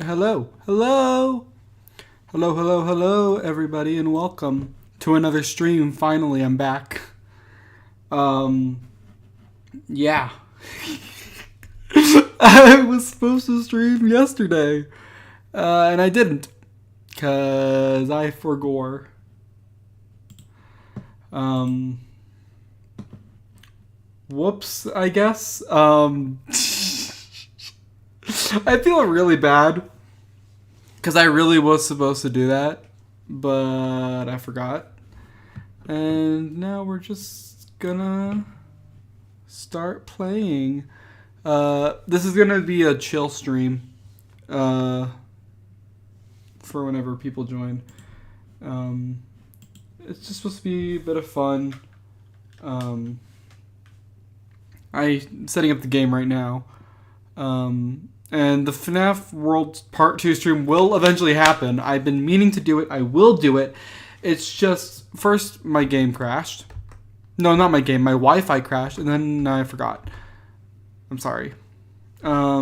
Hello, hello, hello, hello, hello, everybody, and welcome to another stream. Finally, I'm back. Yeah. I was supposed to stream yesterday, and I didn't, cause I forgore. Whoops, I guess. I feel really bad because I really was supposed to do that, but I forgot. And now we're just gonna start playing. This is gonna be a chill stream for whenever people join. It's just supposed to be a bit of fun. I'm setting up the game right now. And the FNAF World Part 2 stream will eventually happen. I've been meaning to do it. I will do it. It's just, first, my game crashed. No, not my game. My Wi-Fi crashed, and then I forgot. I'm sorry. Yeah.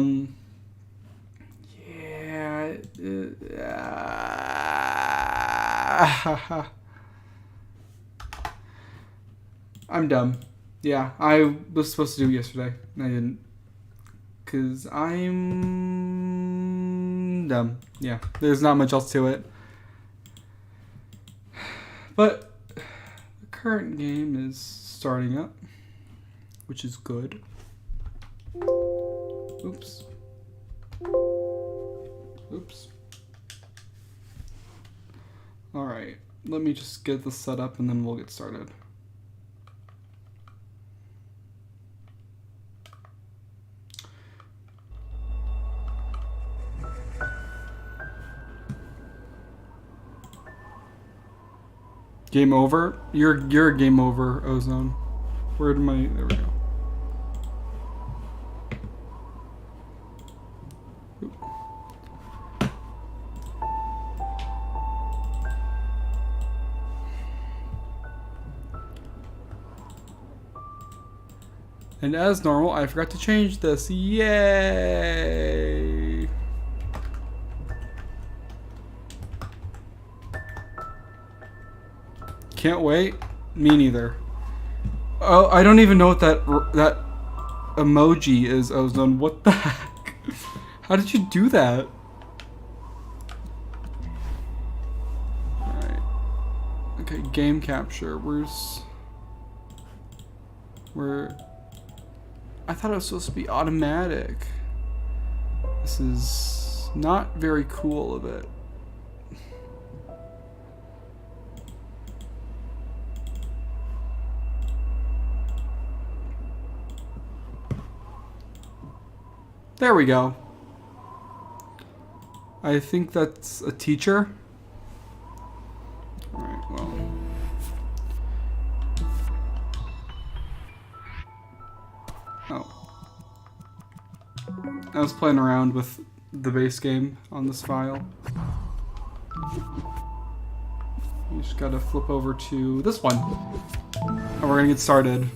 I'm dumb. Yeah, I was supposed to do it yesterday, and I didn't. Because I'm dumb. Yeah, there's not much else to it. But the current game is starting up, which is good. Oops. Oops. Alright, let me just get this set up and then we'll get started. Game over? You're a game over, Ozone. Where did my... There we go. Oop. And as normal, I forgot to change this. Yay! Can't wait. Me neither. Oh, I don't even know what that emoji is, Ozone. What the heck? How did you do that? Alright. Okay, game capture. Where... I thought it was supposed to be automatic. This is not very cool of it. There we go. I think that's a teacher. Alright, well. Oh. I was playing around with the base game on this file. You just gotta flip over to this one. And we're gonna get started.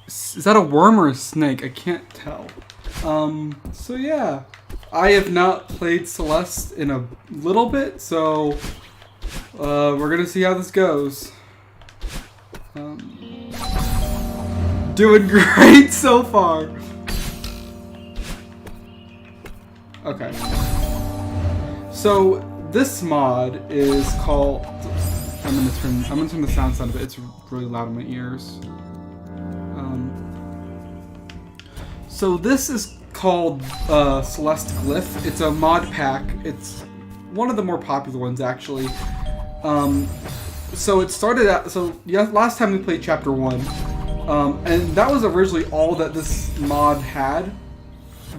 Is that a worm or a snake? I can't tell. So yeah. I have not played Celeste in a little bit, so we're gonna see how this goes. Doing great so far. Okay. So this mod is called... I'm gonna turn the sound down a bit. It's really loud in my ears. So this is called Celeste Glyph. It's a mod pack. It's one of the more popular ones, actually. So it started out... So yeah, last time we played Chapter 1. And that was originally all that this mod had.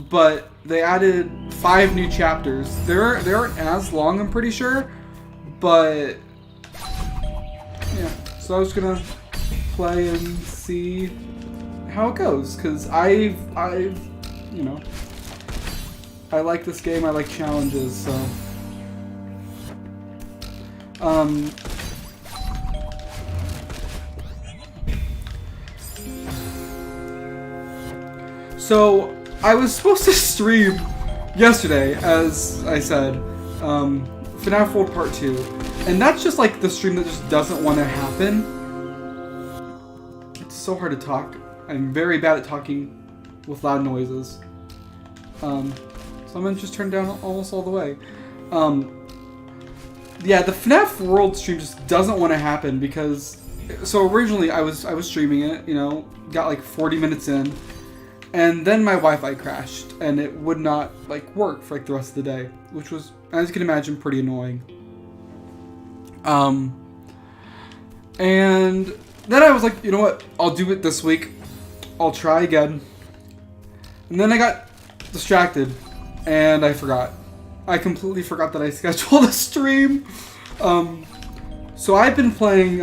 But they added 5 new chapters. They aren't as long, I'm pretty sure. But... yeah. So I was gonna play and see how it goes, because I've you know, I like this game. I like challenges, so So I was supposed to stream yesterday, as I said, FNAF World Part 2. And that's just like the stream that just doesn't want to happen. It's so hard to talk. I'm very bad at talking with loud noises. So I'm gonna just turn down almost all the way. Yeah, the FNAF World stream just doesn't want to happen because... So originally I was streaming it, you know, got like 40 minutes in. And then my Wi-Fi crashed, and it would not, like, work for, like, the rest of the day. Which was, as you can imagine, pretty annoying. And then I was like, you know what? I'll do it this week. I'll try again. And then I got distracted, and I forgot. I completely forgot that I scheduled a stream. So I've been playing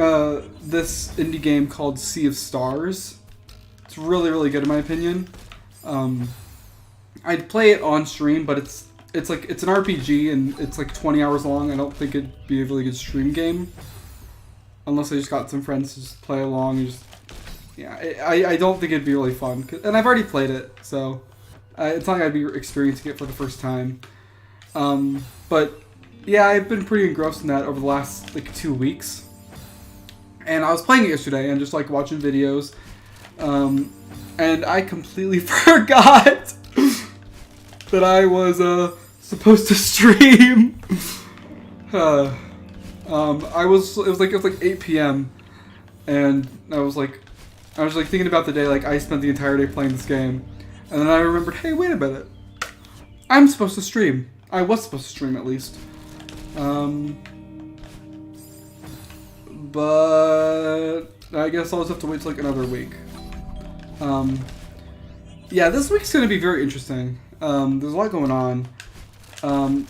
this indie game called Sea of Stars. It's really, really good in my opinion. I'd play it on stream, but it's an RPG and it's like 20 hours long. I don't think it'd be a really good stream game, unless I just got some friends to just play along and just, yeah. I don't think it'd be really fun, and I've already played it, so it's not like I'd be experiencing it for the first time. But yeah, I've been pretty engrossed in that over the last like 2 weeks, and I was playing it yesterday and just like watching videos. And I completely forgot that I was supposed to stream. It was like 8 p.m. and I was like thinking about the day, like I spent the entire day playing this game, and then I remembered, hey, wait a minute, I'm supposed to stream. I was supposed to stream at least. But I guess I'll just have to wait till like another week. Yeah, this week's going to be very interesting. There's a lot going on.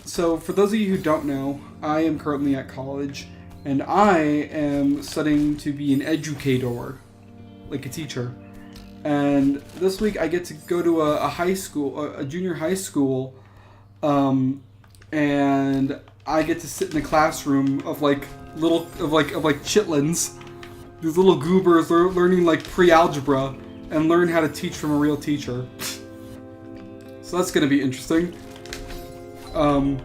So for those of you who don't know, I am currently at college, and I am studying to be an educator, like a teacher. And this week I get to go to a high school, a junior high school, and I get to sit in a classroom of like chitlins. These little goobers are learning like pre-algebra and learn how to teach from a real teacher. So that's gonna be interesting. Oh,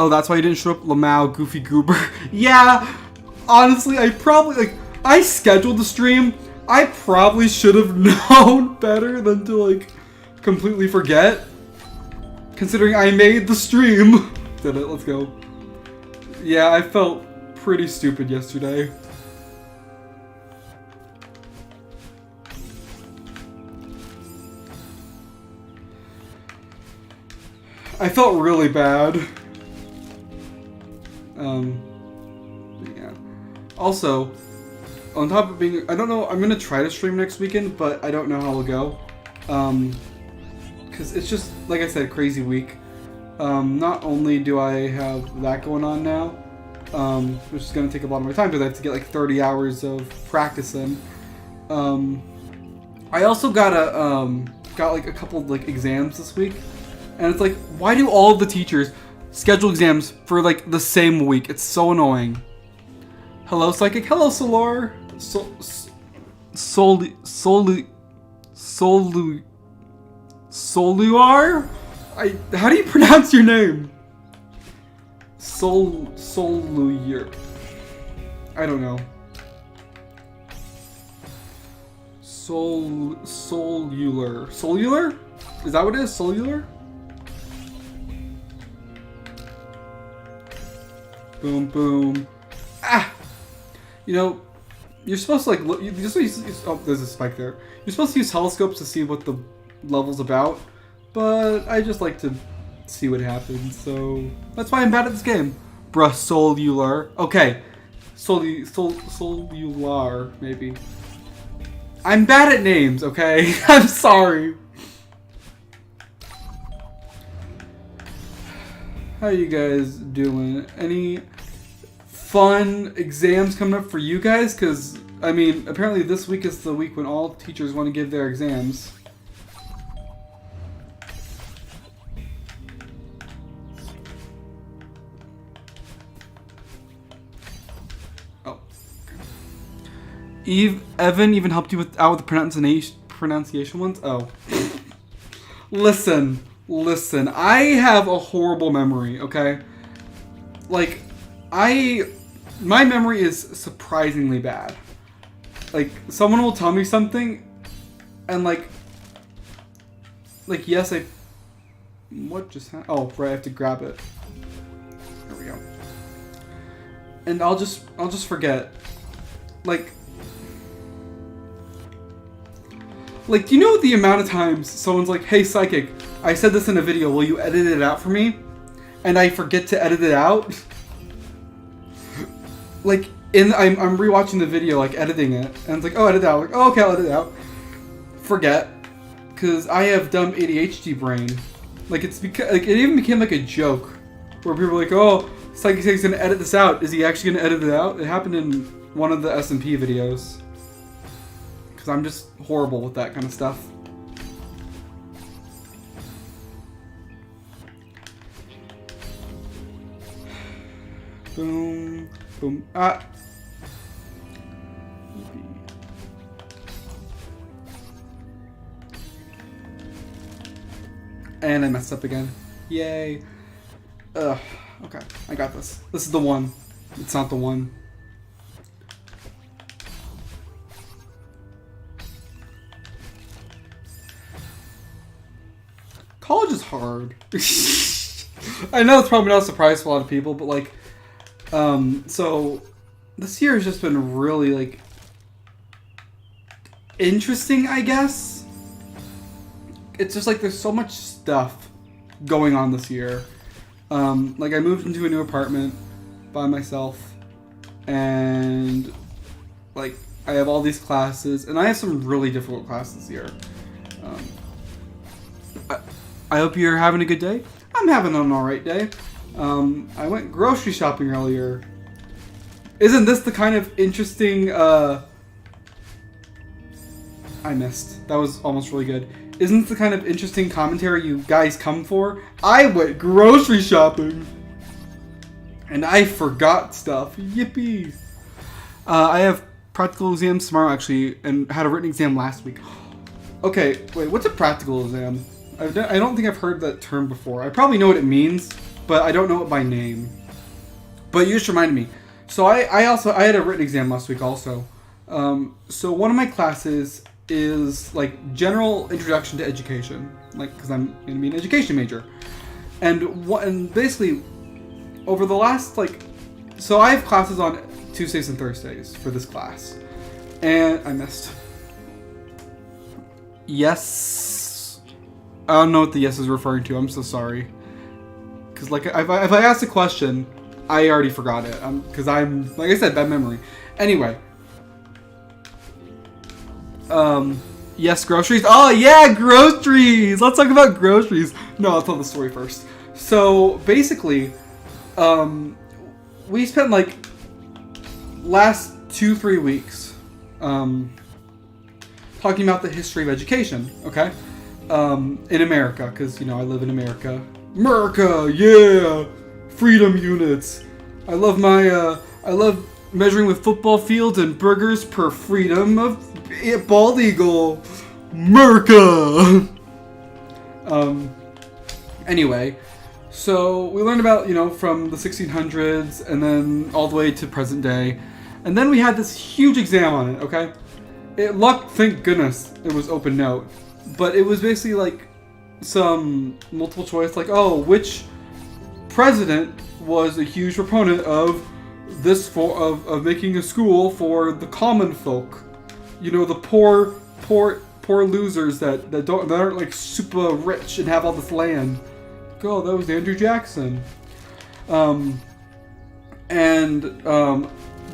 that's why you didn't show up, Lamau, Goofy Goober. Yeah, honestly, I scheduled the stream. I probably should have known better than to like completely forget. Considering I made the stream. Did it, let's go. Yeah, I felt pretty stupid yesterday. I felt really bad. Yeah. Also, on top of being, I don't know, I'm gonna try to stream next weekend, but I don't know how it'll go. Because it's just, like I said, crazy week. Not only do I have that going on now, which is gonna take a lot of my time because I have to get like 30 hours of practice in. I also got like a couple like exams this week. And it's like, why do all of the teachers schedule exams for like the same week? It's so annoying. Hello, Psychic. Hello, Solar. Soluar? How do you pronounce your name? Soluar. I don't know. Solular. Solular? Is that what it is? Solular? Boom, boom. Ah! You know, you're supposed to like look. Oh, there's a spike there. You're supposed to use telescopes to see what the level's about, but I just like to see what happens. So that's why I'm bad at this game. Bruh, Solular. Okay, Solular maybe. I'm bad at names. Okay, I'm sorry. How you guys doing? Any fun exams coming up for you guys? Because, I mean, apparently this week is the week when all teachers want to give their exams. Oh. Evan even helped you out with the pronunciation ones? Oh. Listen. I have a horrible memory, okay? Like, my memory is surprisingly bad. Like, someone will tell me something, and like, yes, what just happened? Oh, right, I have to grab it. There we go. And I'll just forget. Like, do you know the amount of times someone's like, "Hey, Psychic, I said this in a video, will you edit it out for me?" And I forget to edit it out? Like, I'm rewatching the video, like, editing it, and it's like, oh, edit it out. Like, oh, okay, I'll edit it out. Forget. Because I have dumb ADHD brain. Like, it even became like a joke. Where people are like, oh, Psychic's gonna edit this out. Is he actually gonna edit it out? It happened in one of the SMP videos. Because I'm just horrible with that kind of stuff. Boom. Boom. Ah. And I messed up again. Yay. Ugh. Okay. I got this. This is the one. It's not the one. College is hard. I know it's probably not a surprise for a lot of people, but like, so this year has just been really like interesting, I guess. It's just like there's so much stuff going on this year. Like I moved into a new apartment by myself, and like I have all these classes, and I have some really difficult classes this year. I hope you're having a good day. I'm having an alright day. I went grocery shopping earlier. Isn't this the kind of interesting, I missed. That was almost really good. Isn't this the kind of interesting commentary you guys come for? I went grocery shopping! And I forgot stuff. Yippee! I have practical exams tomorrow, actually, and had a written exam last week. Okay, wait, what's a practical exam? I don't think I've heard that term before. I probably know what it means, but I don't know it by name. But you just reminded me. So I had a written exam last week also. So one of my classes is like general introduction to education, like because I'm gonna be an education major, and basically over the last so I have classes on Tuesdays and Thursdays for this class, and I missed. Yes, I don't know what the yes is referring to. I'm so sorry, because like if I ask a question, I already forgot it. Because I'm like I said, bad memory. Anyway. Yes, groceries. Oh yeah, groceries. Let's talk about groceries. No, I'll tell the story first. So basically, we spent like last 2-3 weeks, talking about the history of education. Okay, in America, because I live in America. America, yeah, freedom units. I love I love measuring with football fields and burgers per freedom of bald eagle. America. Anyway, so we learned about, from the 1600s and then all the way to present day. And then we had this huge exam on it, okay? Thank goodness it was open note. But it was basically like some multiple choice, like, oh, which president was a huge proponent of this of making a school for the common folk, the poor losers that aren't like super rich and have all this land. Oh, that was Andrew Jackson. But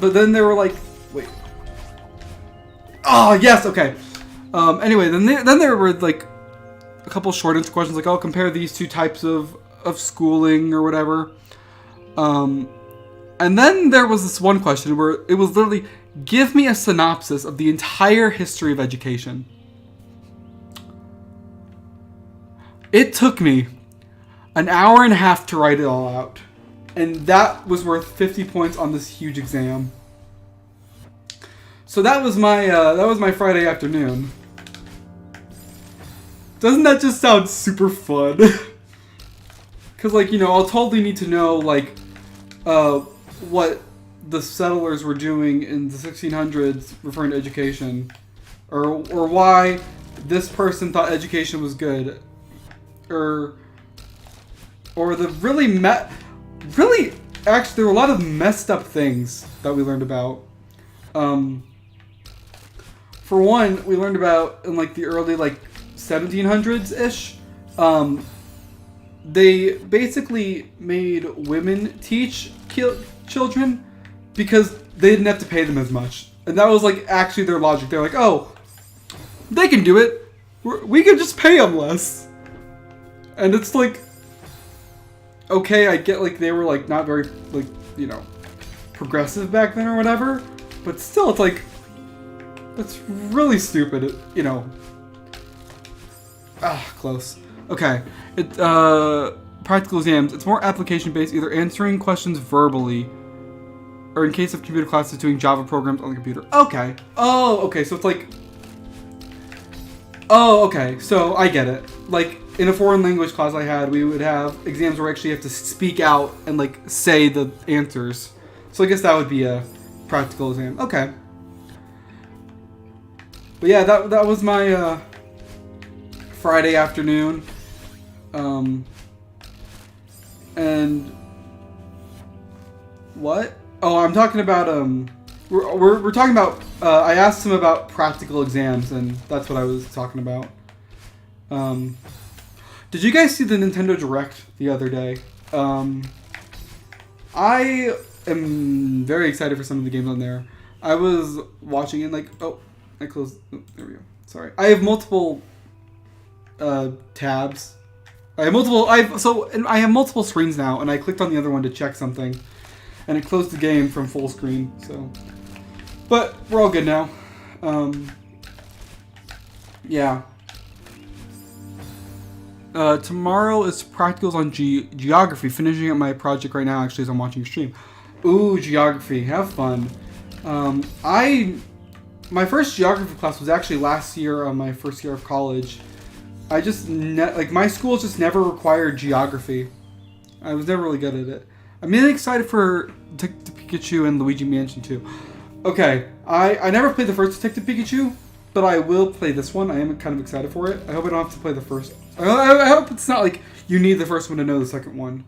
then they were like, wait. Oh yes, okay. Anyway, then there were like a couple short answer questions, like, oh, compare these two types of schooling or whatever. And then there was this one question where it was literally, give me a synopsis of the entire history of education. It took me an hour and a half to write it all out. And that was worth 50 points on this huge exam. So that was my Friday afternoon. Doesn't that just sound super fun? Because, like, you know, I'll totally need to know, like, what the settlers were doing in the 1600s referring to education. Or why this person thought education was good. Or the really, actually, there were a lot of messed up things that we learned about. For one, we learned about, in, like, the early, like, 1700s-ish, they basically made women teach children because they didn't have to pay them as much. And that was, like, actually their logic. They're like, oh, they can do it. We can just pay them less. And it's like, okay, I get, like, they were, like, not very, like, you know, progressive back then or whatever. But still, it's like, that's really stupid, you know. Close. Okay. Practical exams. It's more application-based, either answering questions verbally, or in case of computer classes, doing Java programs on the computer. Okay. Oh, okay. So it's like... Oh, okay. So I get it. Like, in a foreign language class I had, we would have exams where we actually have to speak out and, like, say the answers. So I guess that would be a practical exam. Okay. But yeah, that was my, Friday afternoon. And what? Oh, I'm talking about we're talking about I asked him about practical exams, and that's what I was talking about. Did you guys see the Nintendo Direct the other day? I am very excited for some of the games on there. I was watching and, like, oh, I closed. Oh, there we go. Sorry. I have multiple tabs. I have multiple screens now, and I clicked on the other one to check something, and it closed the game from full screen. So, but we're all good now. Yeah. Tomorrow is practicals on geography. Finishing up my project right now, actually, as I'm watching a stream. Ooh, geography. Have fun. My first geography class was actually last year on my first year of college. I just, my school just never required geography. I was never really good at it. I'm really excited for Detective Pikachu and Luigi Mansion 2. Okay, I never played the first Detective Pikachu, but I will play this one. I am kind of excited for it. I hope I don't have to play the first. I hope it's not like you need the first one to know the second one.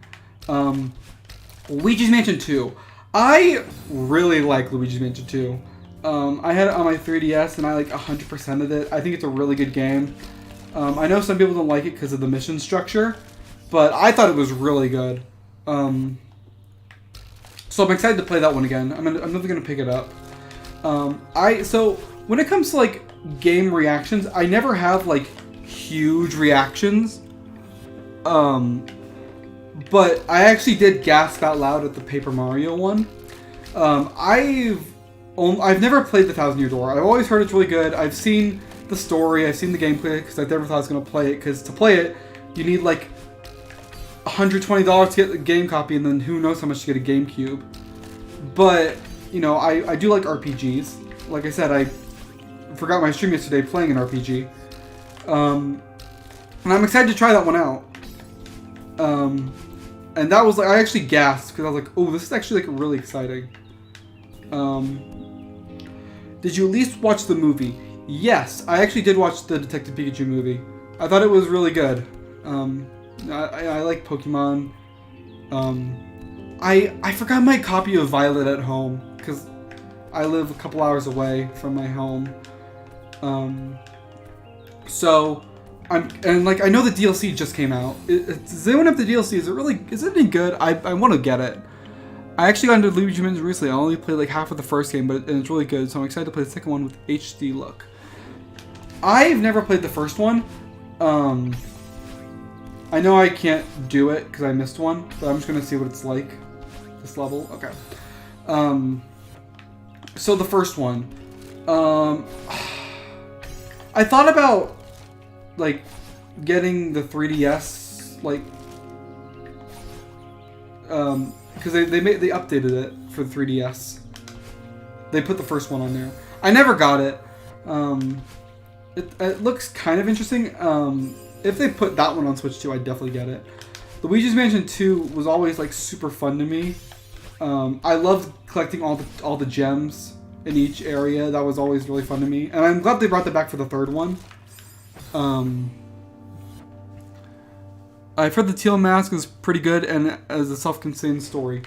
Luigi's Mansion 2. I really like Luigi's Mansion 2. I had it on my 3DS and I like 100%ed it. I think it's a really good game. I know some people don't like it because of the mission structure, but I thought it was really good. So I'm excited to play that one again. I'm never gonna pick it up. So when it comes to, like, game reactions, I never have, like, huge reactions. But I actually did gasp out loud at the Paper Mario one. I've never played the 1,000-Year Door. I've always heard it's really good. I've seen the story, I've seen the gameplay, because I never thought I was going to play it, because to play it, you need, like, $120 to get the game copy, and then who knows how much to get a GameCube. But, you know, I do like RPGs. Like I said, I forgot my stream yesterday playing an RPG. And I'm excited to try that one out. And that was, like, I actually gasped, because I was like, oh, this is actually, like, really exciting. Did you at least watch the movie? Yes, I actually did watch the Detective Pikachu movie. I thought it was really good. I like Pokemon. I forgot my copy of Violet at home because I live a couple hours away from my home. So I know the DLC just came out. Does anyone have the DLC? Is it any good? I want to get it. I actually got into Luigi Mansion recently. I only played like half of the first game, and it's really good. So I'm excited to play the second one with HD look. I've never played the first one. I know I can't do it because I missed one, but I'm just gonna see what it's like. This level, okay. So the first one, I thought about like getting the 3DS, like, because they updated it for the 3DS. They put the first one on there. I never got it. It looks kind of interesting. If they put that one on Switch too, I'd definitely get it. Luigi's Mansion 2 was always like super fun to me. I loved collecting all the gems in each area. That was always really fun to me, and I'm glad they brought that back for the third one. I've heard the Teal Mask is pretty good and as a self-contained story.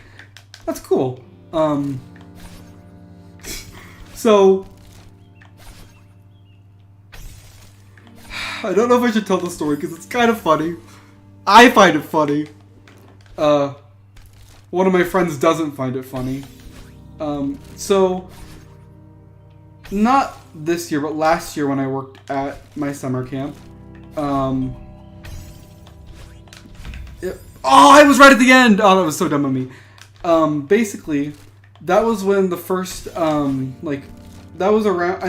That's cool. So I don't know if I should tell the story because it's kind of funny. I find it funny. One of my friends doesn't find it funny. So not this year, but last year when I worked at my summer camp. I was right at the end! Oh, that was so dumb of me. Basically, that was when the first, that was around,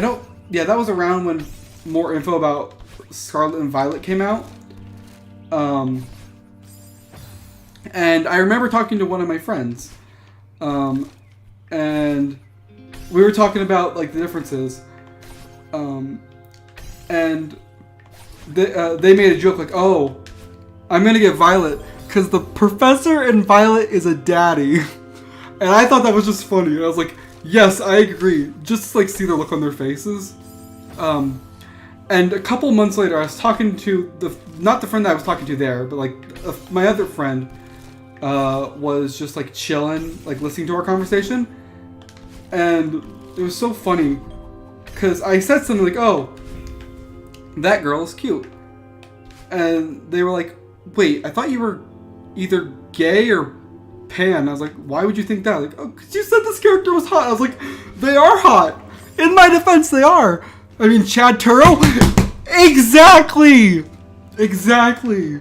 that was around when more info about Scarlet and Violet came out. And I remember talking to one of my friends. And we were talking about, like, the differences. And they made a joke like, oh, I'm gonna get Violet because the professor in Violet is a daddy. And I thought that was just funny. And I was like, yes, I agree. Just like see the look on their faces. And a couple months later, I was talking to not the friend that I was talking to there, but like my other friend was just like chilling, like listening to our conversation. And it was so funny because I said something like, oh, that girl is cute. And they were like, wait, I thought you were either gay or pan. I was like, why would you think that? Like, oh, because you said this character was hot. I was like, they are hot. In my defense, they are. I mean, Chad Turo? Exactly! Exactly.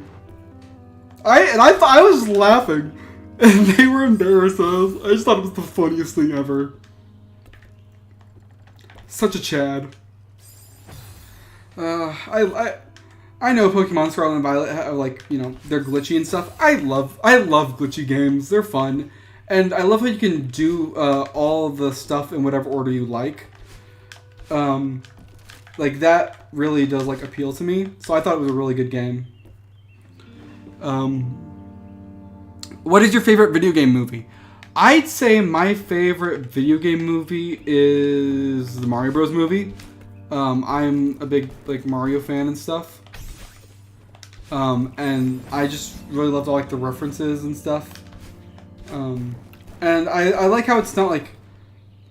I was laughing. And they were embarrassed. I just thought it was the funniest thing ever. Such a Chad. I know Pokemon Scarlet and Violet have, like, you know, they're glitchy and stuff. I love glitchy games. They're fun. And I love how you can do all the stuff in whatever order you like. Like, that really does, like, appeal to me. So I thought it was a really good game. What is your favorite video game movie? I'd say my favorite video game movie is the Mario Bros. Movie. I'm a big, like, Mario fan and stuff. And I just really loved all, like, the references and stuff. And I like how it's not, like,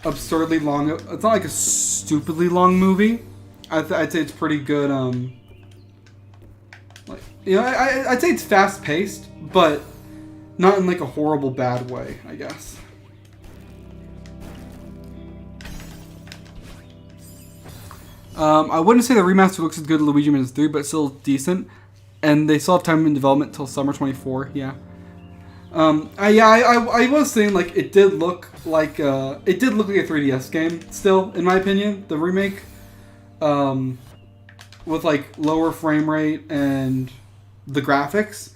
absurdly long. It's not, like, a stupidly long movie. I'd say it's pretty good, like, you know, I'd say it's fast-paced, but not in, like, a horrible bad way, I guess. I wouldn't say the remaster looks as good as Luigi Mansion 3, but it's still decent. And they still have time in development till summer 24, yeah. I was saying, like, it did look like a 3DS game, still, in my opinion, the remake. With, like, lower frame rate and the graphics.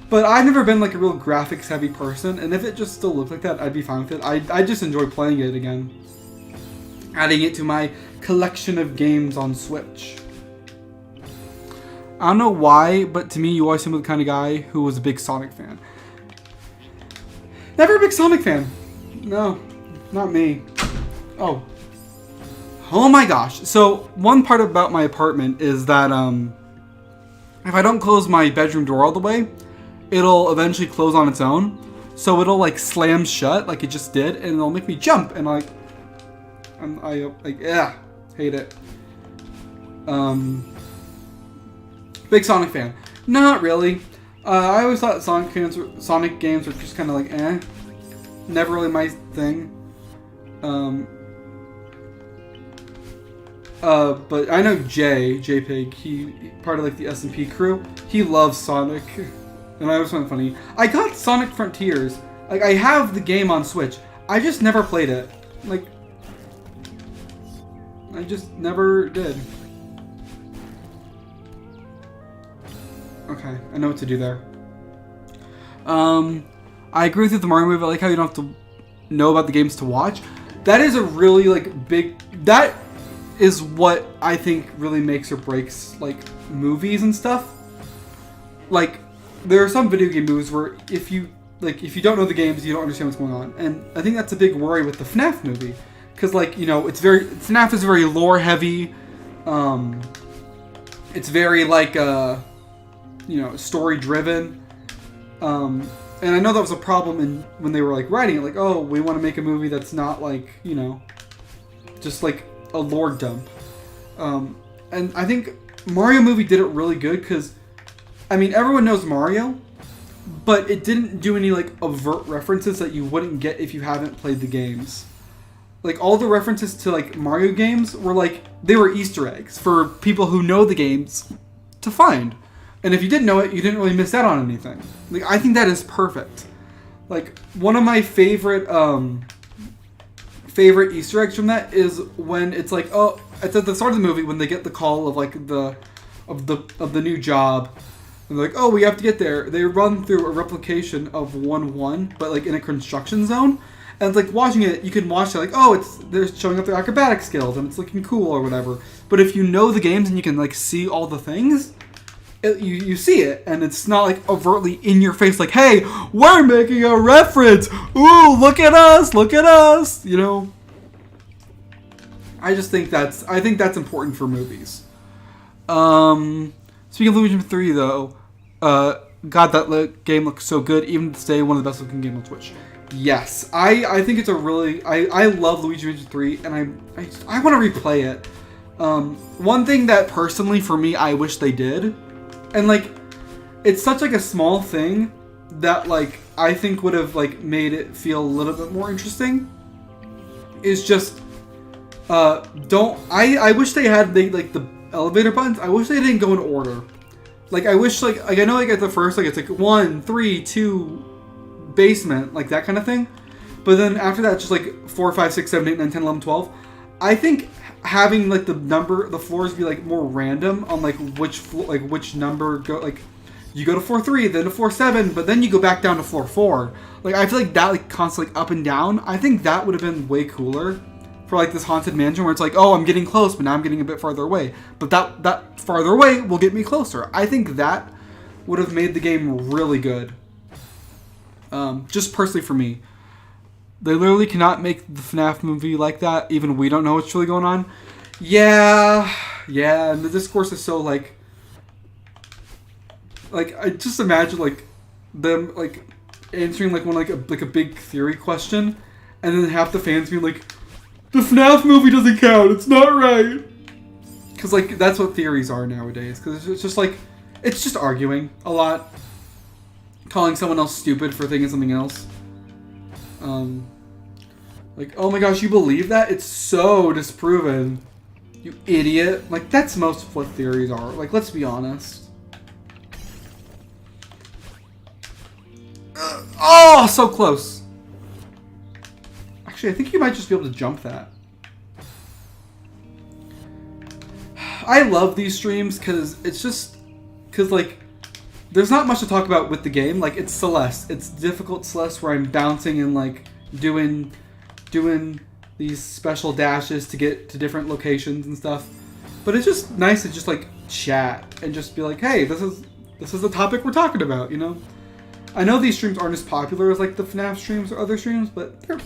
But I've never been, like, a real graphics-heavy person, and if it just still looked like that, I'd be fine with it. I just enjoy playing it again. Adding it to my collection of games on Switch. I don't know why, but to me, you always seem like the kind of guy who was a big Sonic fan. Never a big Sonic fan. No, not me. Oh my gosh. So, one part about my apartment is that if I don't close my bedroom door all the way, it'll eventually close on its own. So it'll, like, slam shut like it just did, and it'll make me jump, and I hate it. Big Sonic fan. Not really. I always thought Sonic games were just kind of like, eh. Never really my thing. But I know JPEG, he part of, like, the S&P crew. He loves Sonic. And I always find it funny. I got Sonic Frontiers. Like, I have the game on Switch. I just never played it. Like, I just never did. Okay, I know what to do there. I agree with you with the Mario movie. I like how you don't have to know about the games to watch. That is a really, like, big... That is what I think really makes or breaks like movies and stuff. Like, there are some video game movies where if you don't know the games, you don't understand what's going on, and I think that's a big worry with the FNAF movie, because like, you know, FNAF is very lore heavy. It's very like you know, story driven. And I know that was a problem when they were like writing it, like, oh, we want to make a movie that's not like, you know, just like a lore dump. And I think Mario movie did it really good because, I mean, everyone knows Mario, but it didn't do any like overt references that you wouldn't get if you haven't played the games. Like, all the references to like Mario games were like, they were Easter eggs for people who know the games to find. And if you didn't know it, you didn't really miss out on anything. Like, I think that is perfect. Like, one of my favorite Easter eggs from that is when it's like, oh, it's at the start of the movie when they get the call of like the new job. And they're like, oh, we have to get there. They run through a replication of 1-1, but like in a construction zone. And it's like, watching it, you can watch it like, oh, they're showing up their acrobatic skills and it's looking cool or whatever. But if you know the games and you can like see all the things, you see it, and it's not like overtly in your face like, hey, we're making a reference. Ooh, look at us, you know. I think that's important for movies. Speaking of Luigi 3 though, God, that game looks so good, even today, one of the best looking games on Twitch. Yes, I think it's a really, I love Luigi Mansion 3, and I want to replay it. One thing that personally for me I wish they did, and like, it's such like a small thing that like I think would have like made it feel a little bit more interesting, is just I wish they had like the elevator buttons. I wish they didn't go in order. Like, I wish like I know like at the first like it's like 1, 3, 2, basement, like that kind of thing. But then after that, just like 4, 5, 6, 7, 8, 9, 10, 11, 12. I think having like the floors be like more random on like which number go, like you go to floor 3, then to floor 7, but then you go back down to floor 4. Like, I feel like that like constantly up and down. I think that would have been way cooler for like this haunted mansion where it's like, oh, I'm getting close, but now I'm getting a bit farther away. But that farther away will get me closer. I think that would have made the game really good. Just personally for me. They literally cannot make the FNAF movie like that. Even we don't know what's really going on. Yeah, and the discourse is so like I just imagine like them like answering like one like a big theory question, and then half the fans being like, the FNAF movie doesn't count. It's not right. Because like that's what theories are nowadays. Because it's just like it's just arguing a lot, calling someone else stupid for thinking something else. Like, oh my gosh, you believe that? It's so disproven. You idiot. Like, that's most of what theories are. Like, let's be honest. Oh, so close. Actually, I think you might just be able to jump that. I love these streams because it's just... Because, like, there's not much to talk about with the game. Like, it's Celeste. It's difficult Celeste where I'm bouncing and, like, doing these special dashes to get to different locations and stuff. But it's just nice to just, like, chat and just be like, hey, this is the topic we're talking about, you know? I know these streams aren't as popular as, like, the FNAF streams or other streams, but they're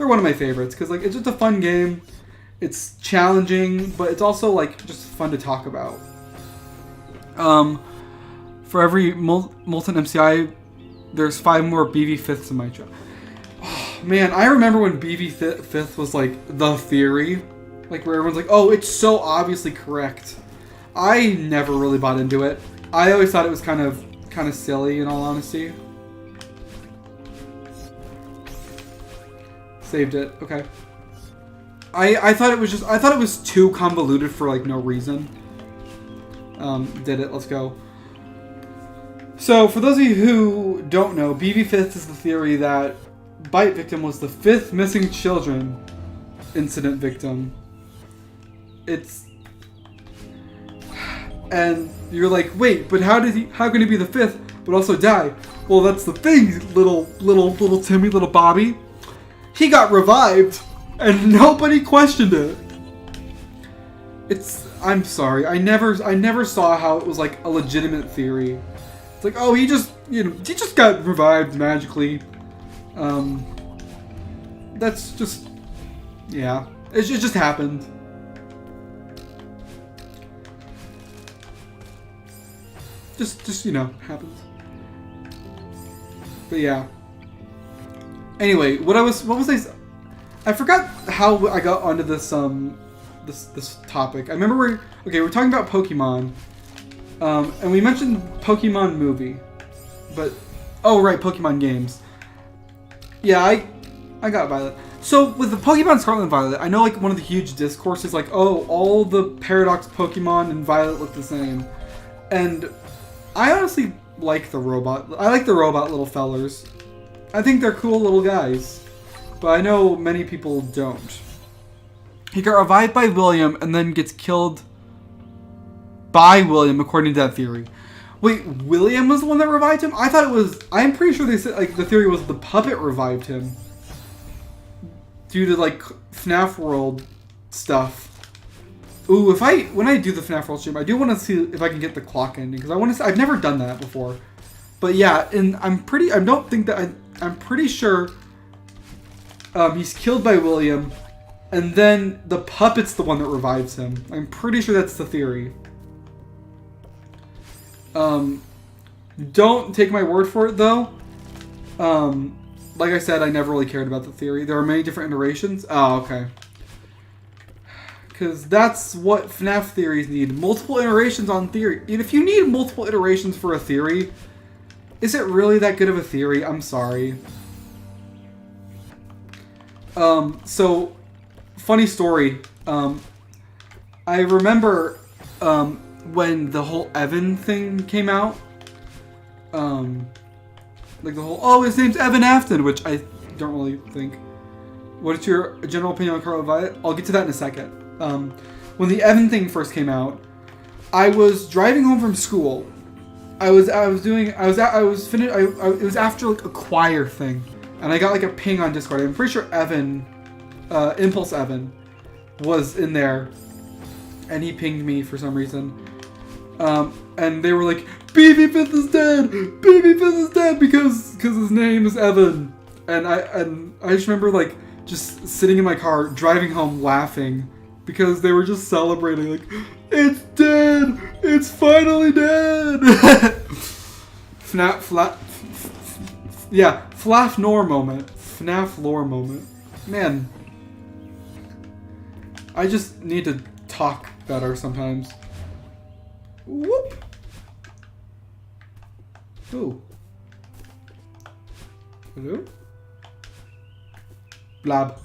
one of my favorites because, like, it's just a fun game. It's challenging, but it's also, like, just fun to talk about. For every Molten MCI, there's 5 more BV5ths in my chat. Oh, man, I remember when BV5th was, like, the theory. Like, where everyone's like, oh, it's so obviously correct. I never really bought into it. I always thought it was kind of silly, in all honesty. Saved it. Okay. I thought it was too convoluted for, like, no reason. Did it. Let's go. So, for those of you who don't know, BV5th is the theory that Bite Victim was the 5th missing children incident victim. And you're like, wait, but how can he be the 5th but also die? Well, that's the thing, little Timmy, little Bobby. He got revived and nobody questioned it. I'm sorry. I never saw how it was like a legitimate theory. It's like, oh, he just got revived magically. That's just, yeah. It just happened. Just happens. But yeah. Anyway, what was I forgot how I got onto this this topic. I remember we're talking about Pokemon, and we mentioned Pokemon movie, but oh right, Pokemon games. Yeah, I got Violet. So with the Pokemon Scarlet and Violet, I know like one of the huge discourses like, oh, all the Paradox Pokemon and Violet look the same, and I honestly like the robot. I like the robot little fellers. I think they're cool little guys, but I know many people don't. He got revived by William and then gets killed by William, according to that theory. Wait, William was the one that revived him? I thought it was... I'm pretty sure they said like the theory was the puppet revived him. Due to like FNAF World stuff. Ooh, when I do the FNAF World stream, I do want to see if I can get the clock ending. Because I've never done that before. But yeah, and I'm pretty sure he's killed by William. And then the puppet's the one that revives him. I'm pretty sure that's the theory. Don't take my word for it, though. Like I said, I never really cared about the theory. There are many different iterations. Oh, okay. Because that's what FNAF theories need. Multiple iterations on theory. And if you need multiple iterations for a theory, is it really that good of a theory? I'm sorry. So... Funny story. I remember when the whole Evan thing came out. Like the whole, oh, his name's Evan Afton, which I don't really think. What is your general opinion on Scarlet Violet? I'll get to that in a second. When the Evan thing first came out, I was driving home from school. It was after like a choir thing, and I got like a ping on Discord. I'm pretty sure Evan. Impulse Evan was in there, and he pinged me for some reason. And they were like, BB5 is dead! BB5 is dead because his name is Evan. And I just remember like just sitting in my car driving home laughing because they were just celebrating like, it's dead! It's finally dead! FNAF lore moment. FNAF lore moment. Man. I just need to talk better sometimes. Whoop! Ooh. Hello? Blab.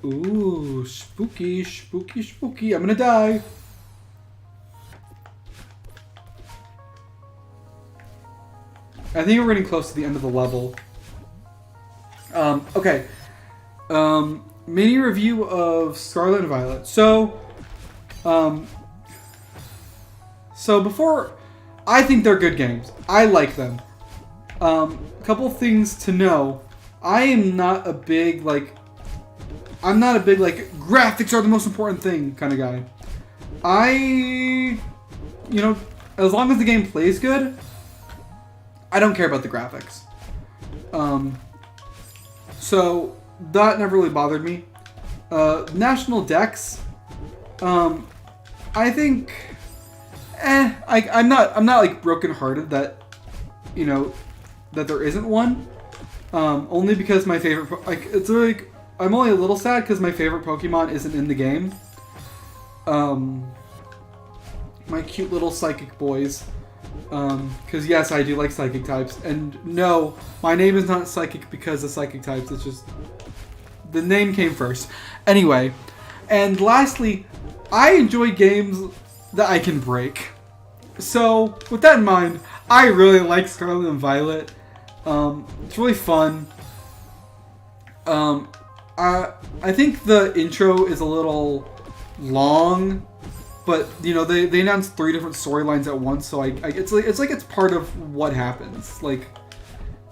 Ooh, spooky, spooky, spooky. I'm gonna die. I think we're getting close to the end of the level. Okay. Mini review of Scarlet and Violet. So before, I think they're good games. I like them. Couple things to know. I'm not a big like graphics are the most important thing kind of guy. As long as the game plays good, I don't care about the graphics. So that never really bothered me. National Dex. I think, I'm not like brokenhearted that, that there isn't one. Only because my favorite, I'm only a little sad because my favorite Pokemon isn't in the game. My cute little psychic boys. Because yes, I do like psychic types, and no, my name is not psychic because of psychic types. It's just the name came first. Anyway, and lastly, I enjoy games that I can break. So with that in mind, I really like Scarlet and Violet. It's really fun. I think the intro is a little long. But they announced 3 different storylines at once, so it's part of what happens. Like,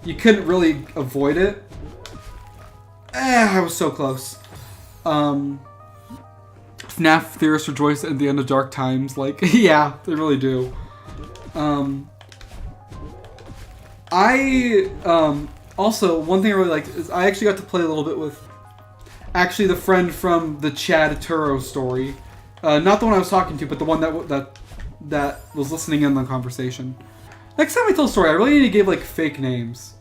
you couldn't really avoid it. I was so close. FNAF theorists rejoice at the end of dark times. Like, yeah, they really do. Also, one thing I really liked is I actually got to play a little bit with actually the friend from the Chad Turo story. Not the one I was talking to, but the one that was listening in on the conversation. Next time I tell a story, I really need to give like fake names.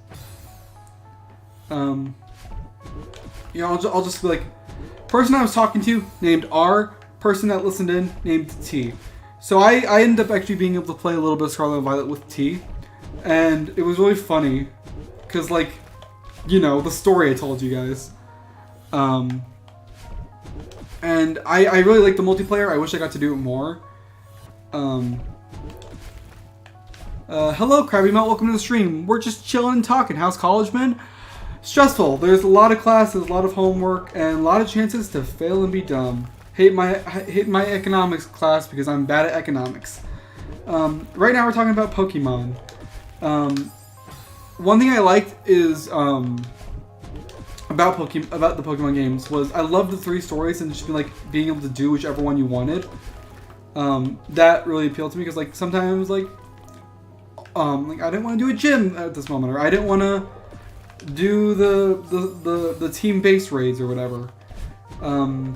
You know, I'll just be like, person I was talking to named R, person that listened in named T. So I ended up actually being able to play a little bit of Scarlet and Violet with T, and it was really funny, cause like, you know, the story I told you guys. And I really like the multiplayer. I wish I got to do it more. Hello, Krabby Melt. Welcome to the stream. We're just chilling and talking. How's college been? Stressful. There's a lot of classes, a lot of homework, and a lot of chances to fail and be dumb. Hate my economics class because I'm bad at economics. Right now we're talking about Pokemon. One thing I liked is about the Pokemon games was I loved the 3 stories and just being able to do whichever one you wanted. That really appealed to me because like sometimes like I didn't want to do a gym at this moment, or I didn't want to do the team-based raids or whatever. I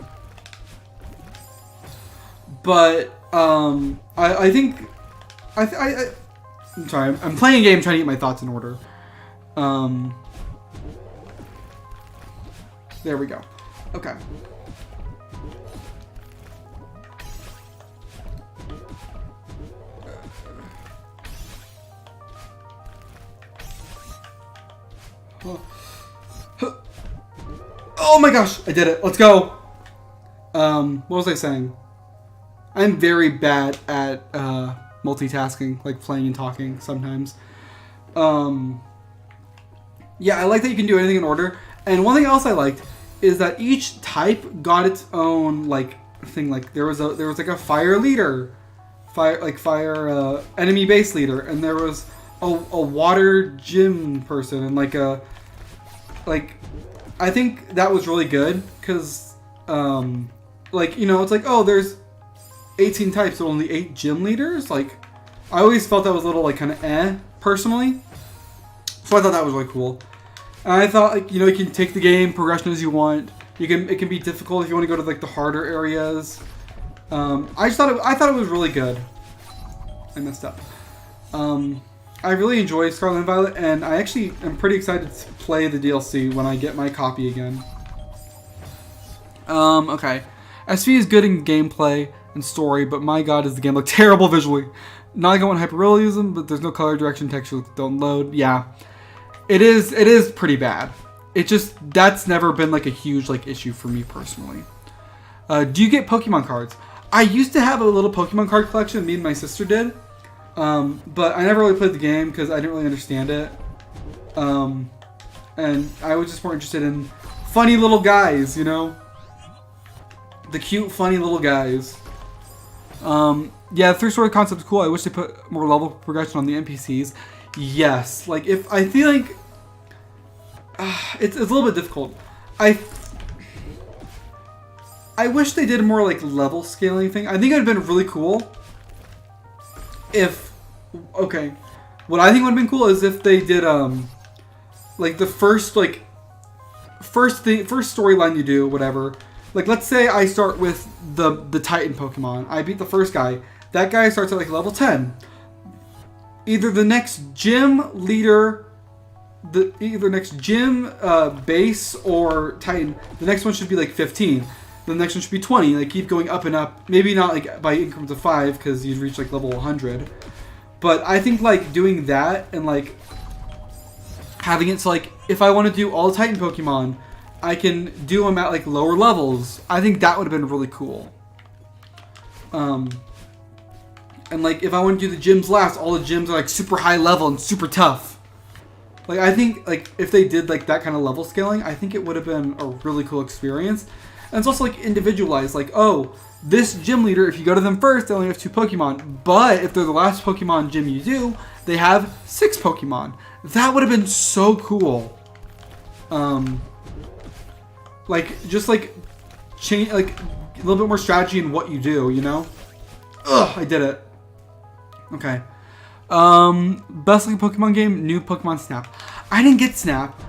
think I'm sorry, I'm playing a game trying to get my thoughts in order. There we go. Okay. Oh my gosh, I did it. Let's go. What was I saying? I'm very bad at multitasking, like playing and talking sometimes. Yeah, I like that you can do anything in order. And one thing else I liked is that each type got its own like thing. Like there was like a fire leader, fire enemy base leader, and there was a water gym person, and I think that was really good because like, you know, it's like, oh, there's 18 types, but only 8 gym leaders. Like, I always felt that was a little like kind of personally. So I thought that was really cool. And I thought, like, you know, you can take the game progression as you want. It can be difficult if you want to go to like the harder areas. I thought it was really good. I messed up. I really enjoy Scarlet and Violet, and I actually am pretty excited to play the DLC when I get my copy again. Okay. SV is good in gameplay and story, but my god, does the game look terrible visually. Not like I want hyperrealism, but there's no color direction, texture don't load. Yeah. It is pretty bad. That's never been like a huge like issue for me personally. Do you get Pokemon cards? I used to have a little Pokemon card collection, me and my sister did. But I never really played the game because I didn't really understand it. And I was just more interested in funny little guys, you know? The cute, funny little guys. Yeah, the 3-story concept is cool. I wish they put more level progression on the NPCs. Yes, like if I feel like it's a little bit difficult. I wish they did a more like level scaling thing. I think it would have been really cool if what I think would have been cool is if they did like the first storyline you do, whatever. Like let's say I start with the Titan Pokemon. I beat the first guy. That guy starts at like level 10. Either the next gym leader, base or Titan, the next one should be like 15. The next one should be 20. Like keep going up and up. Maybe not like by increments of 5 because you'd reach like level 100. But I think like doing that and like having it so like if I want to do all the Titan Pokemon, I can do them at like lower levels. I think that would have been really cool. And like if I want to do the gyms last, all the gyms are like super high level and super tough. Like I think like if they did like that kind of level scaling, I think it would have been a really cool experience. And it's also like individualized. Like, oh, this gym leader, if you go to them first, they only have 2 Pokemon. But if they're the last Pokemon gym you do, they have 6 Pokemon. That would have been so cool. Like just like change, like a little bit more strategy in what you do, you know? Ugh, I did it. Okay. Best looking Pokemon game, new Pokemon Snap. I didn't get Snap.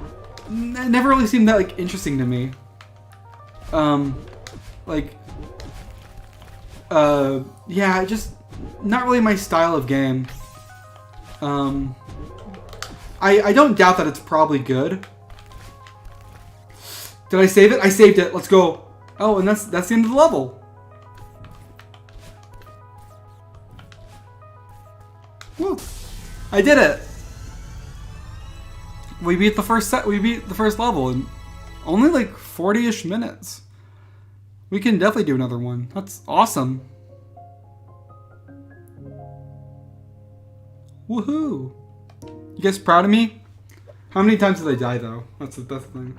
It never really seemed that like interesting to me. Yeah, just not really my style of game. I don't doubt that it's probably good. Did I save it? I saved it. Let's go. Oh, and that's the end of the level. Woo. I did it. We beat the first set. We beat the first level in only like 40-ish minutes. We can definitely do another one. That's awesome. Woohoo! You guys proud of me? How many times did I die though? That's the best thing.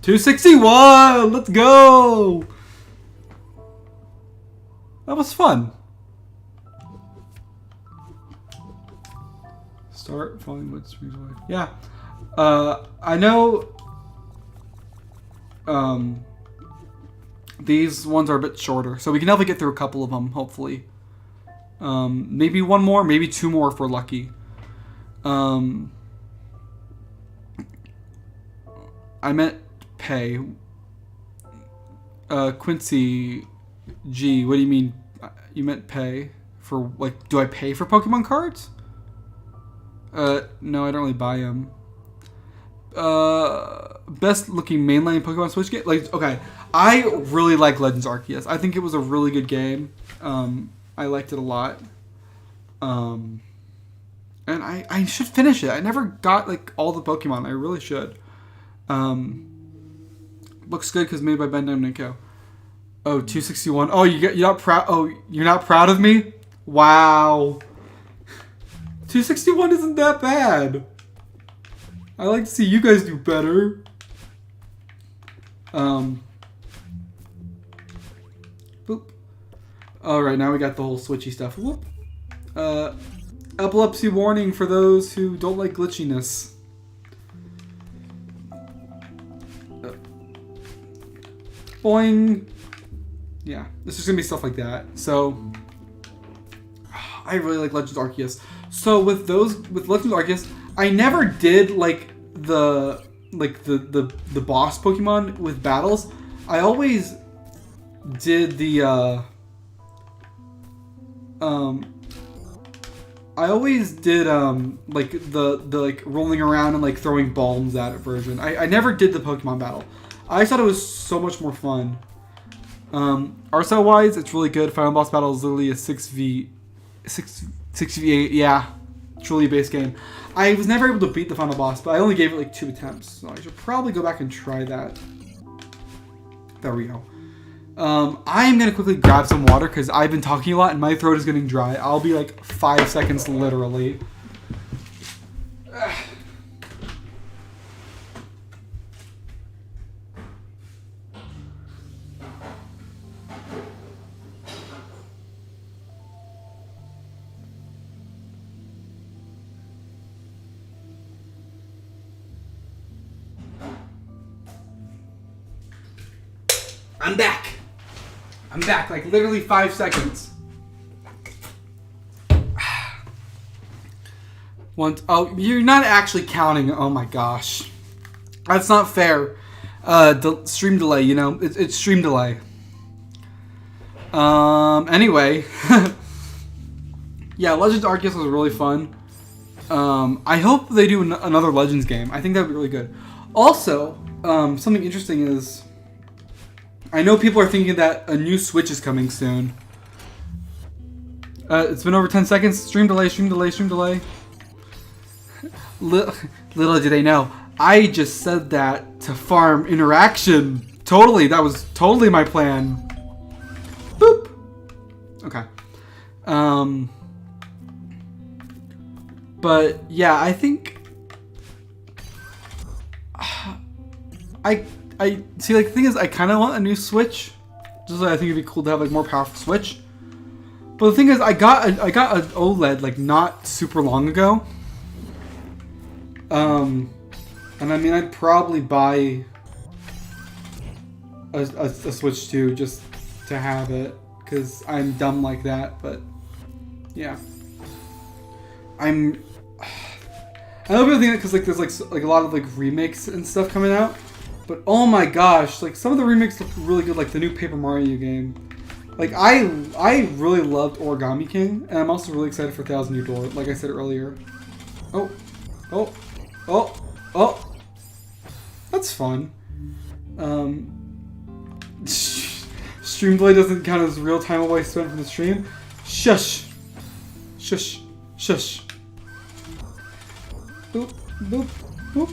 261! Let's go! That was fun. Start following what springs away. Yeah. I know these ones are a bit shorter, so we can definitely get through a couple of them, hopefully. Maybe one more, maybe two more if we're lucky. I meant pay. Quincy G, what do you mean? You meant pay for, like, do I pay for Pokemon cards? No, I don't really buy them. Best looking mainline Pokemon Switch game? Like, okay, I really like Legends Arceus. I think it was a really good game. I liked it a lot. And I should finish it. I never got, like, all the Pokemon. I really should. Looks good because made by Bandai Namco. Oh, 261. Oh, you're not proud. Oh, you're not proud of me? Wow. 261 isn't that bad. I like to see you guys do better. Boop. Alright, now we got the whole switchy stuff. Whoop. Epilepsy warning for those who don't like glitchiness. Boing. Yeah, this is gonna be stuff like that. So, I really like Legends Arceus. So with Legends Arceus, I never did like the boss Pokemon with battles. I always did the like the like rolling around and like throwing bombs at it version. I never did the Pokemon battle. I thought it was so much more fun. Art style wise, it's really good. Final boss battle is literally a 6v8. Yeah, truly a base game. I was never able to beat the final boss, but I only gave it like 2 attempts, so I should probably go back and try that. There we go. I'm gonna quickly grab some water because I've been talking a lot and my throat is getting dry. I'll be like 5 seconds literally. I'm back. I'm back, like literally 5 seconds. Oh, you're not actually counting. Oh my gosh. That's not fair. Stream delay, you know, it's stream delay. Anyway. Yeah, Legends Arceus was really fun. I hope they do another Legends game. I think that would be really good. Also, something interesting is, I know people are thinking that a new Switch is coming soon. It's been over 10 seconds. Stream delay, stream delay, stream delay. Little did they know, I just said that to farm interaction. Totally, that was totally my plan. Boop. Okay. But yeah, I think I see, like, the thing is, I kind of want a new Switch. Just like, I think it'd be cool to have like more powerful Switch. But the thing is, I got an OLED like not super long ago. And I mean, I'd probably buy a Switch 2 just to have it because I'm dumb like that. But yeah, I know people think that because like there's like a lot of like remakes and stuff coming out, but oh my gosh, like some of the remakes look really good, like the new Paper Mario game. Like I really loved Origami King, and I'm also really excited for Thousand Year Door, like I said earlier. Oh, oh, oh, oh. That's fun. Streamplay doesn't count as real time away spent from the stream. Shush. Shush. Shush. Boop, boop, boop.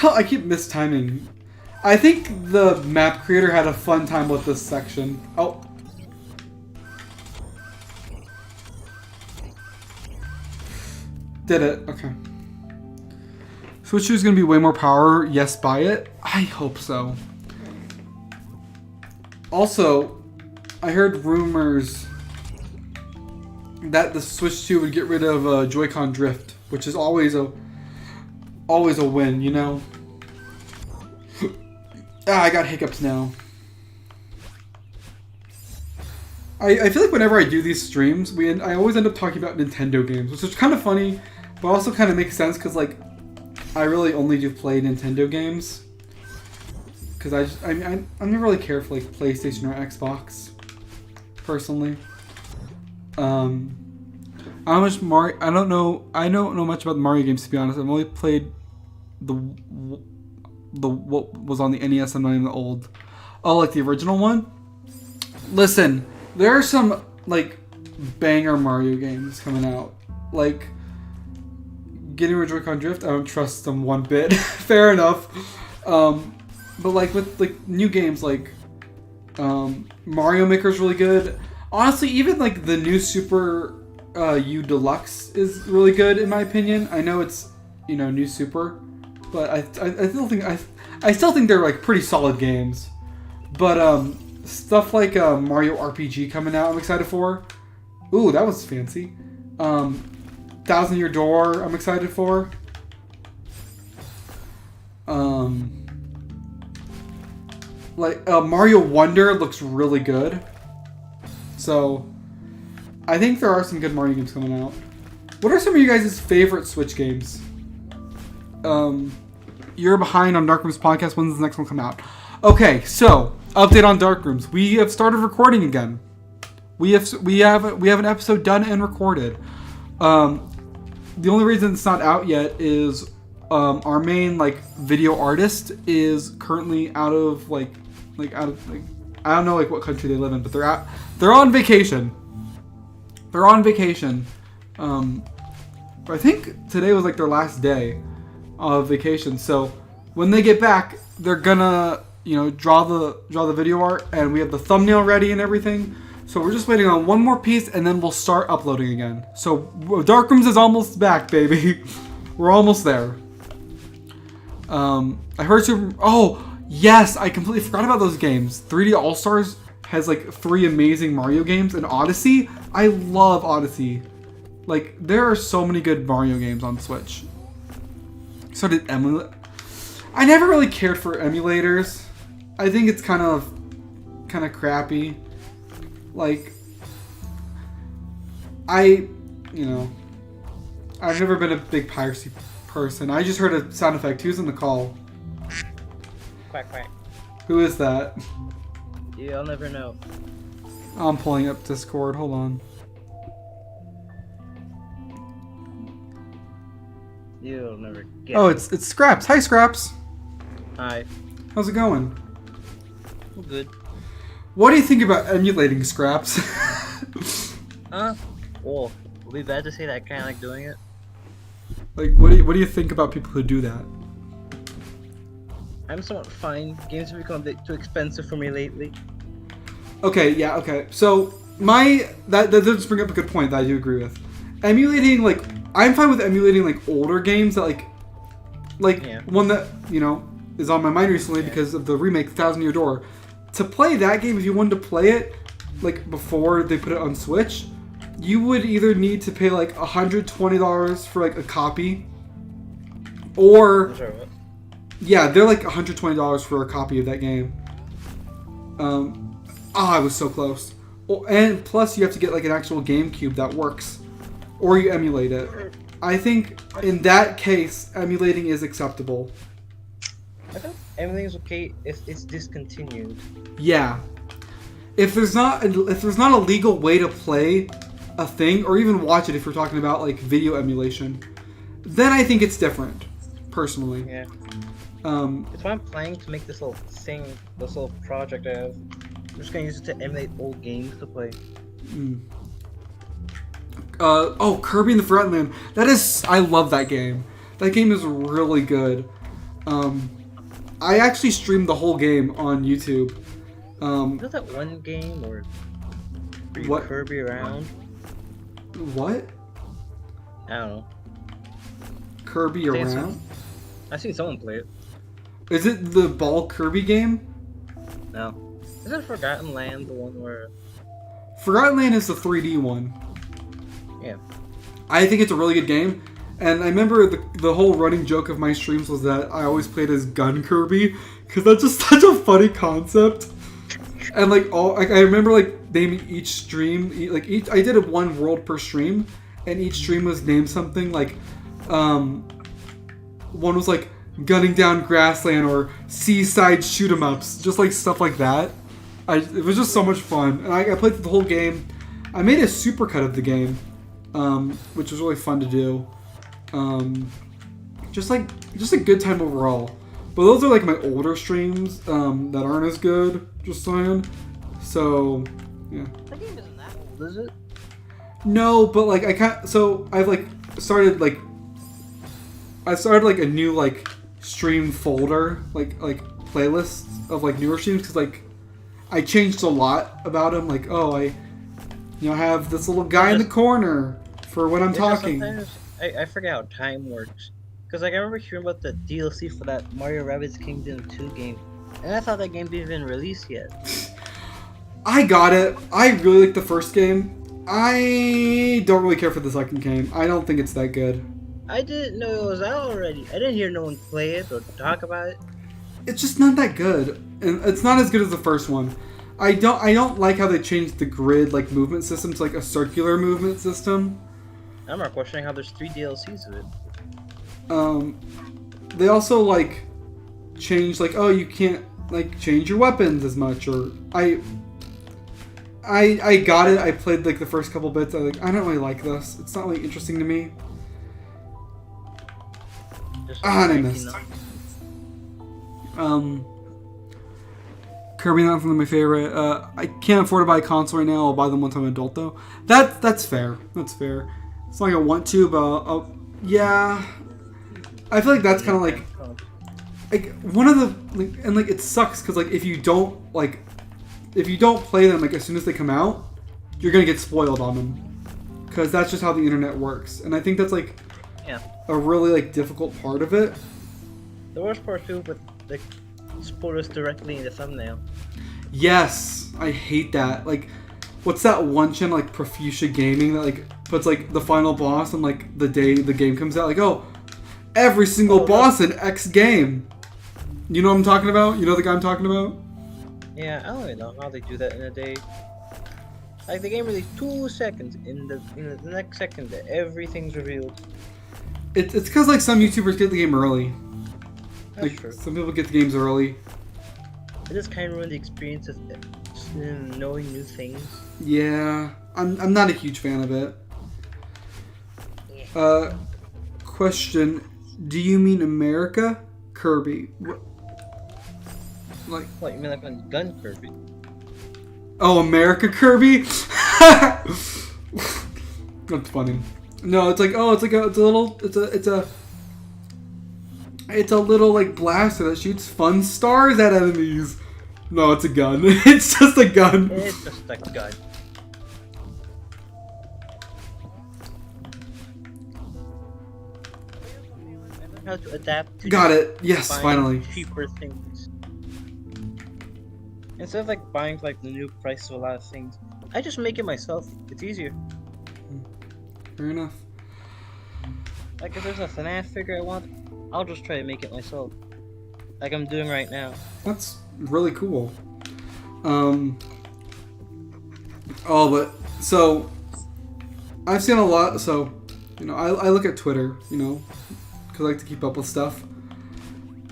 I keep mistiming. I think the map creator had a fun time with this section. Oh. Did it. Okay. Switch 2 is going to be way more power. Yes, buy it. I hope so. Also, I heard rumors that the Switch 2 would get rid of Joy-Con drift, which is always a win, you know? I got hiccups now. I feel like whenever I do these streams, I always end up talking about Nintendo games, which is kind of funny, but also kind of makes sense because like I really only do play Nintendo games because I never really care for like PlayStation or Xbox personally. I don't know much Mario. I don't know much about the Mario games, to be honest. I've only played the what was on the NES and not even the old. Oh, like the original one. Listen, there are some like banger Mario games coming out. Like getting rid of Joy-Con drift, I don't trust them one bit. Fair enough. But like with like new games like Mario Maker's really good. Honestly, even like the new Super U Deluxe is really good in my opinion. I know it's, you know, new Super, but I still think they're like pretty solid games. But stuff like Mario RPG coming out, I'm excited for. Ooh, that was fancy. Thousand Year Door, I'm excited for. Mario Wonder looks really good. So, I think there are some good Mario games coming out. What are some of you guys' favorite Switch games? You're behind on Dark Rooms podcast. When's the next one come out? Okay, so update on Dark Rooms. We have started recording again. We have an episode done and recorded. The only reason it's not out yet is our main like video artist is currently out of I don't know like what country they live in, but they're on vacation. They're on vacation. I think today was like their last day of vacation. So when they get back, they're gonna, you know, draw the video art, and we have the thumbnail ready and everything. So we're just waiting on one more piece, and then we'll start uploading again. So Dark Rooms is almost back, baby. We're almost there. I heard Super. Oh yes, I completely forgot about those games. 3D All Stars has like 3 amazing Mario games, and Odyssey. I love Odyssey. Like there are so many good Mario games on Switch. So did emulate. I never really cared for emulators. I think it's kind of crappy. Like, I've never been a big piracy person. I just heard a sound effect. Who's in the call? Quack, quack. Who is that? You'll never know. I'm pulling up Discord. Hold on. You'll never get Oh, it's Scraps. Hi, Scraps. Hi. How's it going? Well, good. What do you think about emulating, Scraps? Well, would be bad to say that I kind of like doing it. Like, what do you think about people who do that? I'm somewhat fine. Games have become a bit too expensive for me lately. Okay, yeah, okay. So that does bring up a good point that I do agree with. Emulating, like, I'm fine with emulating like older games that one that, you know, is on my mind recently because of the remake, Thousand Year Door. To play that game, if you wanted to play it like before they put it on Switch, you would either need to pay like $120 for like a copy, or Yeah, they're like $120 for a copy of that game. I was so close. Oh, and plus, you have to get like an actual GameCube that works, or you emulate it. I think in that case, emulating is acceptable. I think everything's okay if it's discontinued. Yeah, if there's not a legal way to play a thing or even watch it, if we're talking about like video emulation, then I think it's different. Personally. Yeah. It's why I'm planning to make this little thing, this little project I have. I'm just gonna use it to emulate old games to play. Kirby and the Forgotten Land. I love that game. That game is really good. I actually streamed the whole game on YouTube. Is that one game or you what? Kirby around? What? I don't know. Kirby around? I've seen someone play it. Is it the ball Kirby game? No. Is it Forgotten Land the one where... Forgotten Land is the 3D one. Yeah. I think it's a really good game. And I remember the whole running joke of my streams was that I always played as Gun Kirby. Because that's just such a funny concept. And like I remember like naming each stream, I did one world per stream. And each stream was named something like... one was like gunning down grassland or seaside shoot 'em ups, just like stuff like that. It was just so much fun, and I played the whole game. I made a supercut of the game, which was really fun to do. Just a good time overall. But those are like my older streams that aren't as good. Just saying. So yeah. That game isn't that old, is it? No, but like I've like started like. I started like a new like stream folder, like playlists of like newer streams because like I changed a lot about them. Like I have this little guy in the corner for when I'm talking. Sometimes I forget how time works because like I remember hearing about the DLC for that Mario Rabbids Kingdom 2 game, and I thought that game didn't even release yet. I got it. I really like the first game. I don't really care for the second game. I don't think it's that good. I didn't know it was out already. I didn't hear no one play it or talk about it. It's just not that good, and it's not as good as the first one. I don't like how they changed the grid like movement system to like a circular movement system. I'm not questioning how there's 3 DLCs of it. They also like changed like you can't like change your weapons as much, or I got it. I played like the first couple bits. I don't really like this. It's not really interesting to me. And I missed. Kirby not from my favorite. I can't afford to buy a console right now. I'll buy them once I'm an adult though. That's fair. That's fair. It's not like I want to, but yeah. I feel like that's kind of like one of the and like it sucks because like if you don't play them like as soon as they come out, you're gonna get spoiled on them because that's just how the internet works. And I think that's like. Yeah. A really like difficult part of it. The worst part too, but like spoilers directly in the thumbnail. Yes, I hate that. Like, what's that one channel like Profusia Gaming that like puts like the final boss on like the day the game comes out? Like, every single boss in X game. You know what I'm talking about? You know the guy I'm talking about? Yeah, I don't really know how they do that in a day. Like the game released 2 seconds, in the next second everything's revealed. It's because like some YouTubers get the game early. That's like true. some people get the games early. It just kind of ruined the experience of knowing new things. Yeah, I'm not a huge fan of it. Yeah. Question: do you mean America, Kirby? Like what? You mean like on Gun Kirby? Oh, America Kirby? That's funny. No, it's like it's a little like blaster that shoots fun stars at enemies. No, it's a gun. It's just a gun. It's just a gun. How to adapt to Got it. Yes, buying finally. cheaper things. Instead of like buying like the new price of a lot of things, I just make it myself. It's easier. Fair enough. Like if there's a FNAF figure I want, I'll just try to make it myself. like I'm doing right now. That's really cool. Oh, but so I've seen a lot. So, I look at Twitter, because I like to keep up with stuff.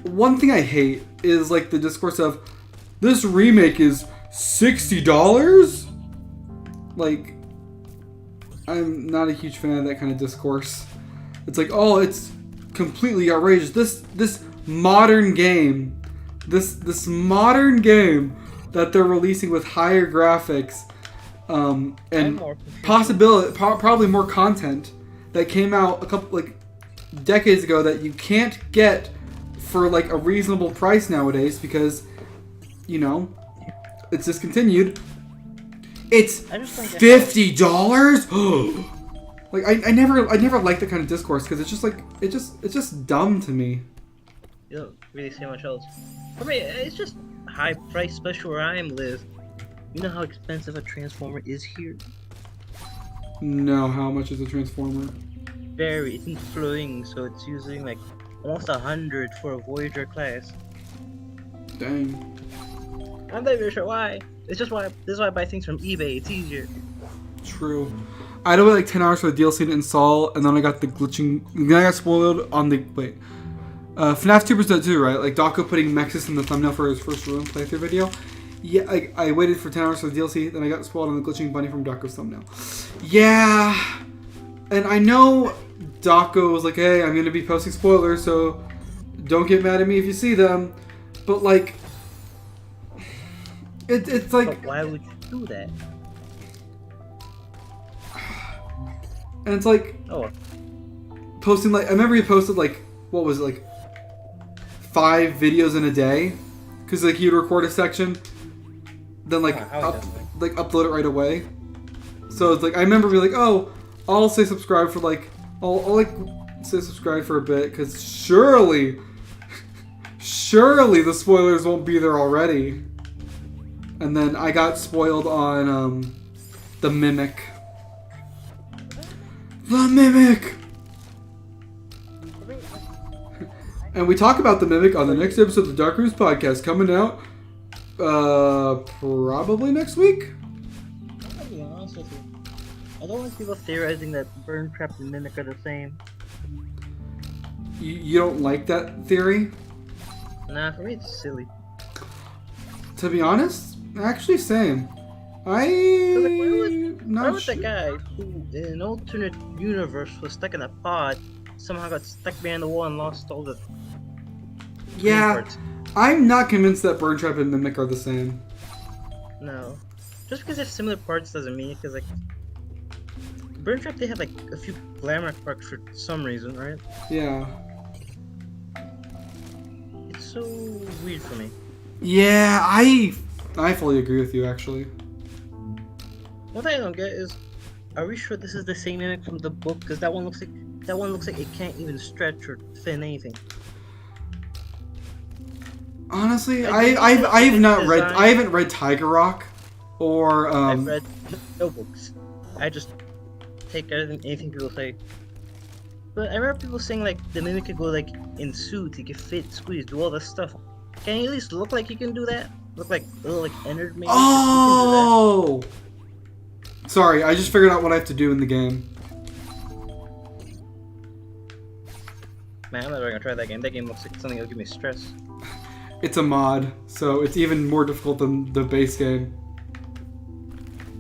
One thing I hate is like the discourse of this remake is $60. Like, I'm not a huge fan of that kind of discourse. It's like, oh, it's completely outrageous. This modern game, this modern game that they're releasing with higher graphics, and probably more content that came out a couple decades ago that you can't get for like a reasonable price nowadays because it's discontinued. It's $50. Like I never liked that kind of discourse because it's just dumb to me. You don't really see much else. For me, it's just high price, especially where I am live. You know how expensive a transformer is here? No, how much is a transformer? Very. It's in floating, so it's using like almost 100 for a Voyager class. Dang. I'm not even sure why. It's just why. This is why I buy things from eBay. It's easier. True. I had to wait like 10 hours for the DLC to install, and then I got the glitching. Then I got spoiled on the FNAF 2.2, right? Like Dawko putting Mexis in the thumbnail for his first room playthrough video. Yeah, I waited for 10 hours for the DLC, then I got spoiled on the glitching bunny from Dawko's thumbnail. Yeah, and I know Dawko was like, hey, I'm going to be posting spoilers, so don't get mad at me if you see them. But like, it's like... But why would you do that? And it's like... Oh. Posting like... I remember he posted like, what was it, like 5 videos in a day? Because like he would record a section, then like upload it right away. So it's like I remember being like, oh, I'll say subscribe for like I'll like say subscribe for a bit because surely the spoilers won't be there already. And then I got spoiled on the Mimic. The Mimic. And we talk about the Mimic on the next episode of the Dark Rooms podcast coming out probably next week. I'll be honest with you. I don't want people theorizing that Burn Trap and Mimic are the same. You don't like that theory? Nah, for me it's silly. To be honest, actually same. Why would the guy who in an alternate universe was stuck in a pod somehow got stuck behind the wall and lost all the parts? I'm not convinced that Burn Trap and Mimic are the same. No. Just because they have similar parts doesn't mean it, because like Burn Trap they have like a few glamour parts for some reason, right? Yeah. It's so weird for me. Yeah, I fully agree with you actually. One thing I don't get is, are we sure this is the same Mimic from the book? Because that one looks like it can't even stretch or thin anything. Honestly, I haven't read Tiger Rock or I've read no books. I just take anything people say. But I remember people saying like the Mimic could go like in suit, he could fit, squeeze, do all this stuff. Can he at least look like he can do that? Look like a little like Ennard maybe? Oh! Sorry, I just figured out what I have to do in the game. Man, I'm never gonna try that game. That game looks like something that'll give me stress. It's a mod, so it's even more difficult than the base game.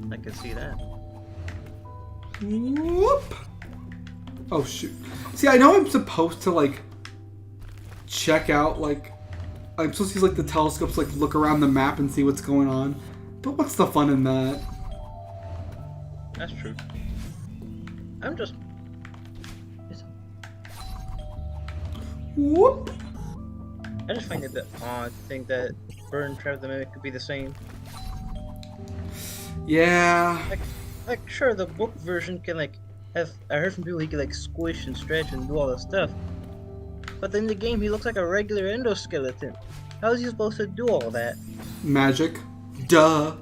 I can see that. Whoop! Oh shoot. See, I know I'm supposed to like check out like I'm supposed to use like the telescopes, like look around the map and see what's going on. But what's the fun in that? That's true. I'm just... Whoop! I just find it a bit odd to think that Burn Trap the Mimic could be the same. Yeah. Like sure, the book version can like have... I heard from people he can like squish and stretch and do all that stuff. But in the game he looks like a regular endoskeleton. How is he supposed to do all that? Magic. Duh.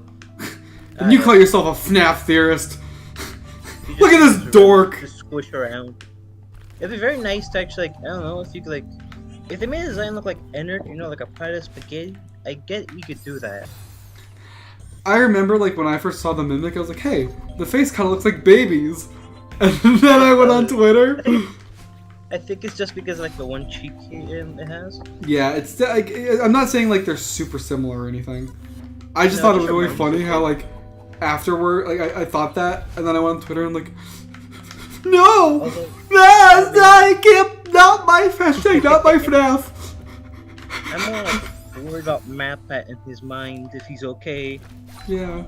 And you call yourself a FNAF theorist. Look at this dork! Just squish around. It'd be very nice to actually, like, I don't know, if you could, like, if they made the design look like Ennard, you know, like a pile of spaghetti, I get you could do that. I remember, like, when I first saw the Mimic, I was like, hey, the face kind of looks like babies. And then I went on Twitter. I think it's just because, like, the one cheek it has. Yeah, it's like, I'm not saying, like, they're super similar or anything. I just thought it was really funny how, like, afterward, like, I thought that, and then I went on Twitter and, like, no! That's not my hashtag, not my FNAF. I'm more like worried about MatPat in his mind, if he's okay. Yeah.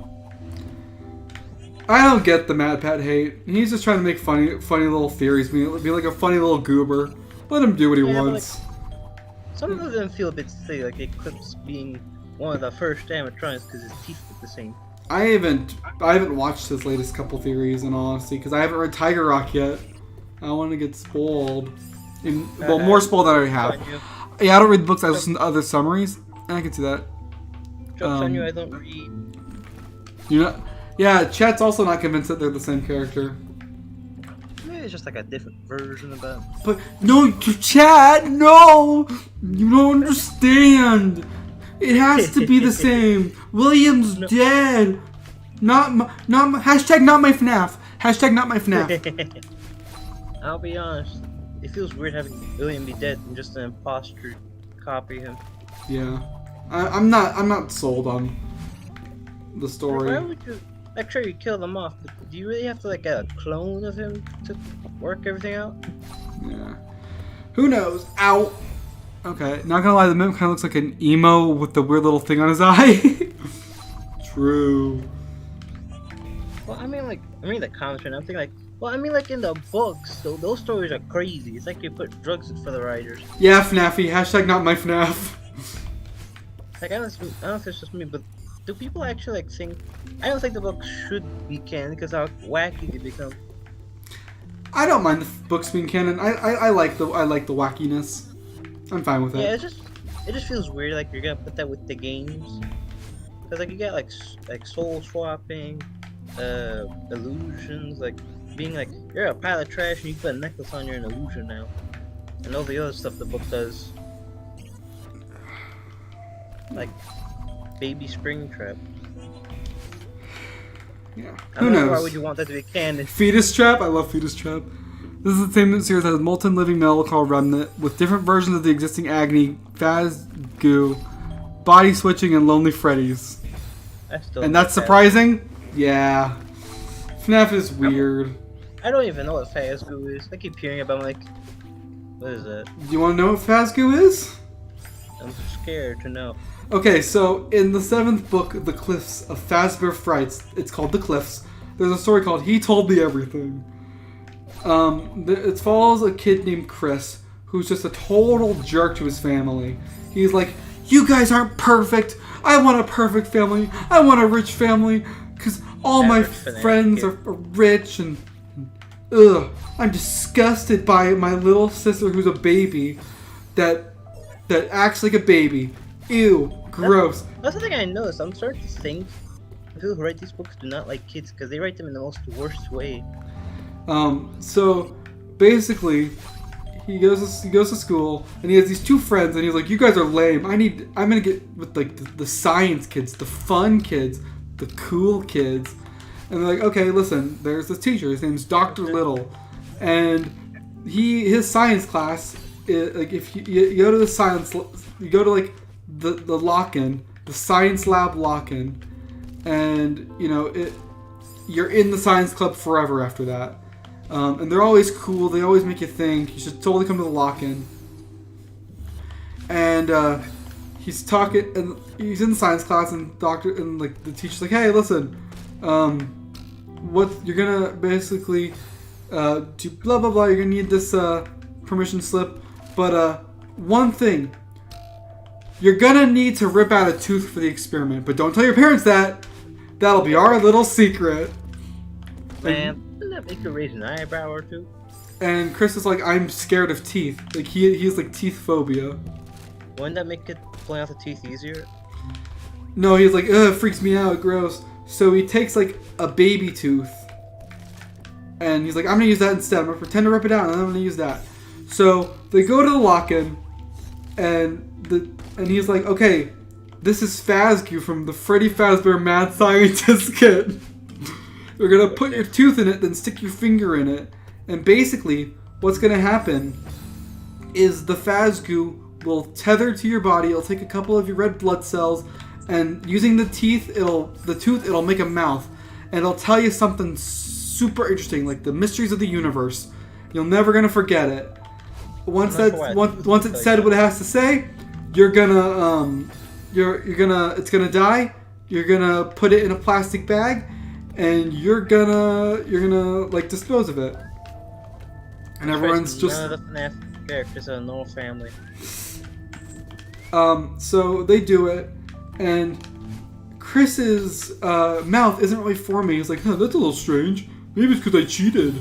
I don't get the MatPat hate. He's just trying to make funny little theories, be like a funny little goober. Let him do what he wants. Like, some of them feel a bit silly, like Eclipse being one of the first animatronics because his teeth look the same. I haven't watched his latest couple theories in all honesty because I haven't read Tiger Rock yet. I want to get spoiled. Well, more spoiled than I already have. Yeah, I don't read the books. I listen to other summaries, and I can see that. Jokes on you, I don't read. You know, yeah. Chat's also not convinced that they're the same character. Maybe it's just like a different version of that. But no, Chat, no, you don't understand. It has to be the same. William's dead. Not hashtag not my FNAF. Hashtag not my FNAF. I'll be honest. It feels weird having William be dead and just an imposter copy him. Yeah, I'm not sold on the story. Why would you? Like, sure, you kill them off, but do you really have to like get a clone of him to work everything out? Yeah. Who knows? Ow. Okay, not gonna lie, the mimic kind of looks like an emo with the weird little thing on his eye. True. Well, I mean the comics, and I'm thinking like, well, I mean like in the books, so those stories are crazy. It's like you put drugs for the writers. Yeah, FNAFy. Hashtag not my FNAF. Like I don't know if it's just me, but do people actually like think? I don't think the books should be canon because how wacky they become. I don't mind the books being canon. I like the wackiness. I'm fine with it. Yeah, it just feels weird. Like you're gonna put that with the games, because like you got like soul swapping, illusions, like being like you're a pile of trash and you put a necklace on, you're an illusion now, and all the other stuff the book does, like baby Springtrap. Yeah. Who knows? Why would you want that to be canon? Fetus Trap. I love Fetus Trap. This is the same series that has molten living metal called Remnant, with different versions of the existing Agony, Phasgoo, Body Switching, and Lonely Freddy's. And that's surprising? Yeah. FNAF is weird. I don't even know what Phasgoo is. I keep hearing about like, what is it? Do you want to know what Phasgoo is? I'm scared to know. Okay, so in the 7th book, The Glyphs of Fazbear Frights, it's called The Glyphs, there's a story called He Told Me Everything. It follows a kid named Chris, who's just a total jerk to his family. He's like, you guys aren't perfect. I want a perfect family. I want a rich family. Because all my friends are rich and ugh. I'm disgusted by my little sister who's a baby that acts like a baby. Ew. Gross. That's the thing I noticed. I'm starting to think people who write these books do not like kids because they write them in the most worst way. So basically, he goes to school and he has these two friends and he's like, you guys are lame. I'm gonna get with like the science kids, the fun kids, the cool kids. And they're like, okay, listen, there's this teacher. His name's Dr. Little, and his science class is, like, if you go to the science, you go to like the lock-in, the science lab lock-in, and you know you're in the science club forever after that. And they're always cool. They always make you think. You should totally come to the lock-in. And he's talking, and he's in the science class, and the teacher's like, "Hey, listen, what you're gonna basically do blah blah blah. You're gonna need this permission slip, but one thing, you're gonna need to rip out a tooth for the experiment. But don't tell your parents that. That'll be our little secret." Man. Doesn't that make you raise an eyebrow or two? And Chris is like, I'm scared of teeth. Like he's like teeth phobia. Wouldn't that make it pulling out the teeth easier? No, he's like, ugh, it freaks me out, gross. So he takes like a baby tooth, and he's like, I'm gonna use that instead. I'm gonna pretend to rip it out, and I'm gonna use that. So they go to the lock-in, and he's like, okay, this is Fazgoo from the Freddy Fazbear Mad Scientist kit. You're gonna put your tooth in it, then stick your finger in it, and basically, what's gonna happen is the Fazgoo will tether to your body. It'll take a couple of your red blood cells, and using the tooth, it'll make a mouth, and it'll tell you something super interesting, like the mysteries of the universe. You're never gonna forget it. Once it's said what it has to say, you're gonna it's gonna die. You're gonna put it in a plastic bag, and you're gonna like dispose of it. And everyone's just none of the FNAF characters are a normal family. So they do it, and Chris's mouth isn't really forming. He's like, huh, that's a little strange. Maybe it's because I cheated.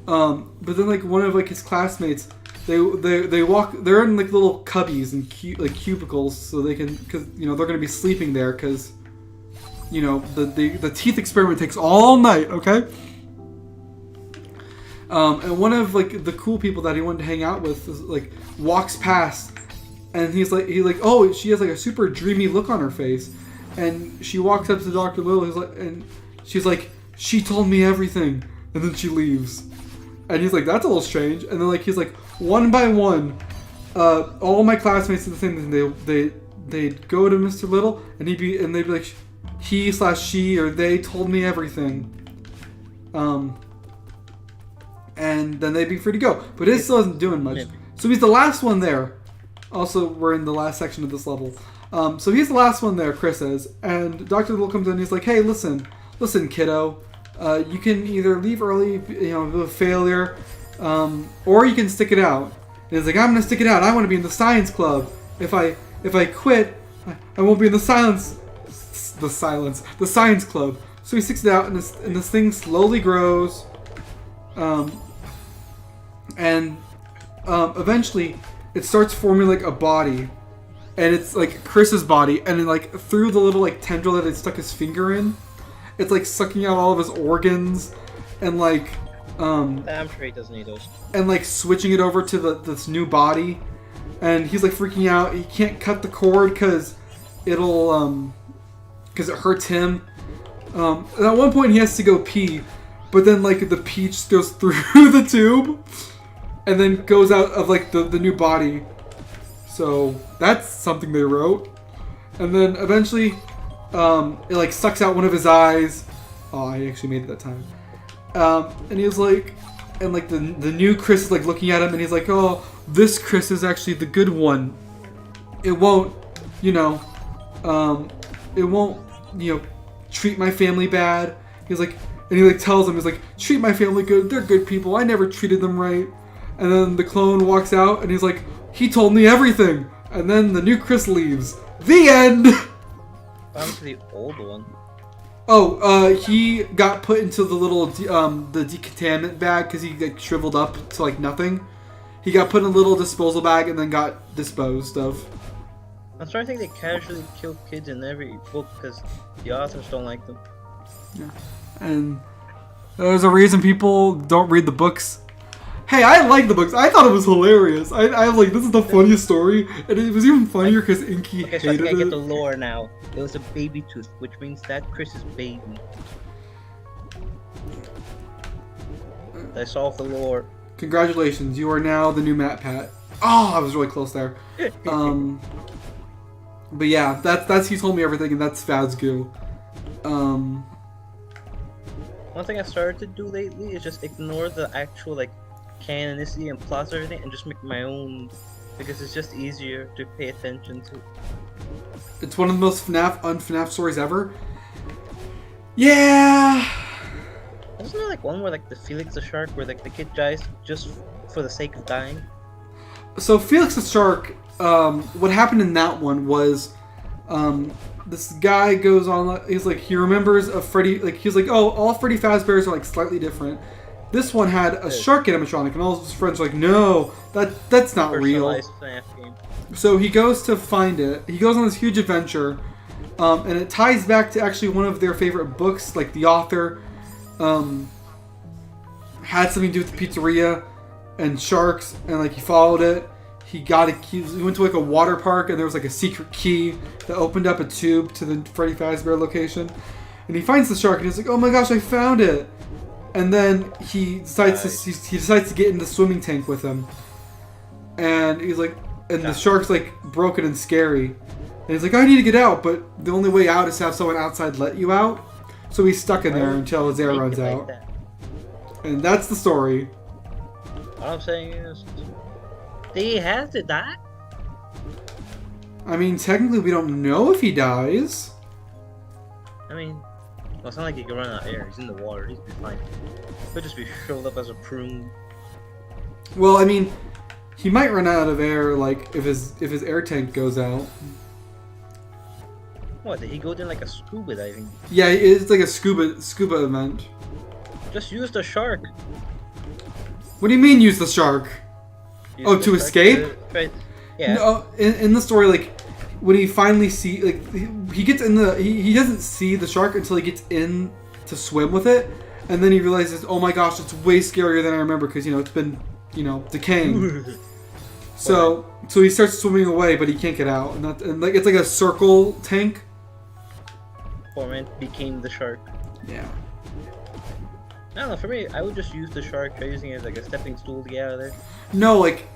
But then like one of like his classmates, they walk. They're in like little cubbies and cubicles, so they can, because they're gonna be sleeping there, because the teeth experiment takes all night. Okay. And one of like the cool people that he wanted to hang out with is, like, walks past, and he's like, oh, she has like a super dreamy look on her face, and she walks up to Dr. Little, and she's like, she told me everything, and then she leaves, and he's like, that's a little strange, and then like he's like, one by one, all my classmates do the same thing. They'd go to Mr. Little, and they'd be like, he/she or they told me everything. And then they'd be free to go. But it still isn't doing much. So he's the last one there. Also, we're in the last section of this level. So he's the last one there, Chris is. And Dr. Little comes in and he's like, hey, listen, kiddo. You can either leave early, with a failure, or you can stick it out. And he's like, I'm going to stick it out. I want to be in the science club. If I quit, I won't be in the science club. So he sticks it out, and this thing slowly grows. Eventually it starts forming like a body, and it's like Chris's body, and then like through the little like tendril that it stuck his finger in, it's like sucking out all of his organs, and like I'm sure he doesn't need those. And like switching it over to this new body, and he's like freaking out. He can't cut the cord because it hurts him. And at one point he has to go pee, but then like the pee just goes through the tube and then goes out of like the new body. So that's something they wrote. And then eventually it like sucks out one of his eyes. Oh, I actually made it that time. And he was like, and like the new Chris is like looking at him, and he's like, oh, this Chris is actually the good one. It won't, treat my family bad. He's like, and he like tells him, he's like, treat my family good. They're good people. I never treated them right. And then the clone walks out, and he's like, he told me everything. And then the new Chris leaves. The end. I'm to the old one. Oh, he got put into the little the decontaminant bag because he like shriveled up to like nothing. He got put in a little disposal bag and then got disposed of. I'm starting to think they casually kill kids in every book because the authors don't like them. Yeah, and there's a reason people don't read the books. Hey, I like the books. I thought it was hilarious. I was like, this is the funniest story, and it was even funnier because Inky hated so I think I get it. the lore now. It was a baby tooth, which means that Chris's baby. I solved the lore. Congratulations, you are now the new Matt Pat. Oh, I was really close there. But yeah, that's he told me everything, and that's Fazgoo. One thing I started to do lately is just ignore the actual like canonicity and plots and everything, and just make my own, because it's just easier to pay attention to. It's one of the most un-FNAF stories ever. Yeah. Isn't there like one where like the Felix the Shark, where like the kid dies just for the sake of dying? So Felix the Shark, what happened in that one was, this guy goes on. He's like, he remembers a Freddy. Like he's like, oh, all Freddy Fazbears are like slightly different. This one had a shark animatronic, and all his friends are like, no, that's not real. So he goes to find it. He goes on this huge adventure, and it ties back to actually one of their favorite books. Like the author had something to do with the pizzeria and sharks, and like he followed it. he got a key. He went to like a water park, and there was like a secret key that opened up a tube to the Freddy Fazbear location. And he finds the shark, and he's like, "Oh my gosh, I found it!" And then he decides to get in the swimming tank with him. And he's like, and the shark's like broken and scary. And he's like, "I need to get out," but the only way out is to have someone outside let you out. So he's stuck in there until his air runs out. And that's the story. All I'm saying is, he has to die? I mean, technically we don't know if he dies. I mean, well, it's not like he can run out of air. He's in the water. He'd be fine. Could just be shriveled up as a prune. Well, I mean, he might run out of air, like, if his air tank goes out. What, did he go in like a scuba diving? Yeah, it's like a scuba event. Just use the shark. What do you mean use the shark? Use to escape? Yeah. No, in the story, like, when he finally he gets in he doesn't see the shark until he gets in to swim with it, and then he realizes, oh my gosh, it's way scarier than I remember because it's been decaying. so he starts swimming away, but he can't get out, and like it's like a circle tank. Foreman became the shark. Yeah. I don't know. For me, I would just use the shark, try using it as like a stepping stool to get out of there. No, like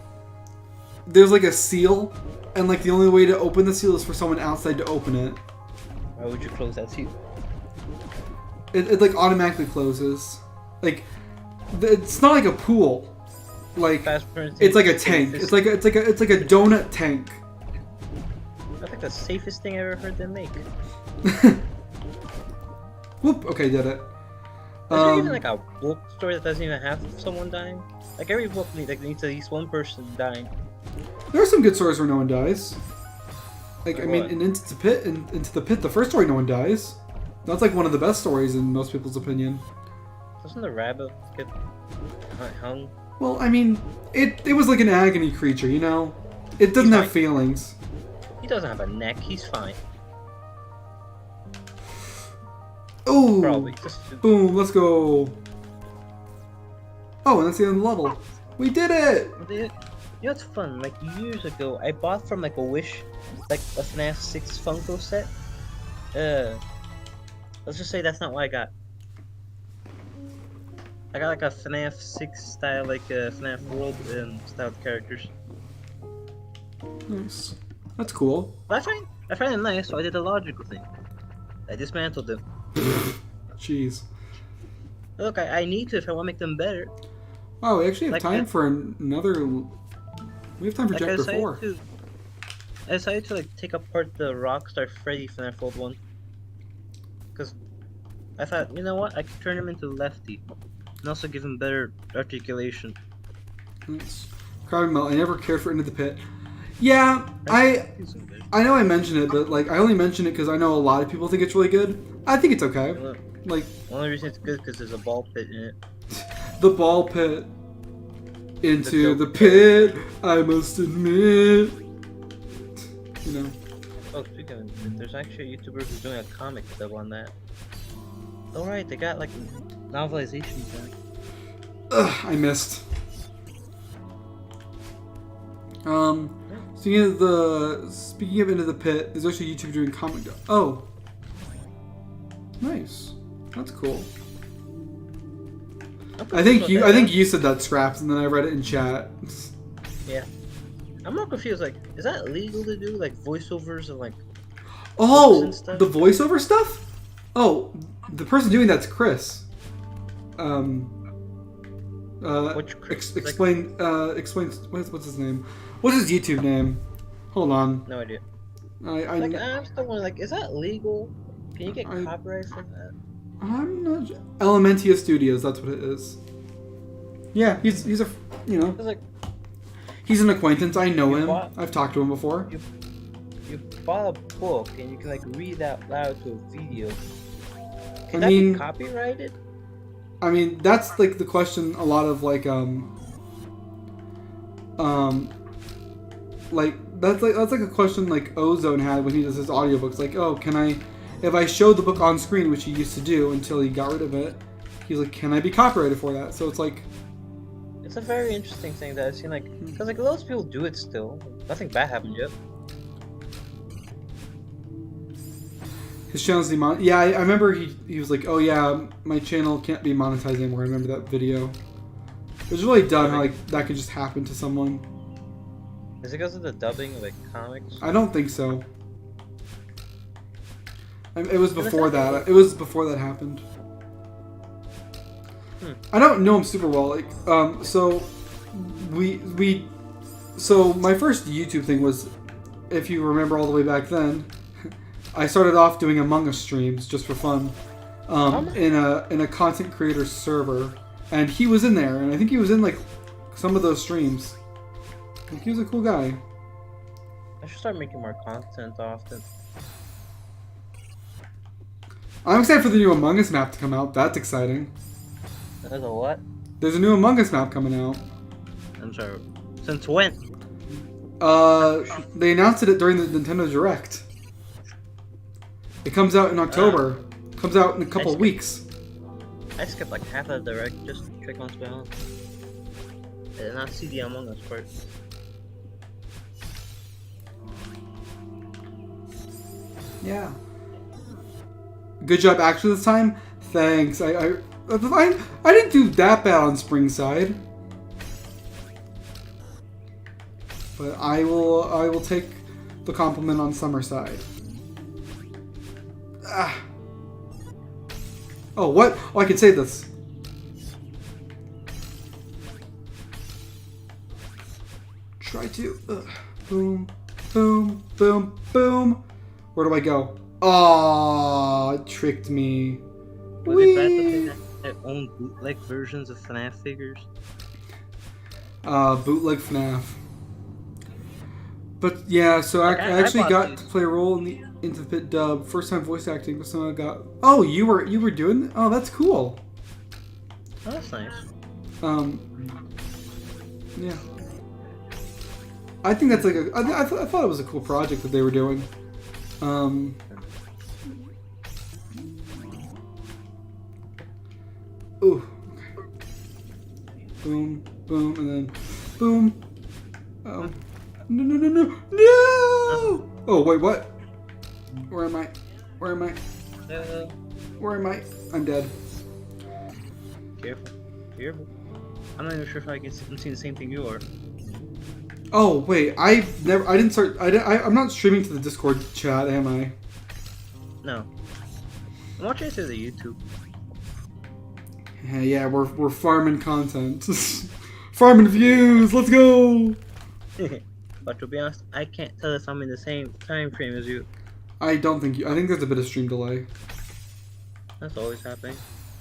there's like a seal, and like the only way to open the seal is for someone outside to open it. Why would you close that seal? It like automatically closes. Like it's not like a pool. Like it's like a tank. It's like a donut tank. That's like the safest thing I ever heard them make. Whoop. Okay, did it. Is there even like a book story that doesn't even have someone dying? Like every book needs at least one person dying. There are some good stories where no one dies. Like I mean, what? in Into the Pit, the first story, no one dies. That's like one of the best stories in most people's opinion. Doesn't the rabbit get hung? Well, I mean, it was like an agony creature, It doesn't have feelings. He doesn't have a neck. He's fine. Oh, Probably. Boom, let's go. Oh, and that's the end of the level. We did it! You know what's fun? Like years ago, I bought from like a Wish, like a FNAF 6 Funko set. Let's just say that's not what I got. I got like a FNAF 6 style, like FNAF World style characters. Nice. That's cool. But I find it nice, so I did the logical thing. I dismantled them. Jeez. Look, I need to if I want to make them better. Oh, we actually have Like time for another. We have time for chapter 4. I decided to like take apart the Rockstar Freddy FNAF World 1. Because I thought, you know what, I could turn him into Lefty. And also give him better articulation. Nice. Crowding Melt. I never cared for Into the Pit. Yeah, I know I mentioned it, but like I only mention it because I know a lot of people think it's really good. I think it's okay. Like the only reason it's good because there's a ball pit in it. The ball pit. Into the pit, I must admit. Oh, speaking of it, there's actually a YouTuber who's doing a comic dub on that. Alright, they got like novelization done. Ugh, I missed. Speaking of Into the Pit, there's actually a YouTuber doing comic. Oh, nice. That's cool. I think you said that, Scraps, and then I read it in chat. Yeah, I'm more confused. Like, is that legal to do? Like voiceovers of like. Oh, the voiceover stuff. Oh, the person doing that's Chris. Which Chris? Explain. What's his name? What's his YouTube name? Hold on. No idea. I'm still wondering, like, is that legal? Can you get copyright from that? I'm not. Elementia Studios. That's what it is. Yeah, he's a like, he's an acquaintance. I know him. I've talked to him before. You bought a book and you can like read out loud to a video. Can that be copyrighted? I mean, that's like the question. A lot of like that's like a question like Ozone had when he does his audiobooks. Like, oh, can I, if I show the book on screen, which he used to do until he got rid of it, he's like, can I be copyrighted for that? So it's like It's a very interesting thing that I've seen, like, because like lots of people do it still. Nothing bad happened yet. His channel's demonetized. Yeah, I remember he was like, oh yeah, my channel can't be monetized anymore. I remember that video. It was really dumb how like that could just happen to someone. Is it because of the dubbing, like comics? I don't think so. It was before that. It was before that happened. I don't know him super well. Like, so so my first YouTube thing was, if you remember all the way back then, I started off doing Among Us streams just for fun, in a content creator server, and he was in there, and I think he was in like some of those streams. Like, he was a cool guy. I should start making more content often. I'm excited for the new Among Us map to come out. That's exciting. There's a what? There's a new Among Us map coming out. I'm sorry. Since when? They announced it during the Nintendo Direct. It comes out in October. Comes out in a couple of weeks. I skipped like half of the Direct just to check what's going on. I did not see the Among Us part. Yeah. Good job actually this time. Thanks. I didn't do that bad on Springside. But I will take the compliment on Summerside. Ah. Oh, what? Oh, I can say this. Try to. Boom, boom, boom, boom. Where do I go? Oh, it tricked me. Was it bad that they had their own bootleg versions of FNAF figures? Bootleg FNAF. But yeah, so I actually got to play a role in the Into the Pit dub. First time voice acting, but someone got. Oh, you were doing. Oh, that's cool. Oh, that's nice. Yeah. I think that's like I thought it was a cool project that they were doing. Ooh. Boom, boom, and then boom. Oh. No! Oh, wait, what? Where am I? Where am I? Where am I? I'm dead. Careful. Careful. I'm not even sure if I'm seeing the same thing you are. Oh, wait, I'm not streaming to the Discord chat, am I? No. I'm watching it through the YouTube. Yeah, we're farming content. Farming views, let's go! But to be honest, I can't tell if I'm in the same time frame as you. I don't think I think there's a bit of stream delay. That's always happening.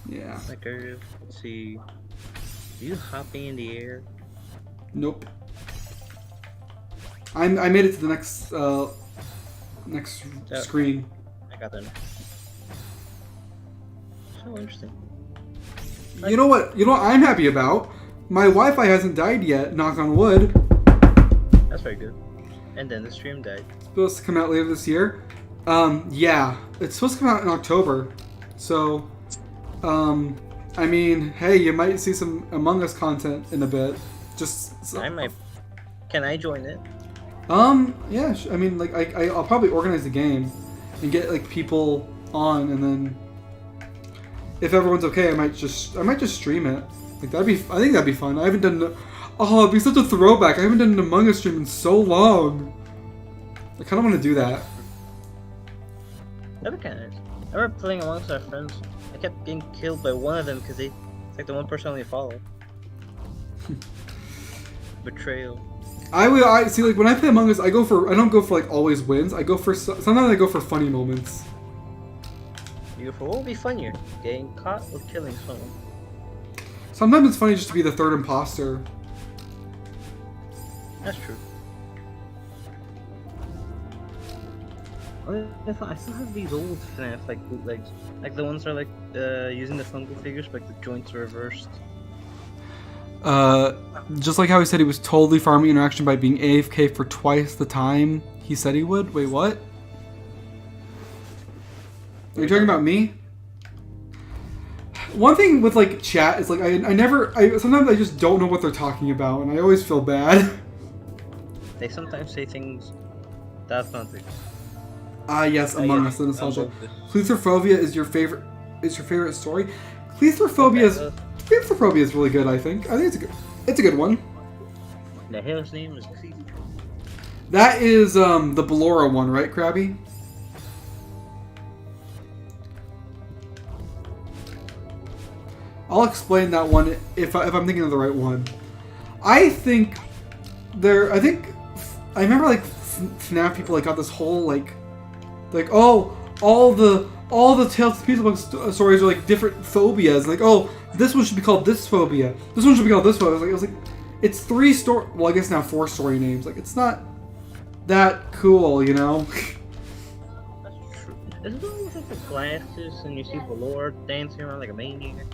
Yeah. Like, let's see. Are you hopping in the air? Nope. I made it to the next screen. I got that. So interesting. You know what I'm happy about? My Wi-Fi hasn't died yet, knock on wood. That's very good. And then the stream died. It's supposed to come out later this year. Yeah. It's supposed to come out in October. So, I mean, hey, you might see some Among Us content in a bit. I might. Can I join it? Yeah. I mean, like, I'll probably organize the game and get like people on, and then if everyone's okay, I might just stream it. Like I think that'd be fun. I haven't done. Oh, it'd be such a throwback. I haven't done an Among Us stream in so long. I kind of want to do that. That'd be kind of nice. I remember playing amongst our friends. I kept getting killed by one of them because it's like the one person I only follow. Betrayal. I see. Like when I play Among Us, I don't go for like always wins. Sometimes I go for funny moments. You go for what would be funnier, getting caught or killing someone? Sometimes it's funny just to be the third imposter. That's true. I still have these old FNAF like bootlegs, like the ones that are like using the fungal figures, but like the joints are reversed. Just like how he said he was totally farming interaction by being AFK for twice the time he said he would. Wait, what? Are you talking about me? One thing with like chat is like I sometimes I just don't know what they're talking about, and I always feel bad. They sometimes say things that's not true. Ah, yes, Among Us, the nostalgia. Claustrophobia is your favorite story. Claustrophobia is really good. I think it's a good one. The hell's name is. That is the Ballora one, right, Krabby? I'll explain that one if I'm thinking of the right one. I remember like FNAF people like got this whole like oh, all the Tales of Pizza Book stories are like different phobias. Like, oh, this one should be called this phobia. This one should be called this phobia. I was like, it's 3 story. Well, I guess now 4 story names. Like, it's not that cool, you know. That's true. Is it the one with like the glasses and you see Ballora dancing around like a maniac?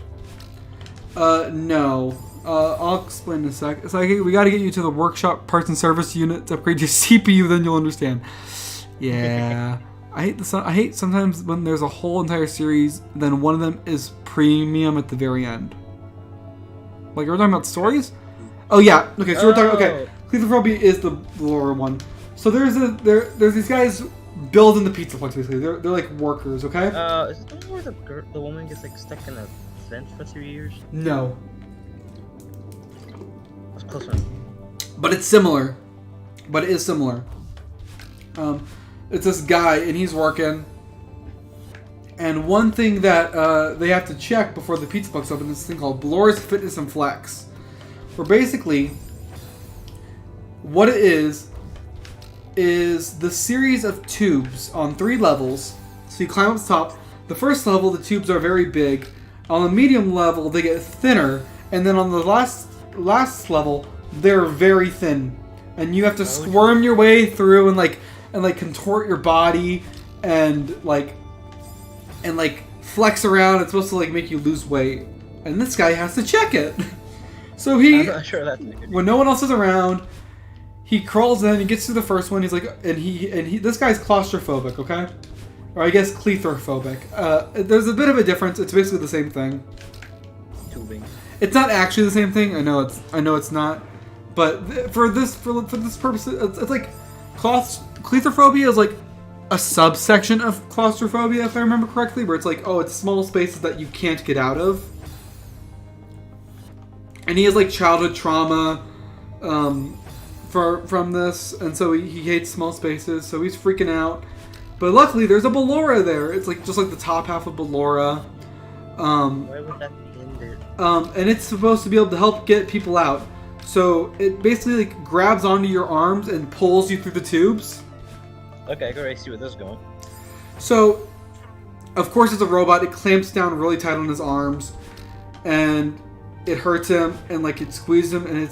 No. I'll explain in a sec. It's like, we gotta get you to the workshop parts and service unit to upgrade your CPU, then you'll understand. Yeah. I hate sometimes when there's a whole entire series, then one of them is premium at the very end. Like, we're talking about stories? Oh, yeah. Okay, so we're talking, okay. Claustrophobia is the Ballora one. So there's these guys building the pizza place, basically. They're like workers, okay? Is it the one where the woman gets like stuck in a vent for 3 years? No. That's close enough. But it's similar. But it is similar. It's this guy, and he's working. And one thing that they have to check before the pizza box open is this thing called Ballora's Fitness and Flex. Where basically, what it is the series of tubes on 3 levels. So you climb up the top. The first level, the tubes are very big. On the medium level, they get thinner. And then on the last level, they're very thin. And you have to squirm your way through and contort your body and flex around. It's supposed to like make you lose weight. And this guy has to check it. So I'm not sure that's when no one else is around, he crawls in, he gets to the first one, he's like, and he this guy's claustrophobic, okay? Or I guess cletophobic. There's a bit of a difference. It's basically the same thing. Tubing. It's not actually the same thing. I know it's not. But for this purpose, it's like clethophobia is like a subsection of claustrophobia, if I remember correctly, where it's like, oh, it's small spaces that you can't get out of. And he has like childhood trauma from this, and so he hates small spaces, so he's freaking out. But luckily, there's a Ballora there. It's like just like the top half of Ballora. Why would that be in there? And it's supposed to be able to help get people out. So it basically like grabs onto your arms and pulls you through the tubes. Okay, I can already see where this is going. So, of course, it's a robot. It clamps down really tight on his arms, and it hurts him, and like it squeezes him, and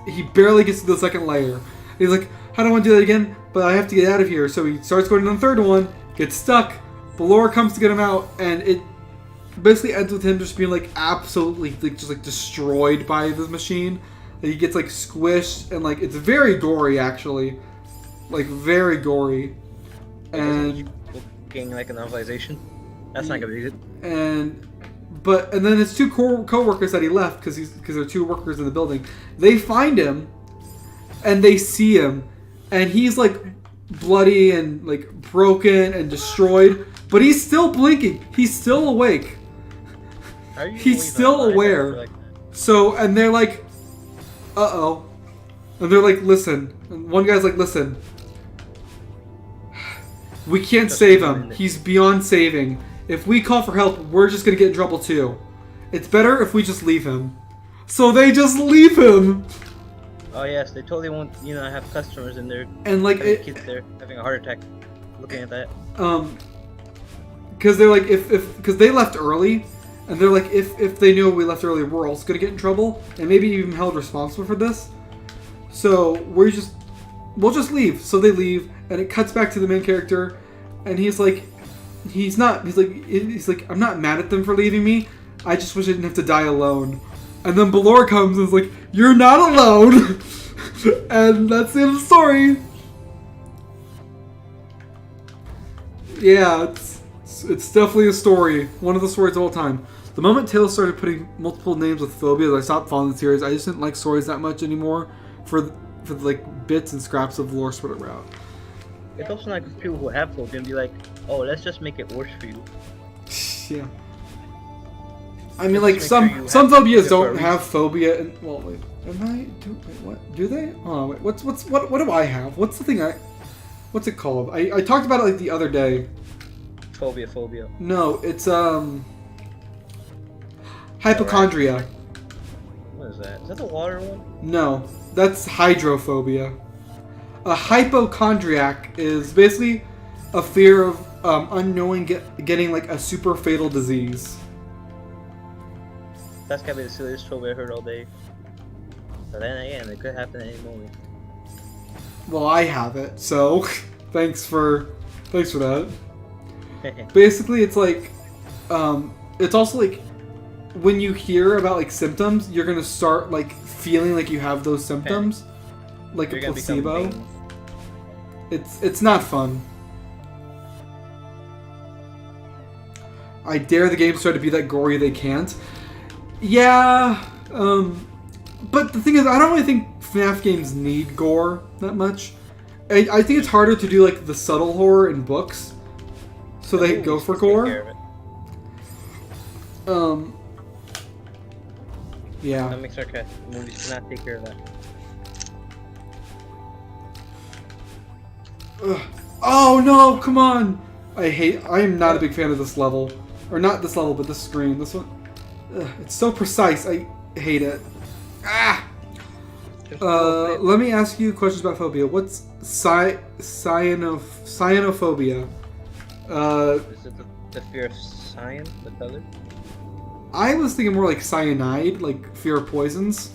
he barely gets to the second layer. He's like, how do I want to do that again? But I have to get out of here. So he starts going to the third one, gets stuck. Ballora comes to get him out, and it basically ends with him just being like absolutely like just like destroyed by this machine. And he gets like squished, and like it's very gory actually, like very gory. And getting like a novelization. That's not gonna be good. And then his 2 co-workers that he left because there are 2 workers in the building. They find him, and they see him, and he's like bloody and like broken and destroyed, but he's still blinking. He's still awake. He's still aware. So, and they're like, uh-oh. And they're like, listen. And one guy's like, listen. We can't save him. He's beyond saving. If we call for help, we're just going to get in trouble too. It's better if we just leave him. So they just leave him. Oh yes, they totally won't, have customers in there. And like kids there having a heart attack looking at that. Because they're like, because they left early, and they're like, if they knew we left early, we're also going to get in trouble, and maybe even held responsible for this. So we'll just leave. So they leave, and it cuts back to the main character, and he's like, I'm not mad at them for leaving me. I just wish I didn't have to die alone. And then Ballora comes and is like, you're not alone. And that's the end of the story. Yeah, it's definitely a story. One of the stories of all time. The moment Tales started putting multiple names with phobias, I stopped following the series. I just didn't like stories that much anymore for the like bits and scraps of lore spread around. It's also like people who have phobia and be like, oh, let's just make it worse for you. Yeah. I mean, like some phobias don't have phobia. And well, wait, what do they? Oh, wait, what do I have? What's the thing what's it called? I talked about it like the other day. Phobia. No, it's hypochondria. What is that? Is that the water one? No, that's hydrophobia. A hypochondriac is basically a fear of unknowing getting like a super fatal disease. That's gotta be the silliest phobia I heard all day. But then again, it could happen at any moment. Well, I have it, so thanks for that. Basically, it's like, it's also like, when you hear about like symptoms, you're gonna start like feeling like you have those symptoms, like a placebo. It's not fun. I dare the games try to be that gory they can't. Yeah, but the thing is, I don't really think FNAF games need gore that much. I think it's harder to do like the subtle horror in books, so they go for gore. Yeah. That makes okay. Movies cannot take care of that. Ugh. Oh no! Come on! I am not a big fan of this level, or not this level, but this screen. This one. Ugh, it's so precise. I hate it. Ah. Let me ask you questions about phobia. What's cyanophobia? Is it the fear of cyan, the color? I was thinking more like cyanide, like fear of poisons.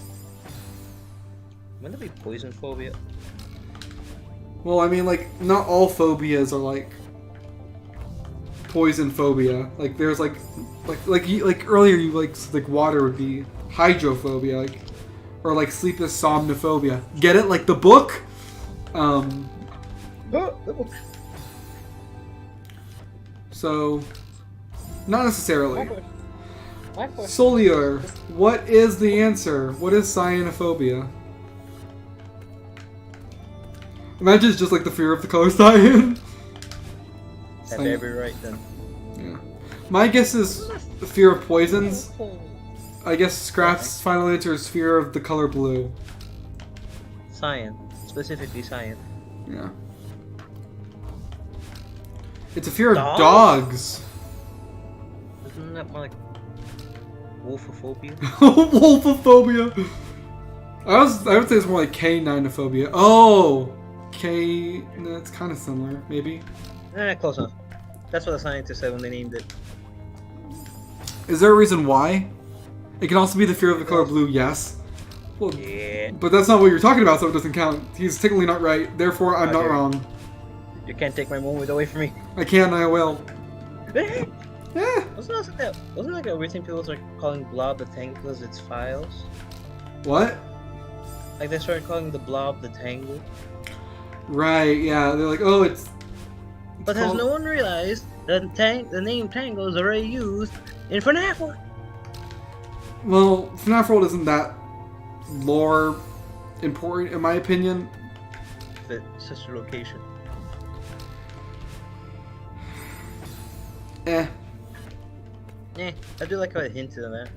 Wouldn't it be poison phobia? Well, I mean, like, not all phobias are like poison phobia. Like, there's like earlier you like water would be hydrophobia, like, or like sleepless somnophobia. Get it? Like the book. The book. So, not necessarily. Solier, what is the answer? What is cyanophobia? Imagine it's just like the fear of the color cyan. That better be right then. Yeah. My guess is the fear of poisons. I guess Scraft's final answer is fear of the color blue. Cyan. Specifically cyan. Yeah. It's a fear of dogs. Isn't that more like wolfophobia? Wolfophobia. I would say it's more like caninophobia. Oh, that's kind of similar, maybe. Close enough. That's what the scientists said when they named it. Is there a reason why? It can also be the fear of the color blue. Yes. Well, yeah. But that's not what you're talking about, so it doesn't count. He's technically not right. Therefore, I'm not wrong. You can't take my moment away from me. I can. I will. Yeah. Wasn't like a weird thing people were calling Blob the Tangle because it's files? What? Like they started calling the Blob the Tangle. Right. Yeah. They're like, oh, it's. But has no one realized that the name Tangle is already used in FNAF World? Well, FNAF World isn't that lore important, in my opinion. The sister location. Eh. I do like how it hinted on that.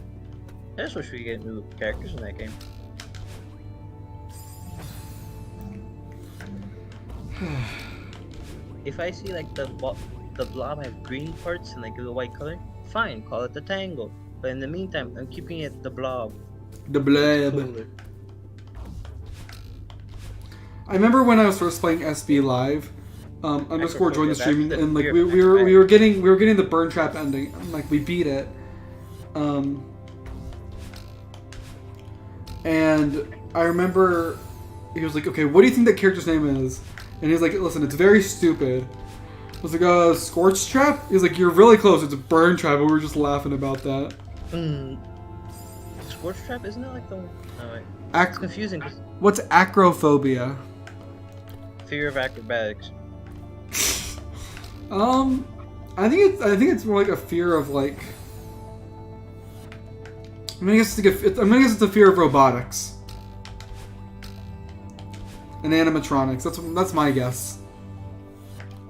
I just wish we could get new characters in that game. If I see like the blob have green parts and like a white color, fine, call it the Tangle. But in the meantime, I'm keeping it the Blob. The Blob. I remember when I was first playing SB Live, underscore joined the stream, and like we were getting the burn trap ending, and, like we beat it, and I remember he was like, okay, what do you think that character's name is? And he's like, listen, it's very stupid. I was like, Scorch Trap? He's like, you're really close, it's a burn trap, and we were just laughing about that. Scorch Trap, isn't it like the one? Oh, wait. It's confusing. What's acrophobia? Fear of acrobatics. I think it's more like a fear of like I'm gonna guess it's a fear of robotics and animatronics. That's my guess.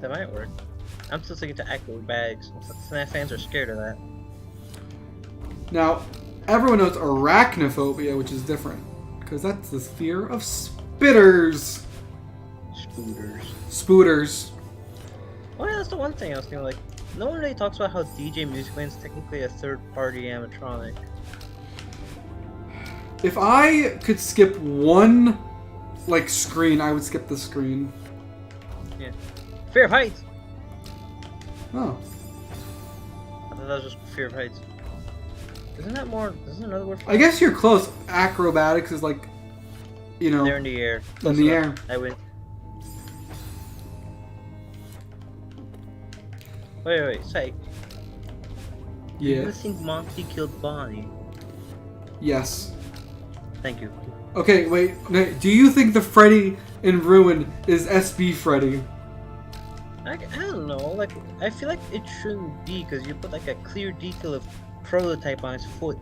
That might work. I'm still sticking to acrobatics. Some fans are scared of that. Now, everyone knows arachnophobia, which is different, because that's the fear of spitters. Spooters. Oh yeah, that's the one thing I was thinking. Like, no one really talks about how DJ Musicman is technically a third-party animatronic. If I could skip one, like, screen, I would skip the screen. Yeah. Fear of heights. Oh. I thought that was just fear of heights. Isn't another word for I guess you're close. Acrobatics is like, you know, they're in the air. In the air. I win. Wait, say. Yeah. You think Monty killed Bonnie? Yes. Thank you. Okay, wait. Do you think the Freddy in Ruin is SB Freddy? I don't know. Like, I feel like it shouldn't be because you put like a clear detail of prototype on his foot.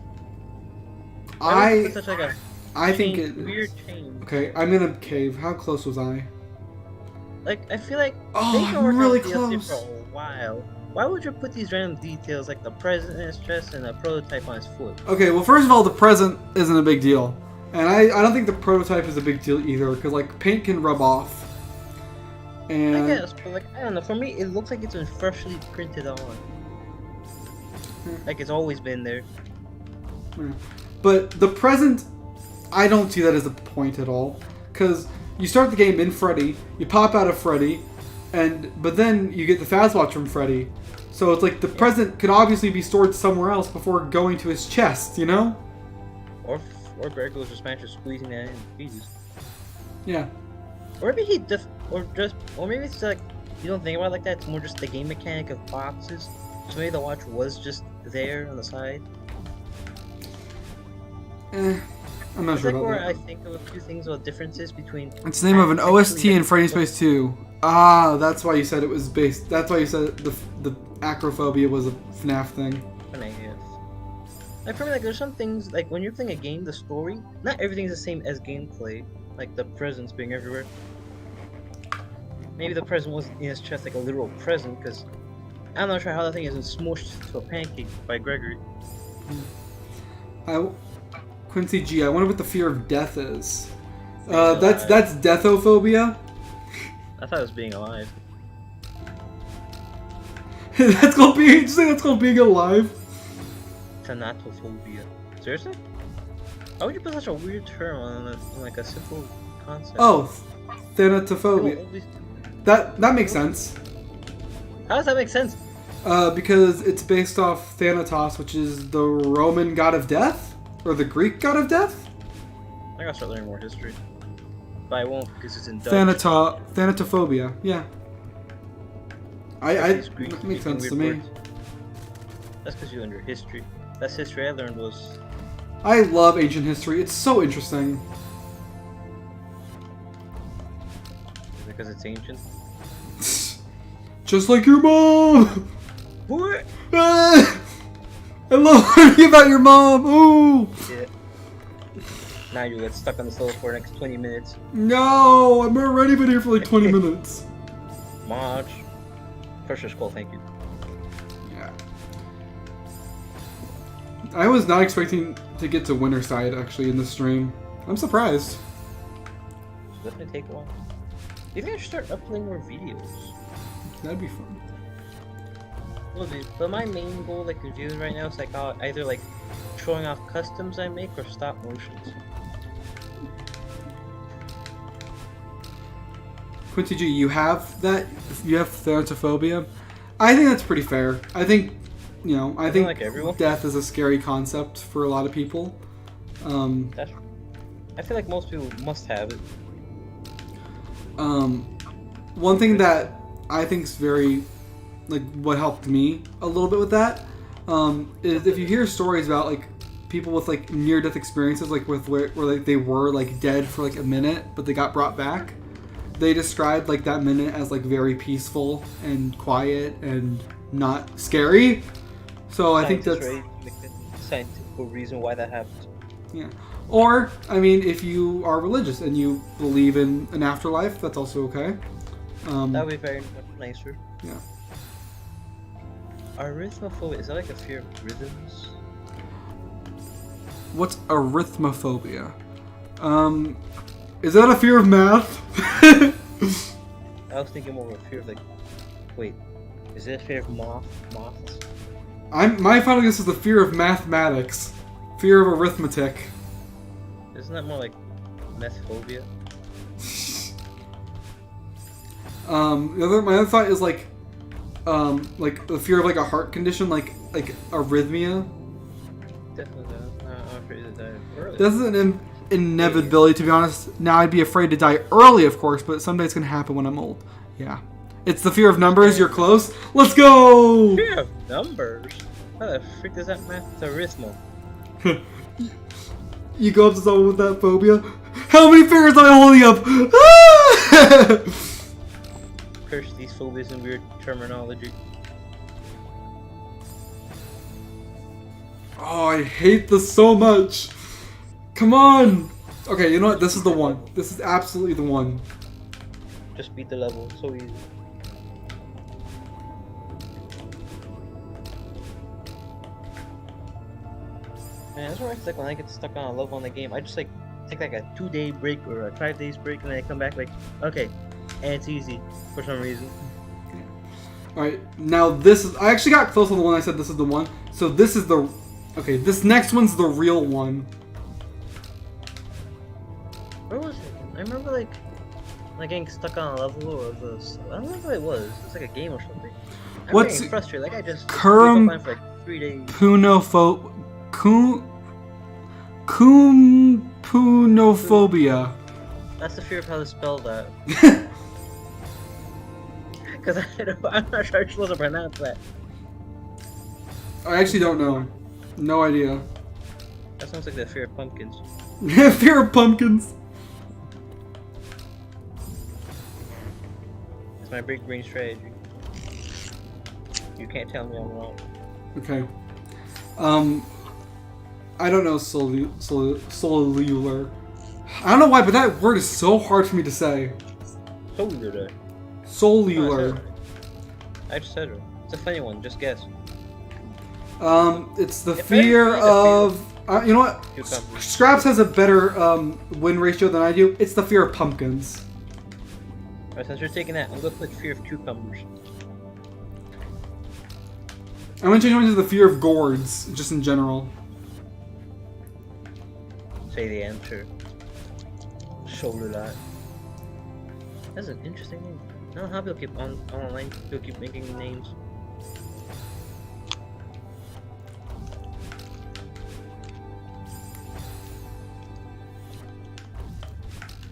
I think it weird change. Okay, I'm in a cave. How close was I? Like, I feel like they can work really close for a while. Why would you put these random details like the present in his chest and a prototype on his foot? Okay, well, first of all, the present isn't a big deal, and I don't think the prototype is a big deal either, because like paint can rub off. And I guess, but like I don't know. For me, it looks like it's been freshly printed on. Like it's always been there. But the present, I don't see that as a point at all, because you start the game in Freddy, you pop out of Freddy, but then you get the Fazwatch from Freddy. So it's like the present could obviously be stored somewhere else before going to his chest, you know? Or Greg was just managed to squeezing that in pieces. Yeah. Or maybe or maybe it's like you don't think about it like that. It's more just the game mechanic of boxes. So maybe the watch was just there on the side. I'm not sure about where that. I think of a few things about differences between. It's the name of an OST in Freddy Space 2. Ah, that's why you said it was based. That's why you said the acrophobia was a FNAF thing. Like for me, like there's some things like when you're playing a game, the story, not everything is the same as gameplay. Like the presents being everywhere. Maybe the present wasn't in his chest like a literal present, because I'm not sure how that thing isn't smushed to a pancake by Gregory. Quincy G, I wonder what the fear of death is. That's deathophobia. I thought it was being alive. That's called being. Did you say that's called being alive? Thanatophobia. Seriously? Why would you put such a weird term on like a simple concept? Oh, thanatophobia. That makes sense. How does that make sense? Because it's based off Thanatos, which is the Roman god of death, or the Greek god of death. I gotta start learning more history, but I won't because it's in Dutch. Thanatophobia. Yeah. That makes sense to me. Words. That's because you learned your history. That's history I learned was. I love ancient history. It's so interesting. Is it because it's ancient? Just like your mom! What? I love learning about your mom! Ooh! Yeah. Now you get stuck on the sofa for the next 20 minutes. No! I'm already been here for like 20 minutes. March. Pressure's cool, thank you. Yeah. I was not expecting to get to Winterside actually in the stream. I'm surprised. Should definitely take a while. Do you think I should start uploading more videos? That'd be fun. Will do. But my main goal, like in videos right now, is like either like showing off customs I make or stop motions. Quincy G, you have that? You have thanatophobia? I think that's pretty fair. I think, you know, I think like everyone. Death is a scary concept for a lot of people. I feel like most people must have it. One thing that I think is very, like, what helped me a little bit with that, is if you hear stories about, like, people with, like, near-death experiences, like, where like, they were, like, dead for, like, a minute, but they got brought back, they described, like, that minute as, like, very peaceful and quiet and not scary. So I think that's... logical reason why that happens. Yeah. Or, I mean, if you are religious and you believe in an afterlife, that's also okay. That would be very much nicer. Yeah. Arithmophobia, is that like a fear of rhythms? What's arithmophobia? Is that a fear of math? I was thinking more of a fear of like, wait, is it a fear of moths? My final guess is the fear of mathematics. Fear of arithmetic. Isn't that more like methphobia? My other thought is like the fear of like a heart condition, like arrhythmia. Definitely not. I'm afraid to die early. This is an inevitability, to be honest. Now I'd be afraid to die early, of course, but someday it's gonna happen when I'm old. Yeah. It's the fear of numbers. You're close. Let's go! Fear of numbers? How the frick does that math? It's arithmo. You go up to someone with that phobia. How many fingers am I holding up? Curse these phobias and weird terminology. Oh, I hate this so much. Come on. Okay, you know what? This is the one. This is absolutely the one. Just beat the level. So easy. Man, that's where it's like when I get stuck on a level in the game, I just like take like a 2-day break or a 5 days break, and then I come back like, okay, and it's easy for some reason. Alright, now this is... I actually got close on the one I said this is the one. So this is the... Okay, this next one's the real one. Where was it? I remember like getting stuck on a level or this. I don't know what it was. It's like a game or something. I'm What's getting frustrated. Like I just Kurum gave up on it for like 3 days. Punophobia. That's the fear of how to spell that. Because I'm not sure I'm supposed to pronounce that. I actually don't know. No idea. That sounds like the fear of pumpkins. Fear of pumpkins. It's my big brain strategy. You can't tell me I'm wrong. Okay. I don't know cellular. I don't know why, but that word is so hard for me to say. Cellular. Cellular. Oh, I just said it. It's a funny one. Just guess. It's the fear of... you know what? Cucumbers. Scraps has a better win ratio than I do. It's the fear of pumpkins. Alright, since you're taking that, I'm gonna put fear of cucumbers. I'm gonna change mine to the fear of gourds, just in general. Say the answer. Cellular. That's an interesting name. I don't know how people keep online. People keep making names.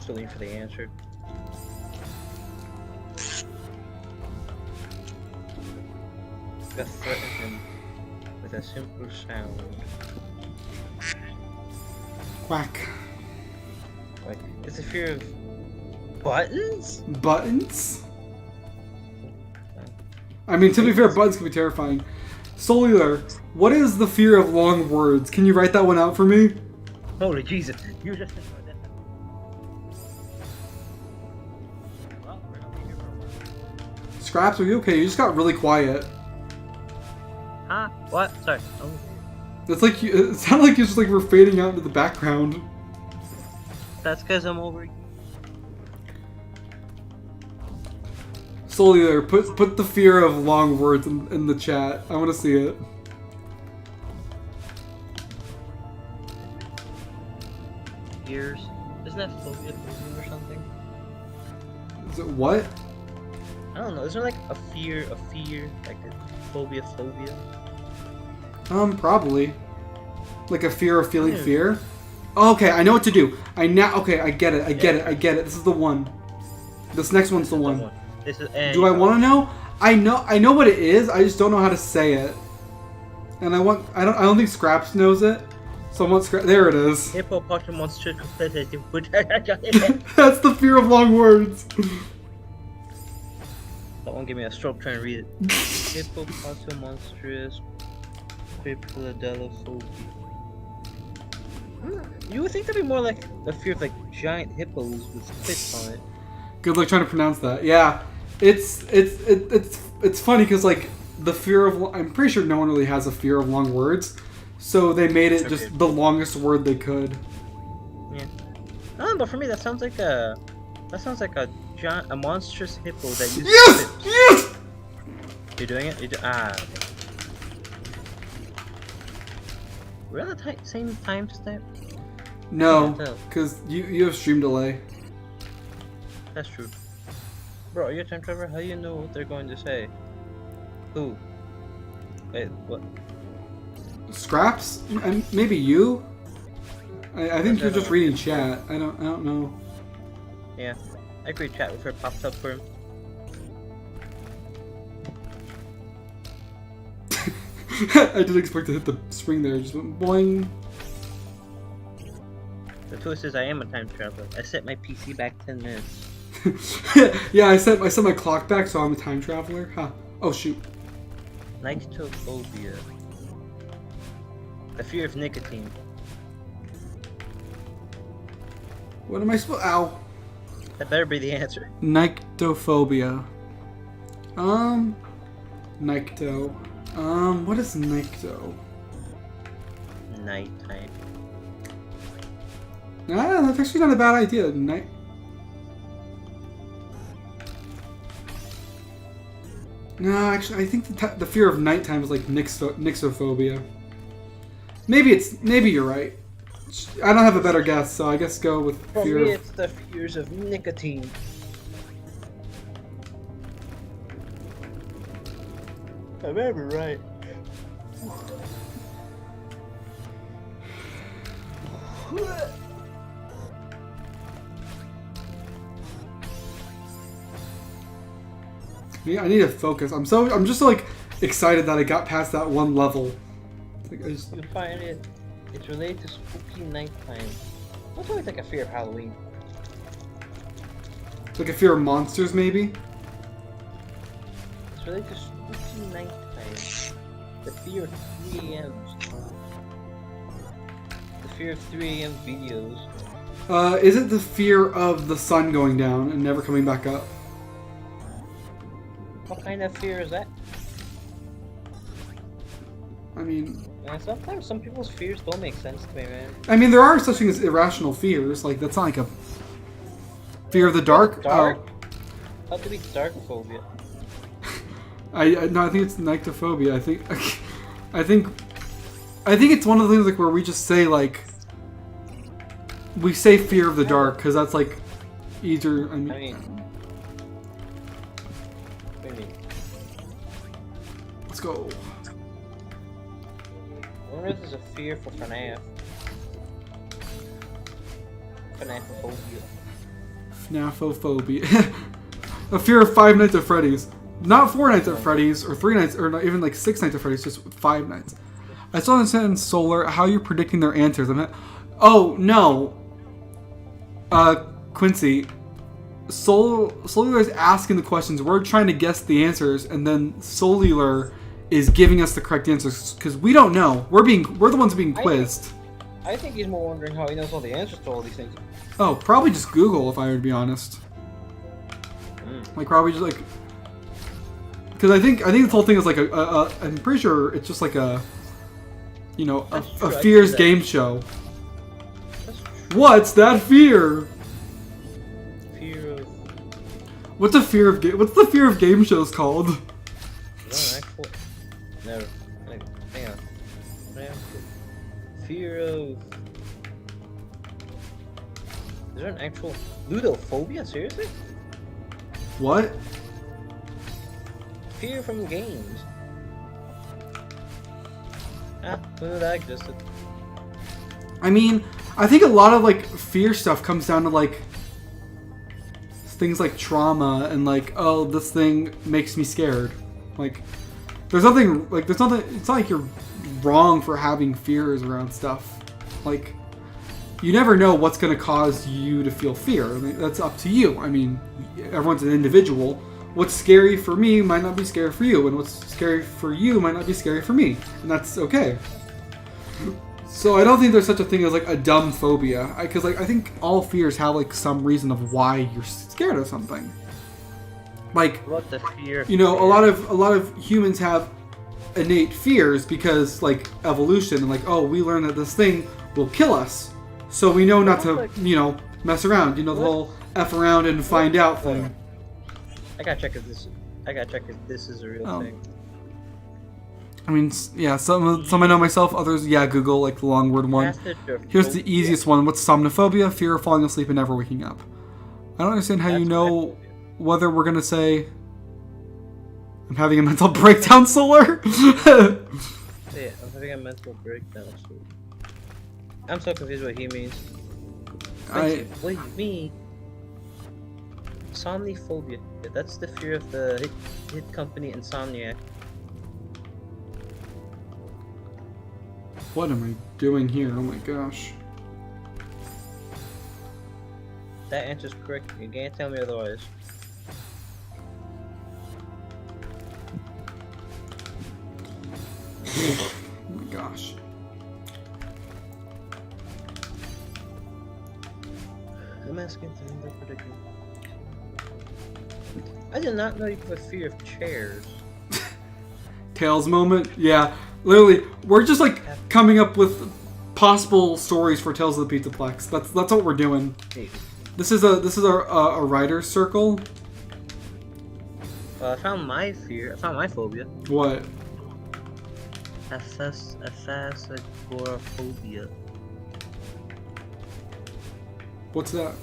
Still waiting for the answer. Got threaten him with a simple sound. Quack. Like, it's a fear of buttons? Buttons? I mean, to be fair, buttons can be terrifying. Cellular, what is the fear of long words? Can you write that one out for me? Holy Jesus, you just... Scraps, are you okay? You just got really quiet. Huh? What? Sorry. Oh. It's like you, it sounded like you just like were fading out into the background. That's because I'm over here. Cellular, put the fear of long words in the chat. I want to see it. Ears. Isn't that phobia or something? Is it what? I don't know. Is there like a fear, like a phobia? Probably. Like a fear of feeling fear? Oh, okay, I know what to do. Okay, I get it. This is the one. This next one's the one. This is, do I want to know? I know what it is. I just don't know how to say it. And I don't think Scraps knows it. So I want Scraps. There it is. Hippopotamus. That's the fear of long words. That one gave me a stroke trying to read it. Hippopotamonstrous Philadelphia. You would think that'd be more like the fear of like giant hippos with spits on it. Good luck trying to pronounce that. Yeah, it's funny because like the fear of I'm pretty sure no one really has a fear of long words, so they made it just the longest word they could. Yeah. But for me that sounds like a giant, a monstrous hippo that uses Yes! spits. Yes! You're doing it? Okay. We're on the same time step? No, because you have stream delay. That's true. Bro, are you a time traveler? How do you know what they're going to say? Who? Wait, what? Scraps? And maybe you? I think you're just reading chat. I don't know. Yeah. I agree chat before it popped up for him. I didn't expect to hit the spring there. It just went boing. The twist is I am a time traveler. I set my PC back 10 minutes. Yeah, I set my clock back, so I'm a time traveler. Huh. Oh shoot. Nyctophobia. The fear of nicotine. What am I supposed? Ow. That better be the answer. Nyctophobia. Nycto. What is nycto? Nighttime. Ah, that's actually not a bad idea. No, actually, I think the fear of nighttime is like nyxophobia. Maybe you're right. I don't have a better guess, so I guess go with For fear. me, it's the fears of nicotine. I better be right. Yeah, I need to focus. I'm just like excited that I got past that one level. Like, You find it. It's related to spooky nighttime. What's always like a fear of Halloween? like a fear of monsters, maybe. It's related to spooky nighttime. The fear of 3 a.m. The fear of 3 a.m. videos. Is it the fear of the sun going down and never coming back up? What kind of fear is that? I mean, Sometimes some people's fears don't make sense to me, man. I mean, there are such things as irrational fears. Like that's not like a fear of the dark. Dark? How could it be dark phobia? No, I think it's nyctophobia. I think it's one of the things like where we just say like we say fear of the dark because that's like easier. What do you mean? Let's go. I wonder if there's a fear for FNAF. FNAFophobia. FNAFophobia. A fear of Five Nights at Freddy's. Not 4 Nights at Freddy's or 3 nights or not even like 6 Nights at Freddy's, just 5 nights. I still understand in Solar how you're predicting their answers. Oh no. Quincy. Solar is asking the questions. We're trying to guess the answers, and then Solar is giving us the correct answers because we don't know. We're the ones being quizzed. I think he's more wondering how he knows all the answers to all these things. Oh, probably just Google, if I were to be honest. Like probably just like, because I think this whole thing is like I'm pretty sure it's just like a fears game show. What's that fear? Fear of. What's the fear of game shows called? Is that an actual? No. Hang on. Fear of. Is there an actual ludophobia? Seriously? What? Fear from games. Who knew that existed? I mean, I think a lot of like fear stuff comes down to like things like trauma and like, oh, this thing makes me scared. Like, there's nothing. It's not like you're wrong for having fears around stuff. Like, you never know what's going to cause you to feel fear. I mean, that's up to you. I mean, everyone's an individual. What's scary for me might not be scary for you, and what's scary for you might not be scary for me, and that's okay. So I don't think there's such a thing as like a dumb phobia, because like I think all fears have like some reason of why you're scared of something. Like, What the fear? you know, a lot of humans have innate fears because like evolution and like, oh, we learned that this thing will kill us, so we know not to, you know, mess around. You know, the whole f around and find out thing. I gotta check if this is a real thing. I mean, yeah, some I know myself, others, yeah, Google, like the long word one. Here's the easiest one. What's somnophobia? Fear of falling asleep and never waking up. I don't understand how you know whether we're going to say, I'm having a mental breakdown, Solar. Yeah, I'm having a mental breakdown. So I'm so confused what he means. What do you mean? Somniphobia. That's the fear of the hit company Insomniac. What am I doing here? Oh my gosh. That answer's correct. You can't tell me otherwise. Oh my gosh. I'm asking for the predicament. I did not know you have a fear of chairs. Tails moment? Yeah. Literally, we're just like coming up with possible stories for Tales of the Pizzaplex. That's what we're doing. Hey. This is a writer's circle. I found my fear. I found my phobia. What? Aphasophobia. What's that?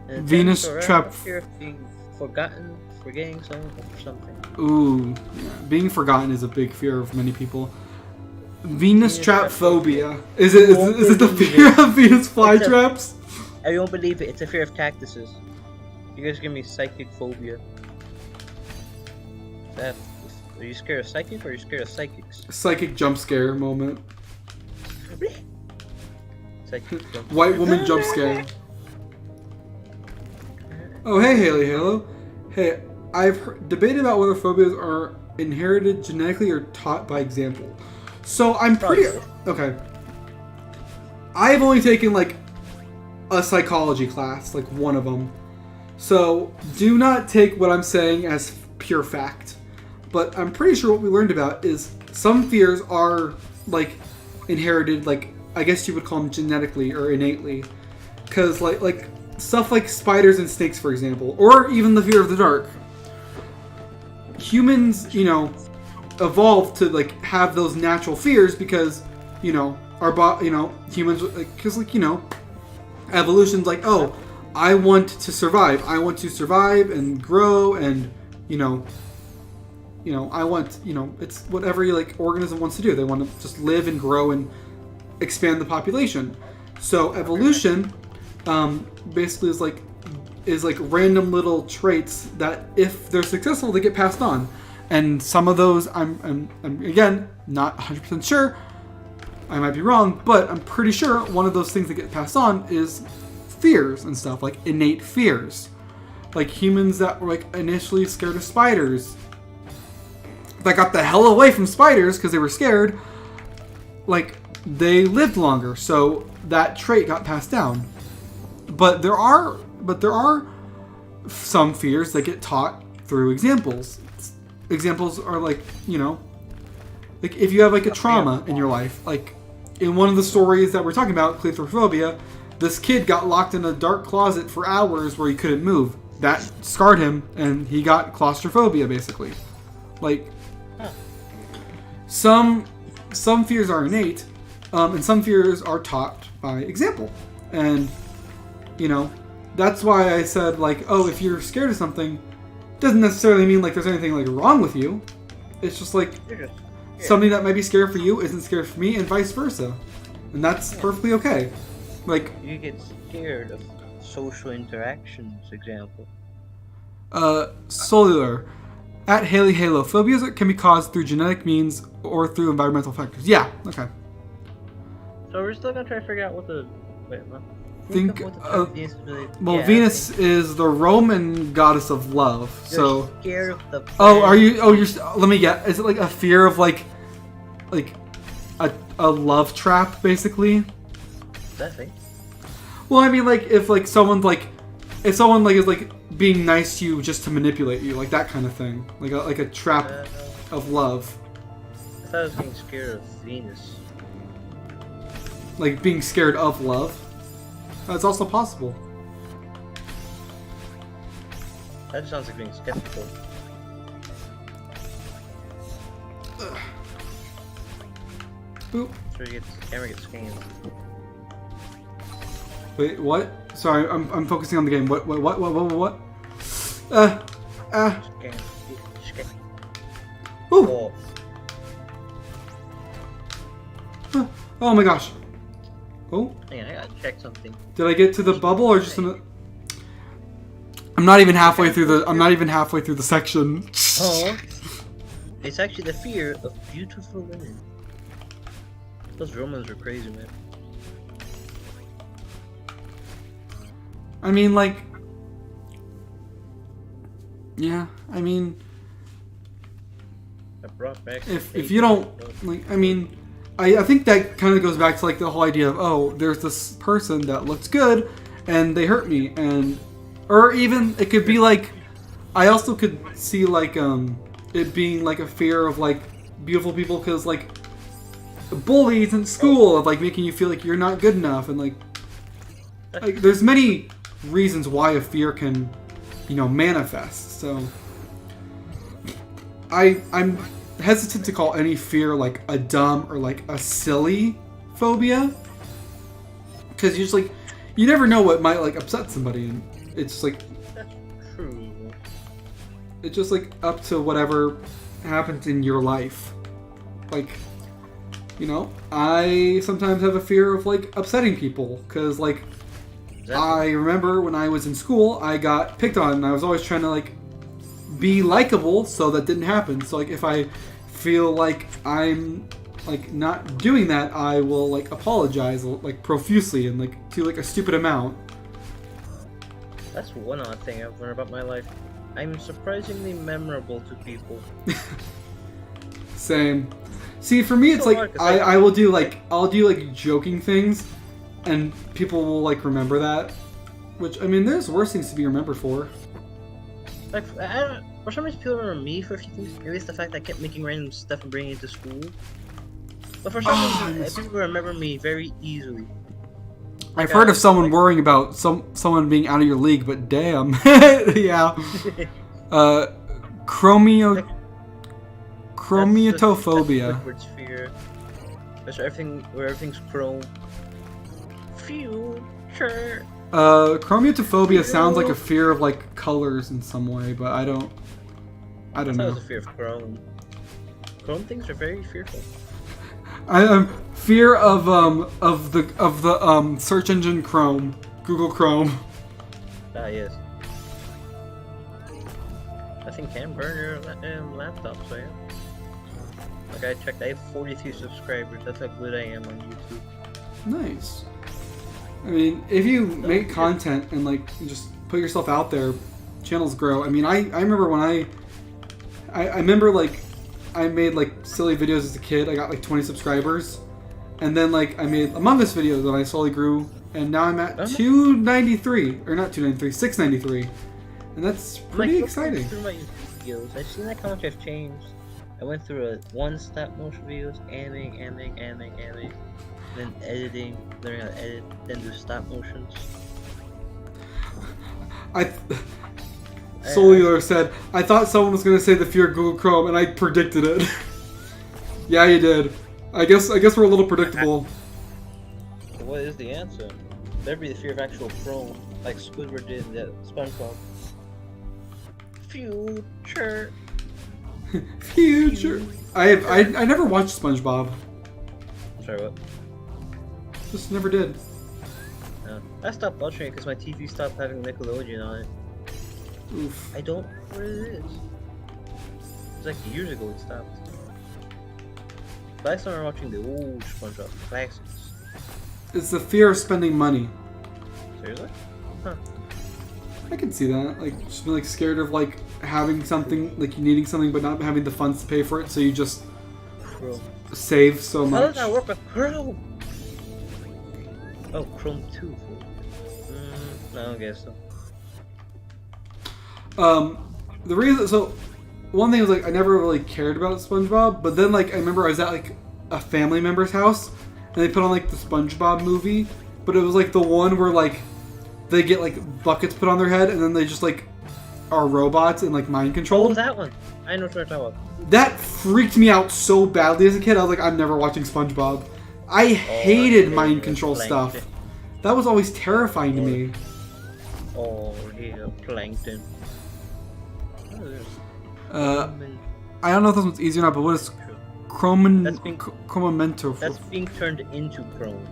Venus trap. Fear of being forgotten, forgetting something. Ooh, yeah. Being forgotten is a big fear of many people. Venus trap phobia. Is it the fear of Venus flytraps? I won't believe it. It's a fear of cactuses. You guys give me psychic phobia. Are you scared of psychic or are you scared of psychics? Psychic jump scare moment. Psychic jump. White woman jump scare. Oh, hey, Haley Halo. Hey, I've debated about whether phobias are inherited genetically or taught by example. So I'm pretty... Okay. I've only taken, like, a psychology class, like one of them. So do not take what I'm saying as pure fact. But I'm pretty sure what we learned about is some fears are, like, inherited, like, I guess you would call them genetically or innately. Because, like stuff like spiders and snakes, for example, or even the fear of the dark. Humans, you know, evolved to like have those natural fears because, you know, humans, because like, you know, evolution's like, oh, I want to survive. I want to survive and grow and, you know, I want, you know, it's whatever your like organism wants to do. They want to just live and grow and expand the population. So evolution basically is like random little traits that if they're successful they get passed on, and some of those I'm again not 100% sure, I might be wrong, but I'm pretty sure one of those things that get passed on is fears and stuff, like innate fears. Like humans that were like initially scared of spiders that got the hell away from spiders because they were scared, like they lived longer, so that trait got passed down. But there are some fears that get taught through examples. Examples are like, you know, like if you have like a trauma in your life, like in one of the stories that we're talking about, claustrophobia, this kid got locked in a dark closet for hours where he couldn't move. That scarred him and he got claustrophobia basically. Like some fears are innate, and some fears are taught by example. And you know, that's why I said, like, oh, if you're scared of something, doesn't necessarily mean, like, there's anything, like, wrong with you. It's just, like, something that might be scary for you isn't scary for me, and vice versa. And that's perfectly okay. Like... You get scared of social interactions, example. Cellular. At Haley Halo, phobias can be caused through genetic means or through environmental factors. Yeah, okay. So we're still gonna try to figure out what the... Wait, what? Venus is the Roman goddess of love. You're scared of the planet. Oh, are you? Oh, you're. Let me get. Is it like a fear of like a love trap, basically. That thing. Well, I mean, like if like someone like is like being nice to you just to manipulate you, like that kind of thing, like a trap of love. I thought I was being scared of Venus. Like being scared of love. That's also possible. That just sounds like being skeptical. Boop. That's where the camera gets scanned. Wait, what? Sorry, I'm focusing on the game. What? Scan. Ooh. Oh. Oh my gosh. Oh. Hang on, I gotta check something. Did I get to the bubble or just in the... I'm not even halfway through the section. Oh. It's actually the fear of beautiful women. Those Romans were crazy, man. I mean, like... Yeah, I mean... I brought back If you don't... Like, I mean... I think that kind of goes back to like the whole idea of, oh, there's this person that looks good and they hurt me, and or even it could be like, I also could see like it being like a fear of like beautiful people, because like bullies in school of like making you feel like you're not good enough, and like there's many reasons why a fear can, you know, manifest. So I'm hesitant to call any fear like a dumb or like a silly phobia, because you're just like, you never know what might like upset somebody, and it's like, that's true. It's just like up to whatever happens in your life. Like, you know, I sometimes have a fear of like upsetting people, because like I remember when I was in school I got picked on, and I was always trying to like be likable, so that didn't happen. So like if I feel like I'm like not doing that, I will like apologize like profusely and like to like a stupid amount. That's one odd thing I've learned about my life. I'm surprisingly memorable to people. Same. See, for me it's So like hard, 'cause I'll do like joking things, and people will like remember that, which I mean there's worse things to be remembered for. Like, I don't, for some reason, people remember me for a few things. Maybe it's the fact that I kept making random stuff and bringing it to school. But for some reason, people remember me very easily. I've heard of someone worrying about someone being out of your league, but damn, yeah. Chromiatophobia. That's fear. That's where everything's chrome. Future. Chromiatophobia sounds like a fear of like colors in some way, but I don't That know. was a fear of chrome. Chrome things are very fearful. Fear of the search engine Chrome, Google Chrome. Ah, yes. That thing can burn your laptop, so yeah. Like I checked, I have 43 subscribers. That's how good I am on YouTube. Nice. I mean, if you make content and like just put yourself out there, channels grow. I mean, I remember when I remember like I made like silly videos as a kid. I got like 20 subscribers, and then like I made Among Us videos, and I slowly grew, and now I'm at 293, or not 293, 693, and that's pretty exciting. Through my YouTube videos, I've seen like how much I've changed. I went through one stop motion videos, animating, then editing, learning how to edit, then do stop motions. Solar said, I thought someone was going to say the fear of Google Chrome, and I predicted it. Yeah, you did. I guess we're a little predictable. So what is the answer? There'd be the fear of actual Chrome, like Squidward did that SpongeBob. Future. Future. I never watched SpongeBob. Sorry, what? Just never did. No. I stopped watching it because my TV stopped having Nickelodeon on it. Oof. I don't know what it is. It's like years ago it stopped. But I started watching the old SpongeBob classics. It's the fear of spending money. Seriously? Huh. I can see that. Like, just being like scared of like having something, like you needing something but not having the funds to pay for it, so you just Chrome. save so How much. does that work with Chrome? Oh, Chrome 2. No, I don't guess so. The reason, so one thing was like I never really cared about SpongeBob, but then like I remember I was at like a family member's house and they put on like the SpongeBob movie, but it was like the one where like they get like buckets put on their head and then they just like are robots and like mind Oh, controlled. that one. I know what you're talking about. That freaked me out so badly as a kid. I was like, I'm never watching SpongeBob. I hated mind control stuff. That was always terrifying to me. Oh, yeah, plankton. I don't know if this one's easy or not, but what is chromamento? That's being turned into Chrome.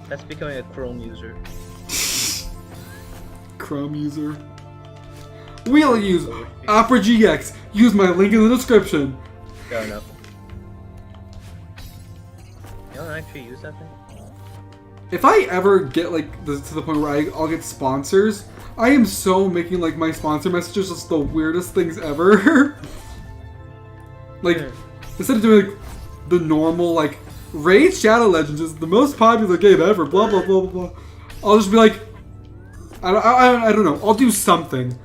That's becoming a Chrome user. Chrome user. We'll use Opera GX. Use my link in the description. Fair enough. You don't actually use that thing? If I ever get like to the point where I'll get sponsors, I am so making like my sponsor messages just the weirdest things ever. Like instead of doing like the normal like Raid Shadow Legends is the most popular game ever, blah blah blah blah blah, I'll just be like, I don't know. I'll do something.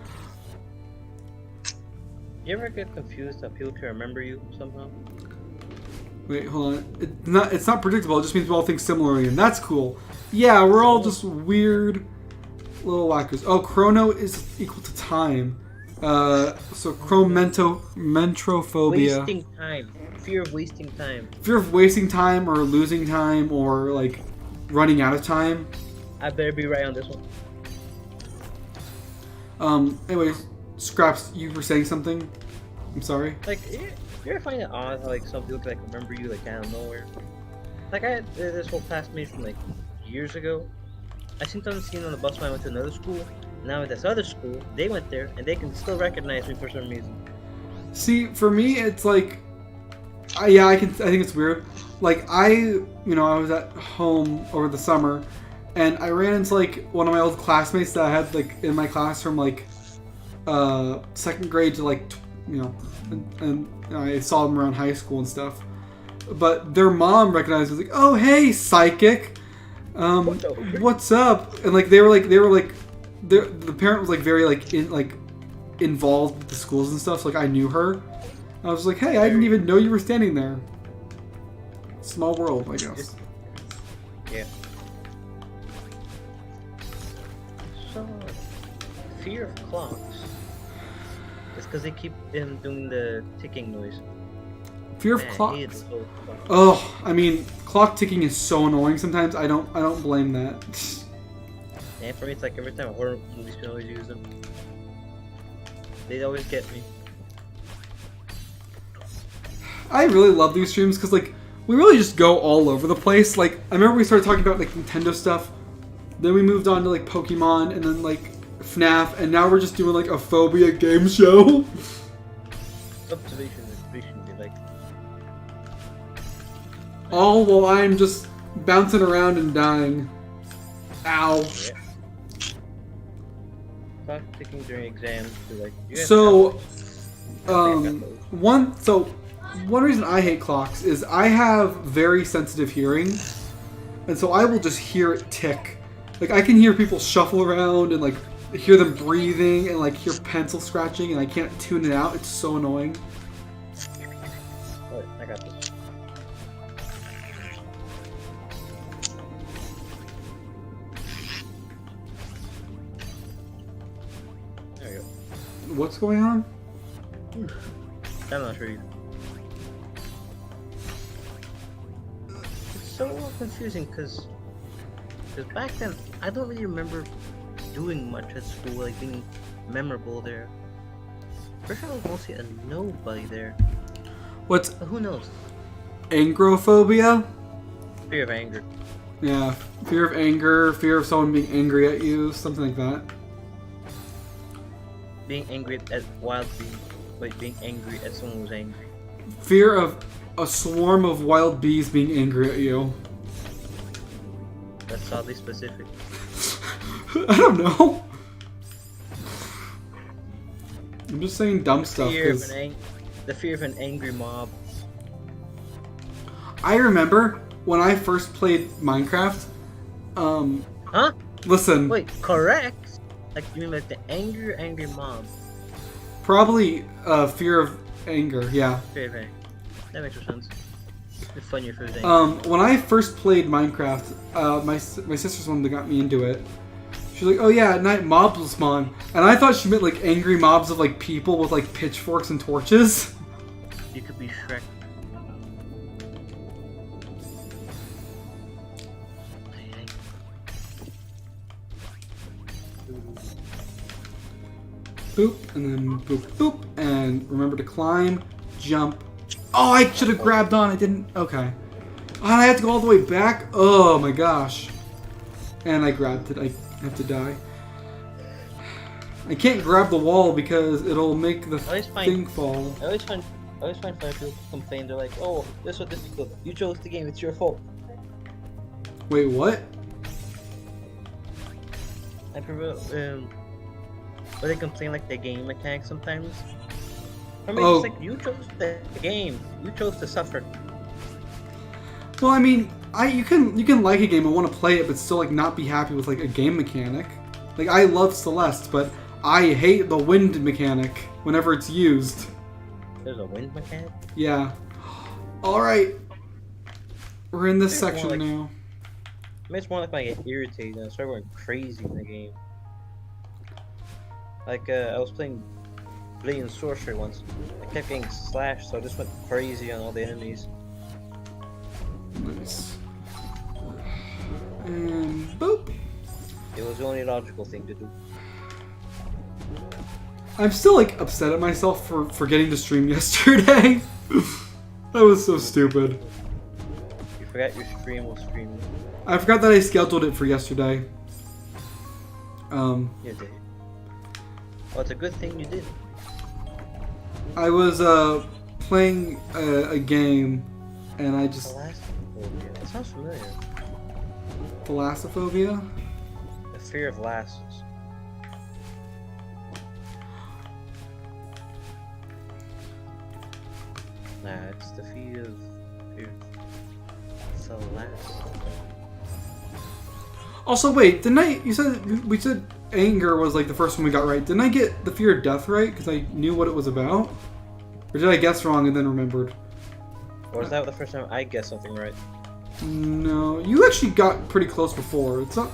You ever get confused that people can remember you somehow? Wait, hold on. It's not predictable. It just means we all think similarly, and that's cool. Yeah, we're all just weird little whackers. Oh, chrono is equal to time. So chromentrophobia. Wasting time. Fear of wasting time. Fear of wasting time or losing time or like running out of time. I better be right on this one. Anyways, Scraps, you were saying something? I'm sorry. Like, you ever find it odd how like some people can like remember you like out of nowhere? Like I had this whole classmate from like years ago. I seen them on the bus when I went to another school. Now at this other school, they went there and they can still recognize me for some reason. See, for me, it's like, I think it's weird. Like I was at home over the summer, and I ran into like one of my old classmates that I had like in my class from like second grade to like and I saw them around high school and stuff. But their mom recognized me, like, oh hey psychic, what's up? And like they were like the parent was like very like involved with the schools and stuff. So like I knew her. I was like, hey, I didn't even know you were standing there. Small world, I guess. Yeah. So, fear of clocks. It's because they keep them doing the ticking noise. Fear of clocks. Oh, I mean, clock ticking is so annoying sometimes. I don't blame that. And for me, it's like every time horror movies can always use them. They always get me. I really love these streams because like we really just go all over the place. Like I remember we started talking about like Nintendo stuff, then we moved on to like Pokemon, and then like FNAF, and now we're just doing like a phobia game show. Observation be like. All while I'm just bouncing around and dying. Ow. Yeah. Clock ticking during exams. Like, So, one reason I hate clocks is I have very sensitive hearing, and so I will just hear it tick. Like I can hear people shuffle around and like hear them breathing and like hear pencil scratching, and I can't tune it out. It's so annoying. Oh, I got this. There you go. What's going on? I'm not sure either. It's so confusing because back then I don't really remember doing much at school, like being memorable there. First, I was mostly a nobody there. What's But who knows? angrophobia? Fear of anger. Yeah, fear of anger, fear of someone being angry at you, something like that. Being angry at wild beings. Wait, being angry at someone who's angry. Fear of a swarm of wild bees being angry at you. That's oddly specific. I don't know. I'm just saying dumb stuff. Fear of 'cause- an The fear of an angry mob. I remember when I first played Minecraft. Huh? Listen. Wait, correct? Like, you mean like the angry mob? Probably fear of anger. Yeah. Fear of anger. That makes sense. It's funnier if it was angry. When I first played Minecraft, my sister's the one that got me into it. She's like, "Oh yeah, at night mobs will spawn," and I thought she meant like angry mobs of like people with like pitchforks and torches. You could be Shrek. Boop, and then boop, boop, and remember to climb, jump. Oh, I should have grabbed on. I didn't. Okay. Oh, and I have to go all the way back. Oh my gosh. And I grabbed it. I have to die. I can't grab the wall because it'll make the thing fall. I always find funny people complain. They're like, "Oh, this was difficult. You chose the game. It's your fault." Wait, what? I prefer but they complain like the game mechanics sometimes. I mean, it's like, you chose the game. You chose to suffer. Well, I mean, you can like a game and want to play it, but still like not be happy with like a game mechanic. Like I love Celeste, but I hate the wind mechanic whenever it's used. There's a wind mechanic? Yeah. All right. We're in this section now. I mean, it's more like when I get irritated and I start going crazy in the game. Like, I was playing Blade and Sorcery once. I kept getting slashed, so I just went crazy on all the enemies. Nice. And boop. It was the only logical thing to do. I'm still like upset at myself for forgetting to stream yesterday. That was so stupid. You forgot your stream was streaming. I forgot that I scheduled it for yesterday. You did. Well, it's a good thing you did. I was playing a game, and I just. Thalassophobia. That sounds familiar. Thalassophobia? The fear of lasses. Nah, it's the fear of Celeste. Also, wait, didn't I? We said anger was like the first one we got right. Didn't I get the fear of death right? Because I knew what it was about? Or did I guess wrong and then remembered? Or was that the first time I guessed something right? No, you actually got pretty close before. It's not.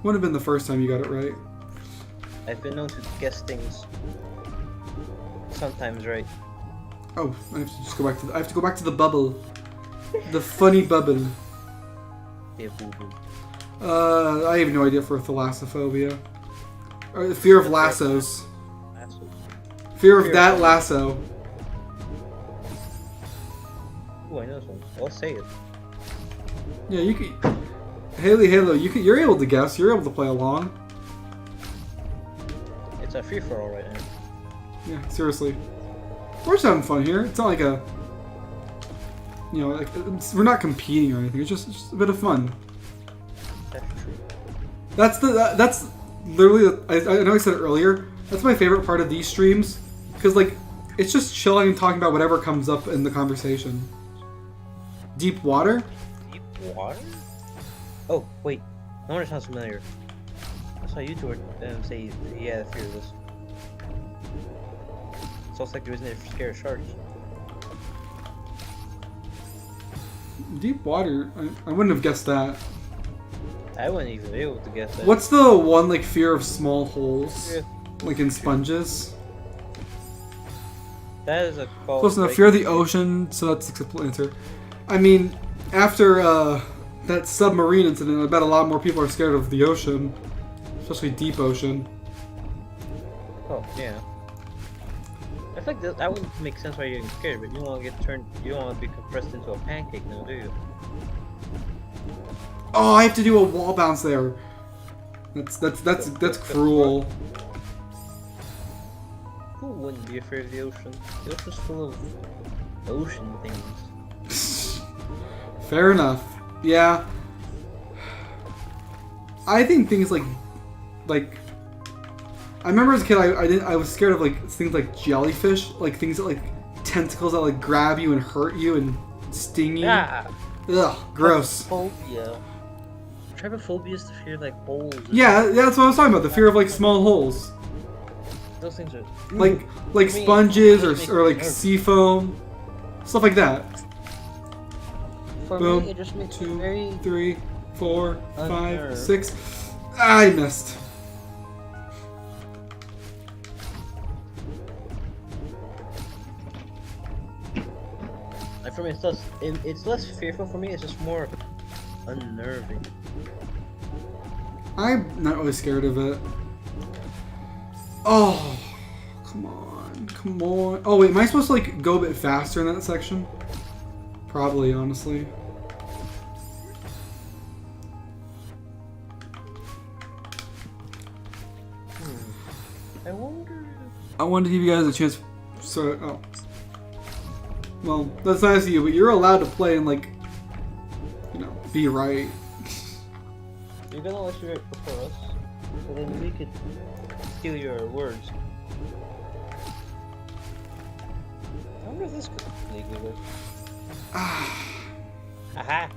Wouldn't have been the first time you got it right. I've been known to guess things sometimes right. Oh, I have to just go back to. I have to go back to the bubble, the funny bubble. Yeah, boo boo. I have no idea for thalassophobia. Or the fear of lassos. Fear of that lasso. Ooh, I know this one. I'll say it. Yeah, you can. Haley, Halo, you're able to guess. You're able to play along. It's a free for all right now. Yeah, seriously. We're just having fun here. It's not like a. You know, like we're not competing or anything. It's just a bit of fun. That's true. That's literally. I know I said it earlier. That's my favorite part of these streams because like it's just chilling and talking about whatever comes up in the conversation. Deep water. Deep water? Oh wait, no wonder it sounds familiar. I saw a YouTuber say he had a fear of this. Sounds like he wasn't scared of sharks. Deep water? I wouldn't have guessed that. I wouldn't even be able to guess that. What's the one like fear of small holes? Like in sponges? That is a call. Close enough. Fear of the ocean, so that's the simple answer. I mean, after that submarine incident, I bet a lot more people are scared of the ocean. Especially deep ocean. Oh, yeah. I feel like that would make sense why you're getting scared, but you don't want to get turned. You don't want to be compressed into a pancake now, do you? Oh, I have to do a wall bounce there. That's cruel. Who wouldn't be afraid of the ocean? The ocean's full of ocean things. Fair enough. Yeah. I think things like I remember as a kid I was scared of like things like jellyfish, like things that like tentacles that like grab you and hurt you and sting you. Yeah. Ugh, gross. Phobia. Trypophobia is the fear of like holes. Yeah, that's what I was talking about. The fear of like small holes. Those things are Like me, sponges it makes or me like nervous. sea foam, stuff like that. For Boom. me, it just makes me 2, very 3, 4, 5, unnerved. 6. I missed. Like for me, it's less fearful for me. It's just more unnerving. I'm not really scared of it. Oh, come on, come on. Oh wait, am I supposed to like go a bit faster in that section? Probably, honestly. I wonder. I wanted to give you guys a chance. So, oh. Well, that's nice of you, but you're allowed to play and like, you know, be right. You're gonna let you write before us, so then we could steal your words. I wonder if this could legally work. Aha!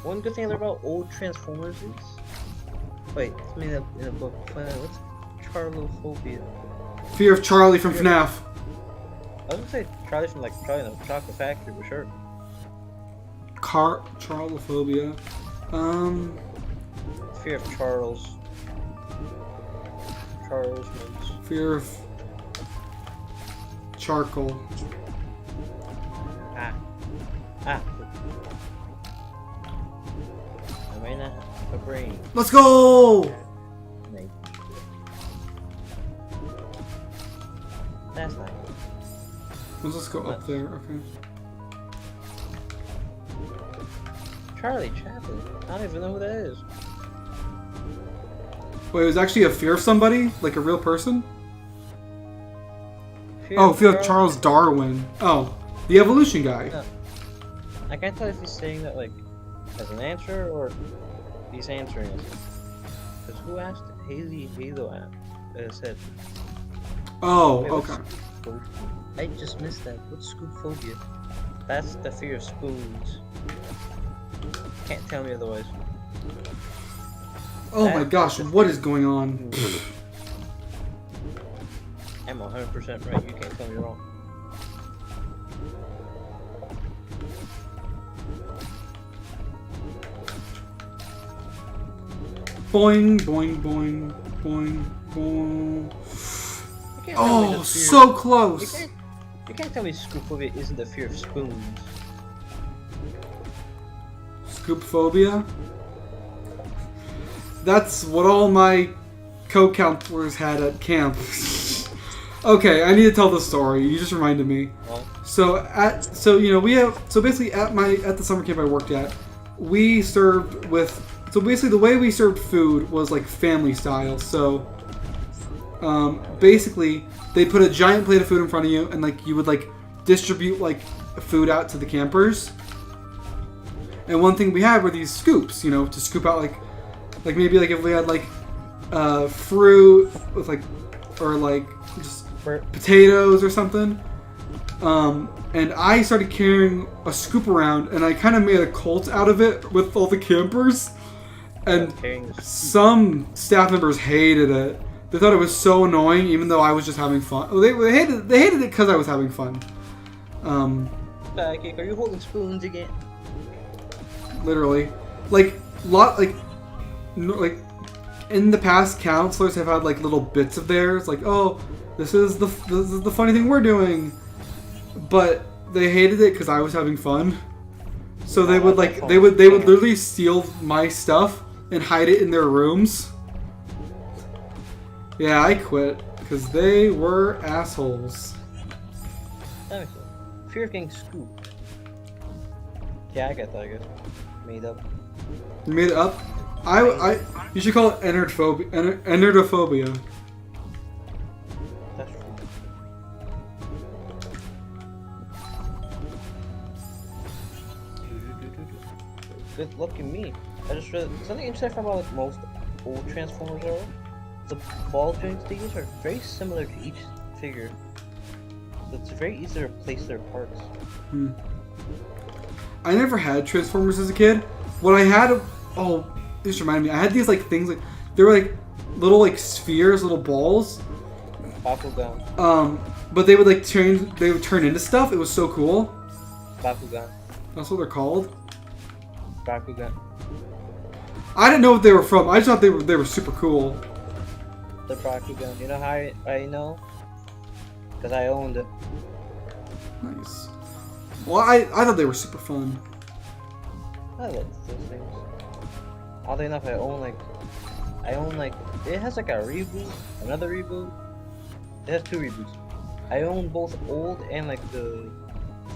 One good thing I learned about old Transformers is... Wait, it's made up in a book. What's Charlophobia? Fear of Charlie from FNAF. I was gonna say Charlie from like Charlie in the Chocolate Factory, for sure. Charlophobia. Fear of Charles. Charles means... Fear of charcoal. Ah. I may not have a brain. Let's go! That's not. Let's just go up there. Okay. Charlie Chaplin. I don't even know who that is. Wait, it was actually a fear of somebody? Like a real person? Fear Oh, of fear of Charles Darwin. Oh, the evolution guy. No. I can't tell if he's saying that like as an answer or he's answering it. Because who asked Halo said. Oh, Wait, what's okay. scoop- I just missed that. What's scoop phobia? That's the fear of spoons. Can't tell me otherwise. Oh my gosh, what is going on? I'm 100% right. You can't tell me wrong. Boing, boing, boing, boing, boing. You can't tell me Oh, the fear- so close. You can't tell me scoop phobia isn't the fear of spoons. Scoop phobia? That's what all my co-counselors had at camp. Okay, I need to tell the story. You just reminded me. Well, So you know, basically at the summer camp I worked at, we served with, so basically the way we served food was like family style. So basically they put a giant plate of food in front of you and like you would like distribute like food out to the campers. And one thing we had were these scoops, you know, to scoop out like maybe like if we had like fruit with like, or like just potatoes or something. And I started carrying a scoop around and I kind of made a cult out of it with all the campers. And some staff members hated it. They thought it was so annoying even though I was just having fun. They hated it because I was having fun. Sidekick, are you holding spoons again? Literally. In the past, counselors have had like little bits of theirs, like, oh, this is the funny thing we're doing, but they hated it because I was having fun. So they would literally steal my stuff and hide it in their rooms. Yeah, I quit because they were assholes. That makes sense. Fear of getting scooped. Yeah, I got that. I guess made up. You made it up? You should call it endophobia. That's true. Good luck in me. I just read something interesting about like most old Transformers are. The ball joints they use are very similar to each figure. it's very easy to replace their parts. I never had Transformers as a kid. What I had, oh, this reminded me. I had these like things like they were like little like spheres, little balls. Bakugan. But they would like turn. They would turn into stuff. It was so cool. Bakugan. That's what they're called. Bakugan. I didn't know what they were from. I just thought they were super cool. The Bakugan. You know how I know? Because I owned it. Nice. Well, I thought they were super fun. I love those things. Oddly enough, I own like it has like a reboot, another reboot. It has 2 reboots. I own both old and like the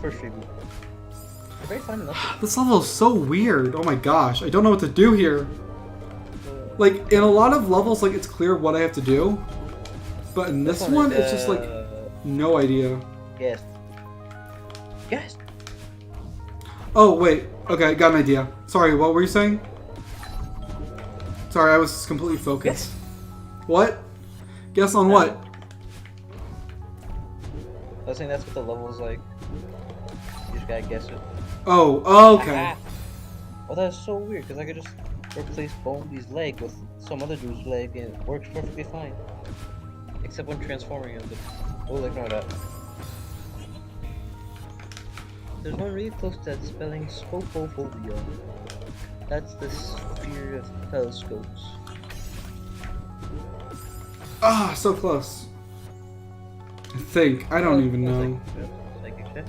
first reboot. They're very fun enough. This level is so weird. Oh my gosh, I don't know what to do here. Like in a lot of levels, like it's clear what I have to do, but in this one, it's just like no idea. Yes. Yes. Oh wait, okay, got an idea. Sorry, what were you saying? Sorry, I was completely focused. Yes. What? Guess on what? I was saying that's what the level's like. You just gotta guess it. Oh, okay. Oh, that's so weird, because I could just replace Bonesy's leg with some other dude's leg and it works perfectly fine. Except when transforming him, but we'll ignore that. There's one really close to that spelling scopophobia. That's the sphere of telescopes. Ah, so close. I think. I don't even know. You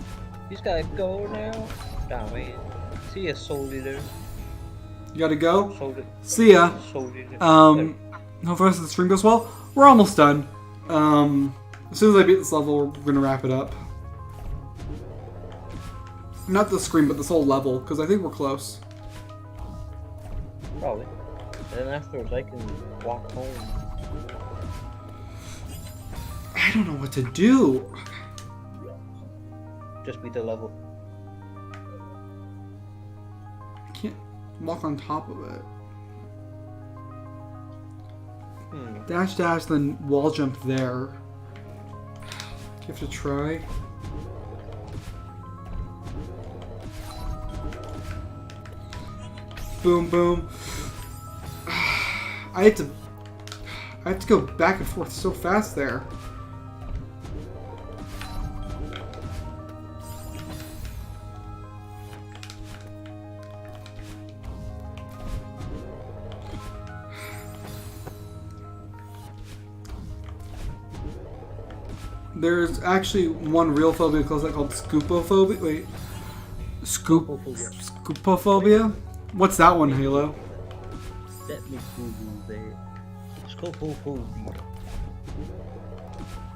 just gotta go now. Nah, man. See ya, soul leader. You gotta go? Soul See ya. Soul leader. Hope the rest of the stream goes well. We're almost done. As soon as I beat this level, we're gonna wrap it up. Not the screen, but this whole level, because I think we're close. Probably. And then afterwards, I can walk home. I don't know what to do. Just beat the level. I can't walk on top of it. Dash, dash, then wall jump there. You have to try. Boom, boom. I have to go back and forth so fast there. There's actually one real phobia called scoopophobia. Wait. Scoopophobia? What's that one, Halo? Let me Google there. Scopophobia.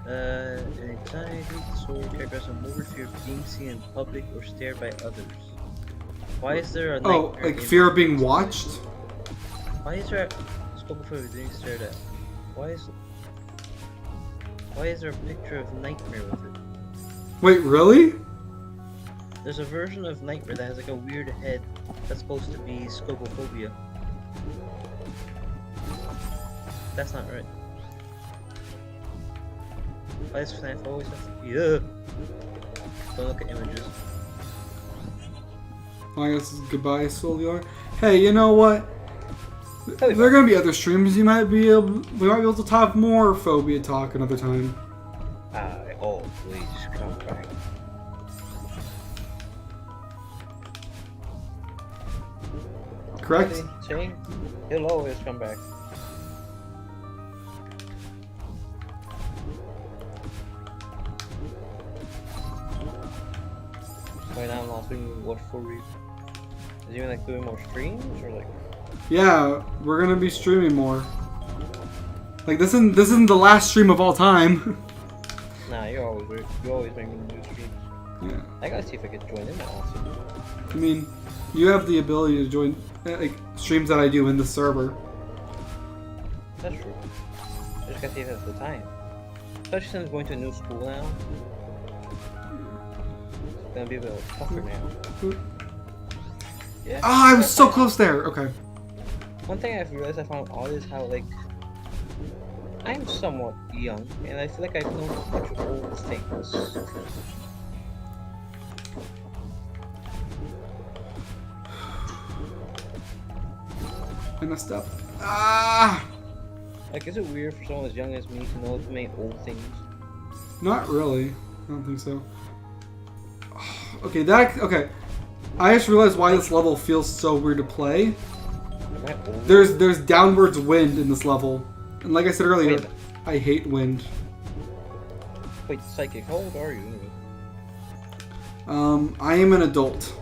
An anxiety disorder characterized a morbid fear of being seen in public or stared by others. Why is there a nightmare like fear of being watched? Why is there a scopophobia being stared at? Why is there a picture of Nightmare with it? Wait, really? There's a version of Nightmare that has like a weird head that's supposed to be scopophobia. That's not right. Why does FNAF always have to be Don't look at images. Well, I guess goodbye, Soliar. Hey, you know what? There are gonna be other streams. We might be able to talk more phobia talk another time. Oh, please come back. Correct? See? He'll always come back. Right now I'm not doing what for reason. Is he like doing more streams or like? Yeah, we're gonna be streaming more. Like this isn't the last stream of all time. Nah, you always making new streams. Yeah. I gotta see if I can join in that also. I mean, you have the ability to join like streams that I do in the server. That's true. I just gotta see if I have the time. Especially since I'm going to a new school now. It's gonna be a bit tougher now. Yeah. Ah, I was so close there. Okay. One thing I've realized I found odd is how like I'm somewhat young, and I feel like I've known a bunch of old things. I messed up. Ah! Like, is it weird for someone as young as me to know too many old things? Not really. I don't think so. Okay. I just realized why this level feels so weird to play. Am I old? There's downwards wind in this level. And like I said earlier, Wait. I hate wind. Wait, Psychic, how old are you? I am an adult.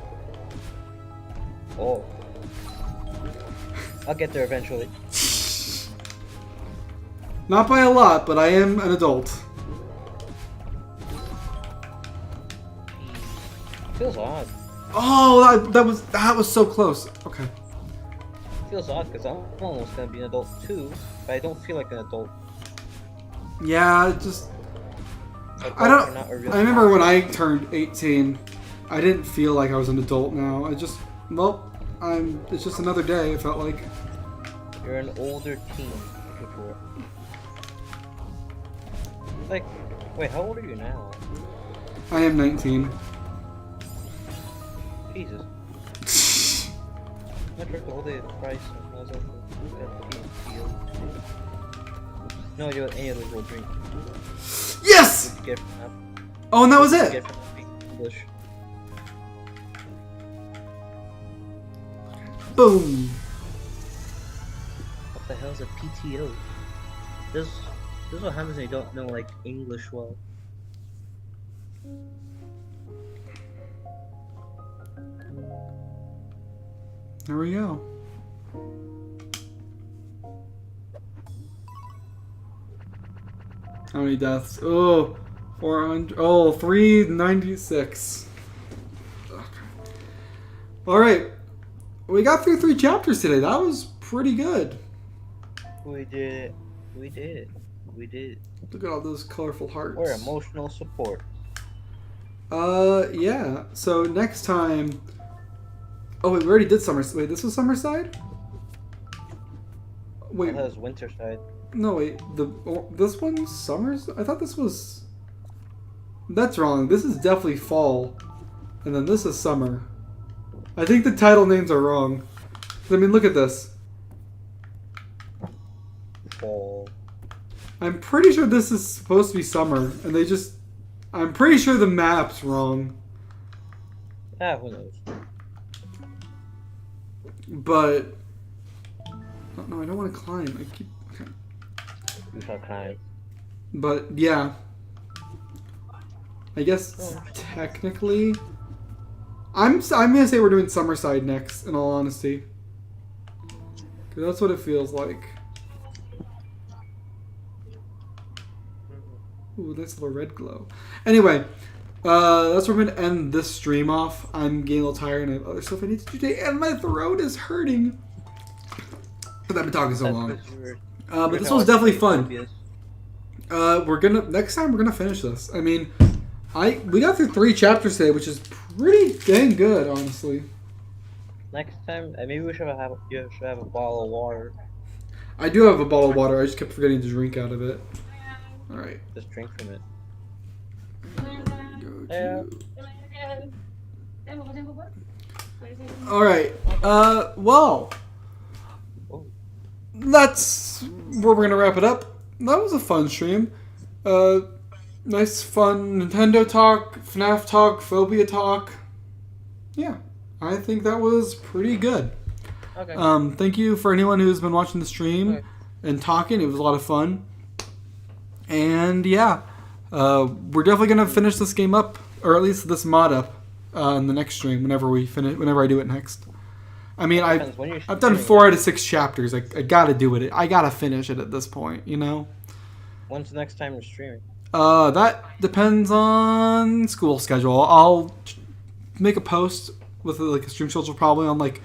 Oh. I'll get there eventually. Not by a lot, but I am an adult. Feels odd. Oh, that was so close. Okay. Feels odd because I'm almost gonna be an adult too, but I don't feel like an adult. Yeah, it just Adults I don't. are not a real I remember when concept. I turned 18, I didn't feel like I was an adult. Now it's just another day. It felt like. You're an older teen before. Like, wait, how old are you now? I am 19. Jesus. I tried the whole day at the price and I was at the field. No idea what any of those will drink. Yes! What did you get from that? Oh, and that was What did it. you get from that speaking English? Boom. What the hell is a PTO? This is what happens when you don't know like English well. There we go. How many deaths? Oh, 400. Oh, 396. Okay. All right. We got through 3 chapters today. That was pretty good. We did it. We did it. We did it. Look at all those colorful hearts. We're emotional support. Yeah. So next time. Oh wait, we already did Summerside. Wait, this was Summerside? Wait. That was Winterside. No, wait. This one's Summers? I thought this was... That's wrong. This is definitely Fall. And then this is Summer. I think the title names are wrong. I mean, look at this. Fall. I'm pretty sure this is supposed to be Summer. And they just... I'm pretty sure the map's wrong. Ah, who knows? But... Oh, no, I don't want to climb. I keep... Okay. We shall climb. But, yeah. I guess technically... I'm gonna say we're doing Summerside next, in all honesty. Because that's what it feels like. Ooh, nice little red glow. Anyway, that's where we're going to end this stream off. I'm getting a little tired and I have other stuff I need to do today, and my throat is hurting. But I've been talking so long. But this was definitely fun. Next time we're gonna finish this. I mean, we got through 3 chapters today, which is pretty dang good, honestly. Next time, maybe you should have a bottle of water. I do have a bottle of water. I just kept forgetting to drink out of it. All right. Just drink from it. All right. Well, that's where we're gonna wrap it up. That was a fun stream. Nice, fun Nintendo talk, FNAF talk, Phobia talk. Yeah, I think that was pretty good. Okay. Thank you for anyone who's been watching the stream and talking. It was a lot of fun. And yeah, we're definitely gonna finish this game up, or at least this mod up, in the next stream. Whenever I do it next. I mean, I've done 4 out of 6 chapters. I gotta do it. I gotta finish it at this point. You know. When's the next time you're streaming? That depends on school schedule. I'll make a post with like a stream schedule probably on like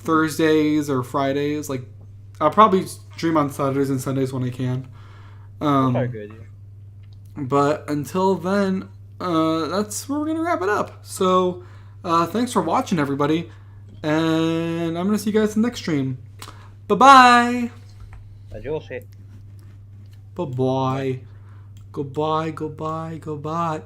Thursdays or Fridays. Like, I'll probably stream on Saturdays and Sundays when I can. Probably good. Yeah. But until then, that's where we're gonna wrap it up. So, thanks for watching, everybody, and I'm gonna see you guys in the next stream. Bye bye. Adios. Bye-bye. Goodbye, goodbye, goodbye.